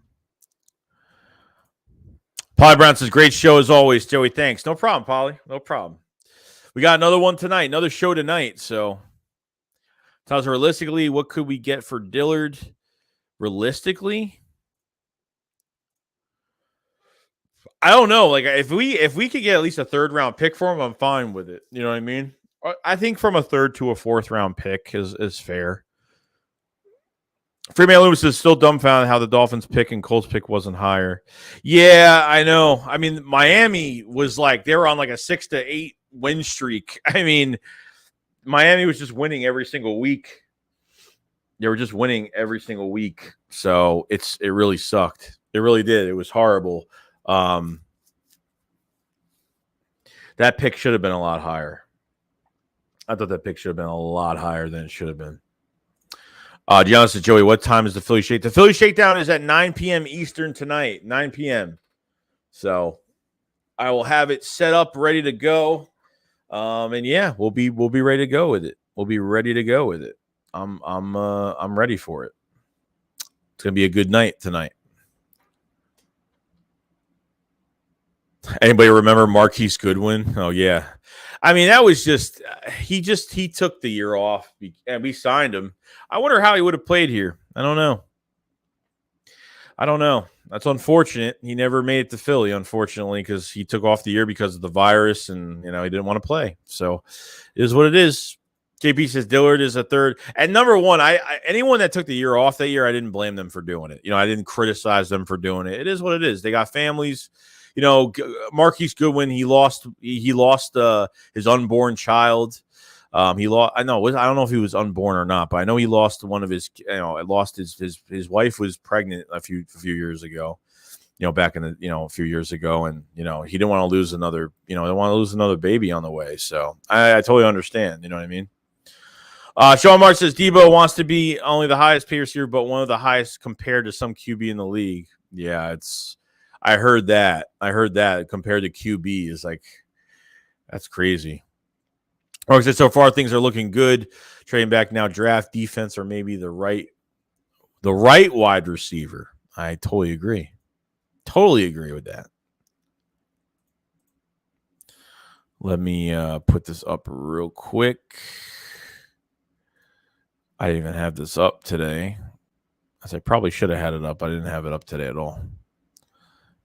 Polly Brown says, great show as always, Joey. Thanks. No problem, Polly. No problem. We got another one tonight, another show tonight. So, tells realistically, what could we get for Dillard? Realistically, I don't know. Like if we could get at least a third round pick for him, I'm fine with it. You know what I mean? I think from a third to a fourth round pick is fair. Freeman Lewis is still dumbfounded how the Dolphins pick and Colts pick wasn't higher. Yeah, I know. I mean, Miami was like they were on like a 6 to 8 win streak. I mean, Miami was just winning every single week. They were just winning every single week. So it really sucked. It really did. It was horrible. That pick should have been a lot higher. I thought that pick should have been a lot higher than it should have been. Giannis says, Joey, what time is the Philly Shake? The Philly Shakedown is at 9 p.m. Eastern tonight, 9 p.m. So I will have it set up, ready to go. And yeah, we'll be ready to go with it. We'll be ready to go with it. I'm ready for it. It's gonna be a good night tonight. Anybody remember Marquise Goodwin? Oh yeah. I mean, that was just he took the year off and we signed him. I wonder how he would have played here. I don't know. That's unfortunate. He never made it to Philly, unfortunately, because he took off the year because of the virus and he didn't want to play. So it is what it is. JP says Dillard is a third. And number one, I anyone that took the year off that year, I didn't blame them for doing it. I didn't criticize them for doing it. It is what it is. They got families. Marquise Goodwin, he lost his unborn child. He lost. I don't know if he was unborn or not, but I know he lost one of his. Lost his wife was pregnant a few years ago. Back in the a few years ago, and he didn't want to lose another. They want to lose another baby on the way. So I totally understand. You know what I mean? Sean Mark says Debo wants to be only the highest paid receiver, but one of the highest compared to some QB in the league. Yeah, I heard that. Compared to QB is like, that's crazy. Or so far things are looking good. Trading back now, draft, defense, or maybe the right wide receiver. I totally agree. Totally agree with that. Let me put this up real quick. I didn't even have this up today. As I probably should have had it up. I didn't have it up today at all.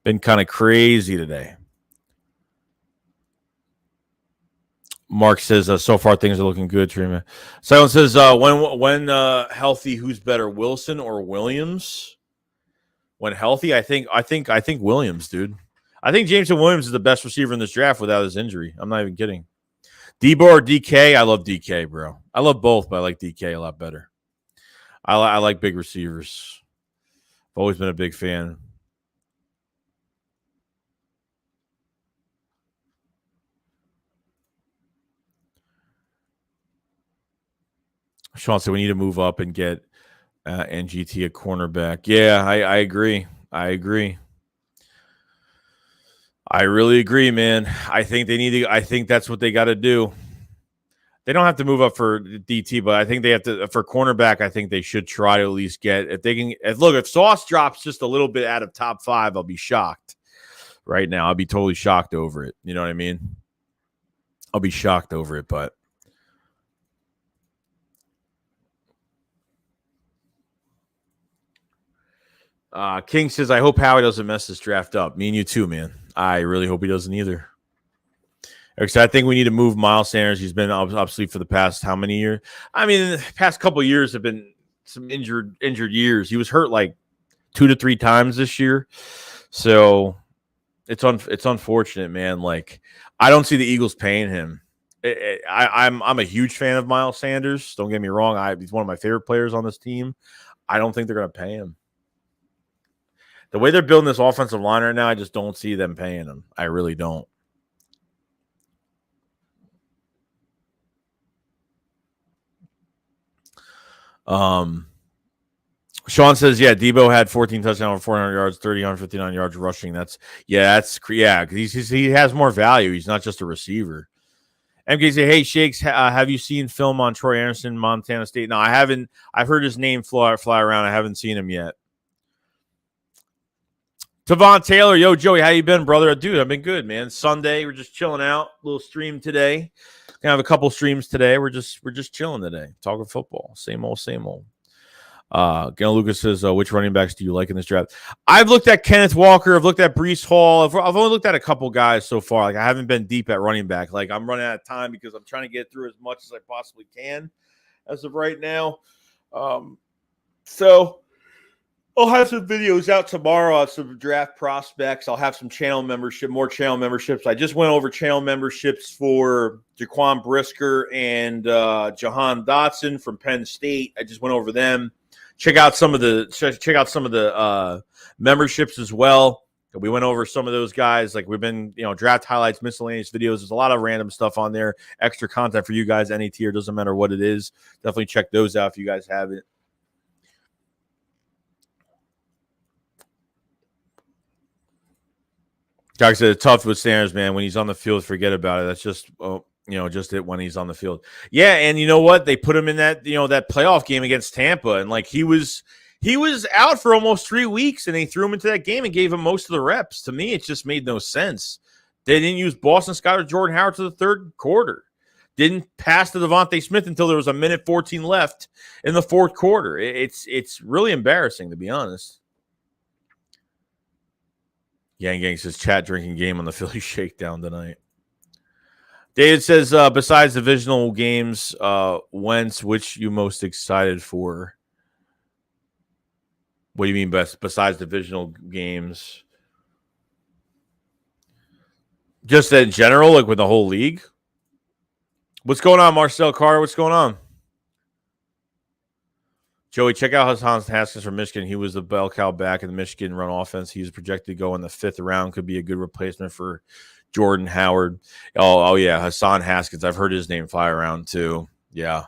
Been kind of crazy today. Mark says, so far things are looking good. Silent says, when healthy, who's better, Wilson or Williams? When healthy, I think Williams, dude. I think Jameson Williams is the best receiver in this draft without his injury. I'm not even kidding. Debo or DK? I love DK, bro. I love both, but I like DK a lot better. I like big receivers. I've always been a big fan. Sean said we need to move up and get NGT a cornerback. Yeah, I agree. I really agree, man. I think I think that's what they got to do. They don't have to move up for DT, but I think they have to for cornerback. I think they should try to at least get if they can. If Sauce drops just a little bit out of top 5, I'll be shocked. Right now, I'll be totally shocked over it. You know what I mean? I'll be shocked over it, but. King says, I hope Howie doesn't mess this draft up. Me and you too, man. I really hope he doesn't either. Because I think we need to move Miles Sanders. He's been obsolete for the past how many years? I mean, the past couple of years have been some injured years. He was hurt like 2 to 3 times this year. So it's unfortunate, man. Like, I don't see the Eagles paying him. I'm a huge fan of Miles Sanders. Don't get me wrong. He's one of my favorite players on this team. I don't think they're going to pay him. The way they're building this offensive line right now, I just don't see them paying him. I really don't. Sean says, yeah, Debo had 14 touchdowns, 400 yards, 30, 159 yards rushing. Because he has more value. He's not just a receiver. MK say, hey, Shakes, have you seen film on Troy Anderson, Montana State? No, I haven't. I've heard his name fly around. I haven't seen him yet. Tavon Taylor, yo, Joey, how you been, brother? Dude, I've been good, man. Sunday, we're just chilling out. Little stream today. Gonna have a couple streams today. We're just chilling today, talking football. Same old, same old. Gail Lucas says, which running backs do you like in this draft? I've looked at Kenneth Walker. I've looked at Breece Hall. I've only looked at a couple guys so far. Like, I haven't been deep at running back. Like, I'm running out of time because I'm trying to get through as much as I possibly can as of right now. So I'll have some videos out tomorrow of some draft prospects. I'll have some more channel memberships. I just went over channel memberships for Jaquan Brisker and Jahan Dotson from Penn State. I just went over them. Check out some of the memberships as well. We went over some of those guys. Like, we've been, draft highlights, miscellaneous videos. There's a lot of random stuff on there. Extra content for you guys. Any tier, doesn't matter what it is. Definitely check those out if you guys have it. Jack said it's tough with Sanders, man. When he's on the field, forget about it. That's just just it when he's on the field. Yeah, and you know what? They put him in that that playoff game against Tampa, and like he was out for almost 3 weeks, and they threw him into that game and gave him most of the reps. To me, it just made no sense. They didn't use Boston Scott or Jordan Howard to the third quarter. Didn't pass to Devontae Smith until there was a minute 14 left in the fourth quarter. It's really embarrassing, to be honest. Yang says chat drinking game on the Philly Shakedown tonight. David says, besides divisional games, Wentz, which you most excited for? What do you mean besides divisional games? Just in general, like with the whole league? What's going on, Marcel Carter? What's going on? Joey, check out Haskins from Michigan. He was the bell cow back in the Michigan run offense. He's projected to go in the 5th round. Could be a good replacement for Jordan Howard. Oh yeah, Hassan Haskins. I've heard his name fly around too. Yeah.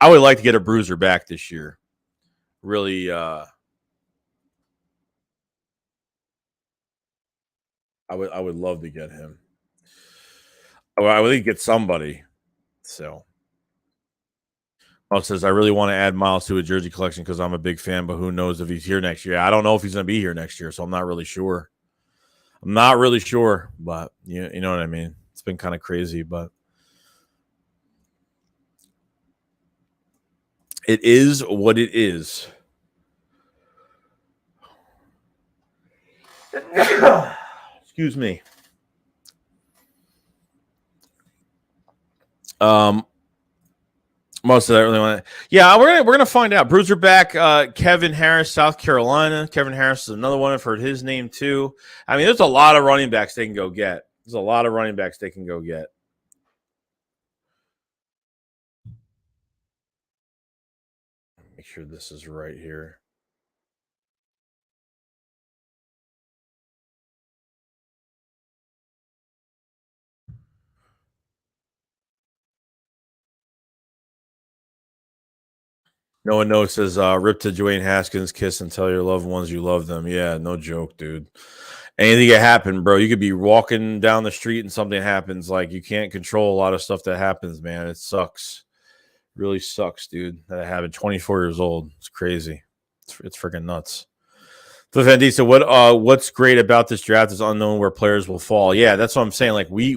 I would like to get a bruiser back this year. Really, I would love to get him. I would get somebody. So Miles says, I really want to add Miles to a jersey collection because I'm a big fan, but who knows if he's here next year. I don't know if he's going to be here next year, so I'm not really sure. But you know what I mean? It's been kind of crazy, but it is what it is. Excuse me. Most of that really want to. Yeah, we're gonna find out. Bruiser back. Kevin Harris, South Carolina. Kevin Harris is another one. I've heard his name too. I mean, there's a lot of running backs they can go get. Make sure this is right here. No one knows. Says rip to Dwayne Haskins, kiss and tell your loved ones you love them. Yeah, no joke, dude. Anything can happen, bro. You could be walking down the street and something happens. Like, you can't control a lot of stuff that happens, man. It sucks. Really sucks, dude. That I happened. 24 years old. It's crazy. It's freaking nuts. Cliff Andisa, what's great about this draft is unknown where players will fall. Yeah, that's what I'm saying. Like, we're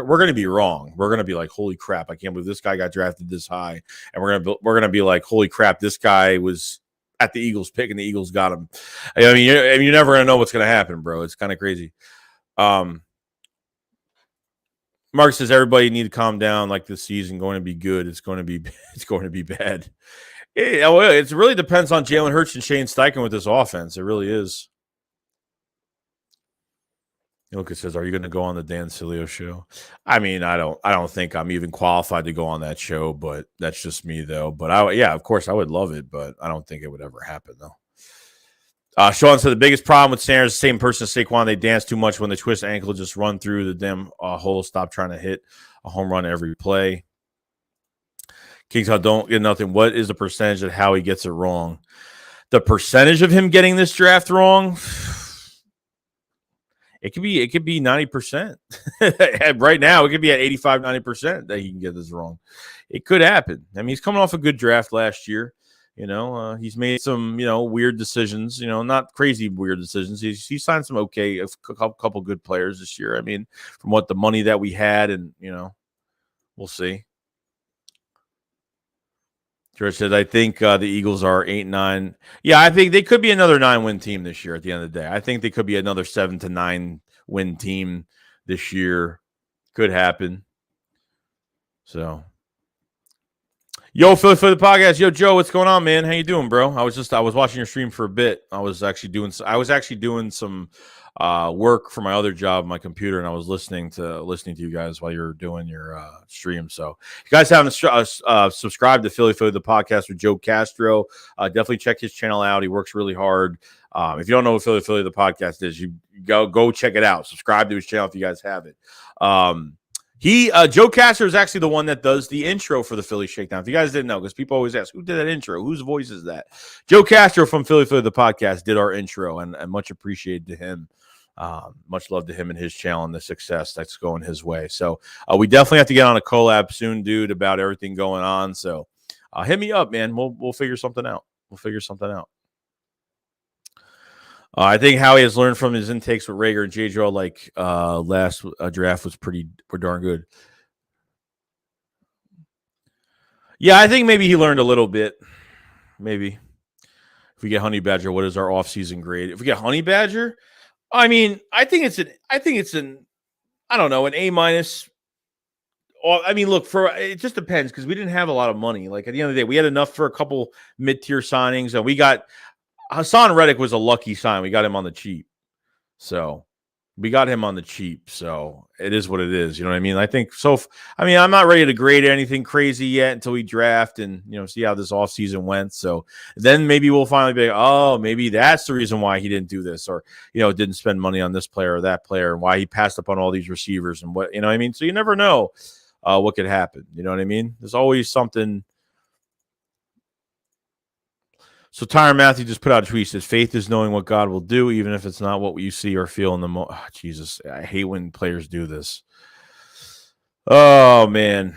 going to be wrong. We're going to be like, holy crap, I can't believe this guy got drafted this high, and we're going to be like, holy crap, this guy was at the Eagles pick and the Eagles got him. I mean, you're never going to know what's going to happen, bro. It's kind of crazy. Mark says everybody need to calm down. Like this season going to be good. It's going to be bad. It really depends on Jalen Hurts and Shane Steichen with this offense. It really is. Lucas says, "Are you going to go on the Dan Sileo show?" I mean, I don't think I'm even qualified to go on that show, but that's just me, though. But of course, I would love it, but I don't think it would ever happen, though. Sean said the biggest problem with Sanders, the same person as Saquon, they dance too much when they twist ankle, just run through the damn hole, stop trying to hit a home run every play. Kings don't get nothing. What is the percentage of how he gets it wrong? The percentage of him getting this draft wrong? It could be 90%. Right now, it could be at 85, 90% that he can get this wrong. It could happen. I mean, he's coming off a good draft last year. He's made some, weird decisions, not crazy weird decisions. He signed some a couple good players this year. I mean, from what the money that we had, and, we'll see. George said, I think the Eagles are 8-9. Yeah, I think they could be another 9-win team this year at the end of the day. I think they could be another 7 to 9 win team this year. Could happen. So, yo, Philly for the podcast. Yo, Joe, what's going on, man? How you doing, bro? I was watching your stream for a bit. I was actually doing some work for my other job, my computer, and I was listening to you guys while you were doing your stream. So, if you guys haven't subscribed to Philly the podcast with Joe Castro, definitely check his channel out. He works really hard. If you don't know what Philly the podcast is, you go check it out. Subscribe to his channel if you guys have it. Joe Castro is actually the one that does the intro for the Philly Shakedown. If you guys didn't know, because people always ask, who did that intro? Whose voice is that? Joe Castro from Philly the podcast did our intro, and much appreciated to him. Much love to him and his channel and the success that's going his way. So we definitely have to get on a collab soon, dude, about everything going on. So hit me up, man. We'll figure something out. I think Howie has learned from his intakes with Rager and JJAW. Like last draft was pretty darn good. Yeah, I think maybe he learned a little bit. Maybe if we get Honey Badger, what is our offseason grade? If we get Honey Badger. I mean, I think it's an I don't know, an A-. I mean, look, it just depends because we didn't have a lot of money. Like at the end of the day, we had enough for a couple mid-tier signings, and we got Hassan Reddick was a lucky sign. We got him on the cheap. So it is what it is. You know what I mean? I think so. I'm not ready to grade anything crazy yet until we draft and, see how this offseason went. So then maybe we'll finally be like, oh, maybe that's the reason why he didn't do this or, didn't spend money on this player or that player and why he passed up on all these receivers and what, I mean? So you never know what could happen. You know what I mean? There's always something. So Tyron Matthew just put out a tweet. He says, faith is knowing what God will do, even if it's not what you see or feel in the moment. Oh, Jesus, I hate when players do this. Oh, man.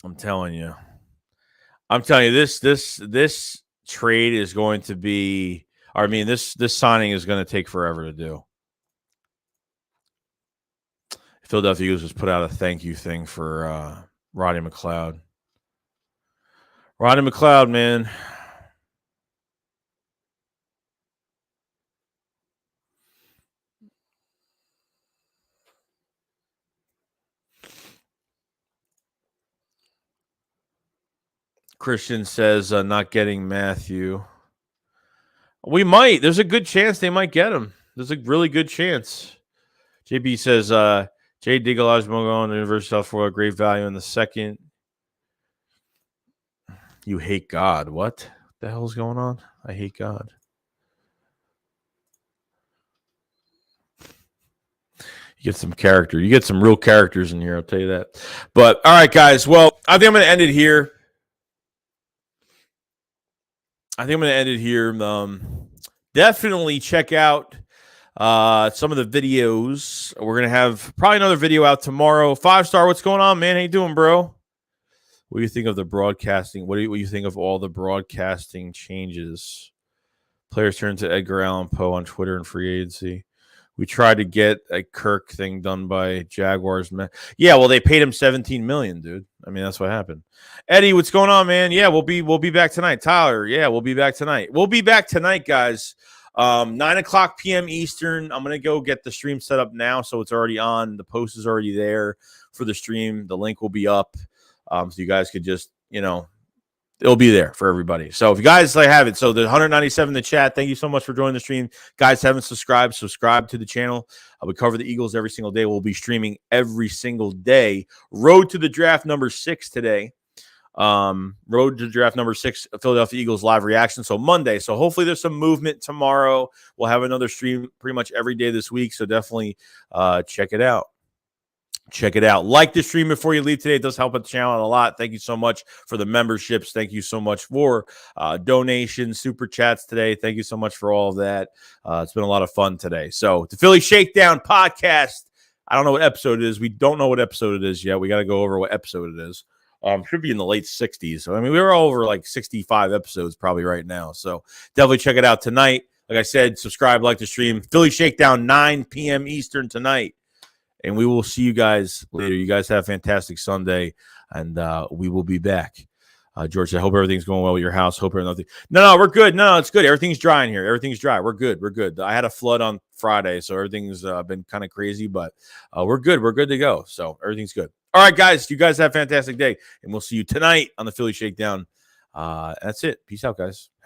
I'm telling you, this trade is going to be, this signing is going to take forever to do. Philadelphia Eagles just put out a thank you thing for Rodney McLeod. Rodney McLeod, man. Christian says not getting Matthew. We might. There's a good chance they might get him. There's a really good chance. JB says Jay Diggalage going to University of South Florida, great value in the second. You hate God. What the hell is going on? I hate God. You get some character. You get some real characters in here, I'll tell you that. But, all right, guys. Well, I think I'm going to end it here. Definitely check out some of the videos. We're going to have probably another video out tomorrow. 5-star, what's going on, man? How you doing, bro? What do you think of the broadcasting? What do you think of all the broadcasting changes? Players turn to Edgar Allan Poe on Twitter and free agency. We tried to get a Kirk thing done by Jaguars. Yeah, well, they paid him $17 million, dude. I mean, that's what happened. Eddie, what's going on, man? Yeah, we'll be back tonight. Tyler, yeah, we'll be back tonight. We'll be back tonight, guys. 9 o'clock p.m. Eastern. I'm going to go get the stream set up now, so it's already on. The post is already there for the stream. The link will be up, so you guys could just, it'll be there for everybody. So if you guys have it, so the 197 in the chat, thank you so much for joining the stream. Guys, haven't subscribed, subscribe to the channel. We cover the Eagles every single day. We'll be streaming every single day. Road to the draft number 6 today. Road to draft number 6, Philadelphia Eagles live reaction. So Monday. So hopefully there's some movement tomorrow. We'll have another stream pretty much every day this week. So definitely check it out. Check it out. Like the stream before you leave today. It does help the channel a lot. Thank you so much for the memberships. Thank you so much for donations, super chats today. Thank you so much for all of that. It's been a lot of fun today. So the Philly Shakedown podcast. I don't know what episode it is. We don't know what episode it is yet. We got to go over what episode it is. Should be in the late 60s. So, we were over like 65 episodes probably right now. So definitely check it out tonight. Like I said, subscribe, like the stream. Philly Shakedown, 9 p.m. Eastern tonight. And we will see you guys later. You guys have a fantastic Sunday, and we will be back. George, I hope everything's going well with your house. Hope everything. No, we're good. No, it's good. Everything's dry in here. Everything's dry. We're good. We're good. I had a flood on Friday, so everything's been kind of crazy, but we're good. We're good to go. So everything's good. All right, guys. You guys have a fantastic day, and we'll see you tonight on the Philly Shakedown. That's it. Peace out, guys.